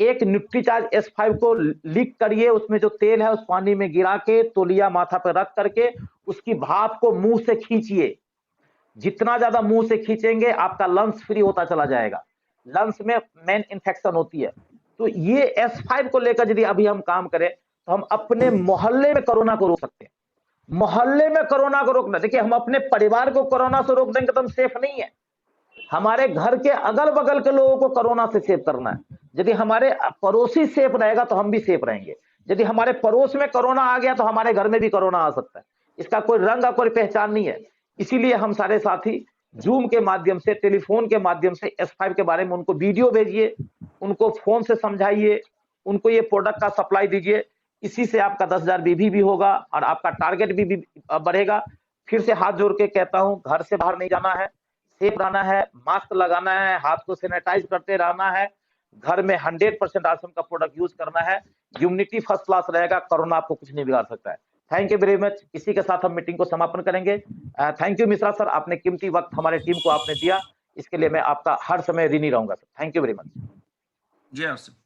एक न्यूट्रीचार्ज S5 को लीक करिए, उसमें जो तेल है उस पानी में गिरा के तौलिया माथा पर रख करके उसकी भाप को मुंह से खींचिए। जितना ज्यादा मुंह से खींचेंगे आपका लंग्स फ्री होता चला जाएगा। लंग्स में मेन इन्फेक्शन होती है। तो ये S5 को लेकर यदि अभी हम काम करें तो हम अपने मोहल्ले में कोरोना को रोक सकते हैं। मोहल्ले में कोरोना को रोकना, देखिए हम अपने परिवार को कोरोना से रोक देंगे तो हम सेफ नहीं है। हमारे घर के अगल बगल के लोगों को कोरोना से सेव करना है। यदि हमारे पड़ोसी सेफ रहेगा तो हम भी सेफ रहेंगे। यदि हमारे पड़ोस में कोरोना आ गया तो हमारे घर में भी कोरोना आ सकता है। इसका कोई रंग, कोई पहचान नहीं है। इसीलिए हम सारे साथी जूम के माध्यम से, टेलीफोन के माध्यम से S5 के बारे में उनको वीडियो भेजिए, उनको फोन से समझाइए, उनको ये प्रोडक्ट का सप्लाई दीजिए। इसी से आपका 10,000 बीवी भी होगा और आपका टारगेट भी बढ़ेगा। फिर से हाथ जोड़ के कहता हूं, घर से बाहर नहीं जाना है, सेफ रहना है, मास्क लगाना है, हाथ को सैनिटाइज करते रहना है, घर में 100% आरसीएम का प्रोडक्ट यूज करना है। इम्यूनिटी फर्स्ट क्लास रहेगा, कोरोना आपको कुछ नहीं बिगाड़ सकता है। Thank you very much. इसी के साथ हम मीटिंग को समापन करेंगे। थैंक यू मिश्रा सर, आपने कीमती वक्त हमारे टीम को आपने दिया, इसके लिए मैं आपका हर समय ऋणी रहूंगा sir. Thank you very much. जय आरसीएम।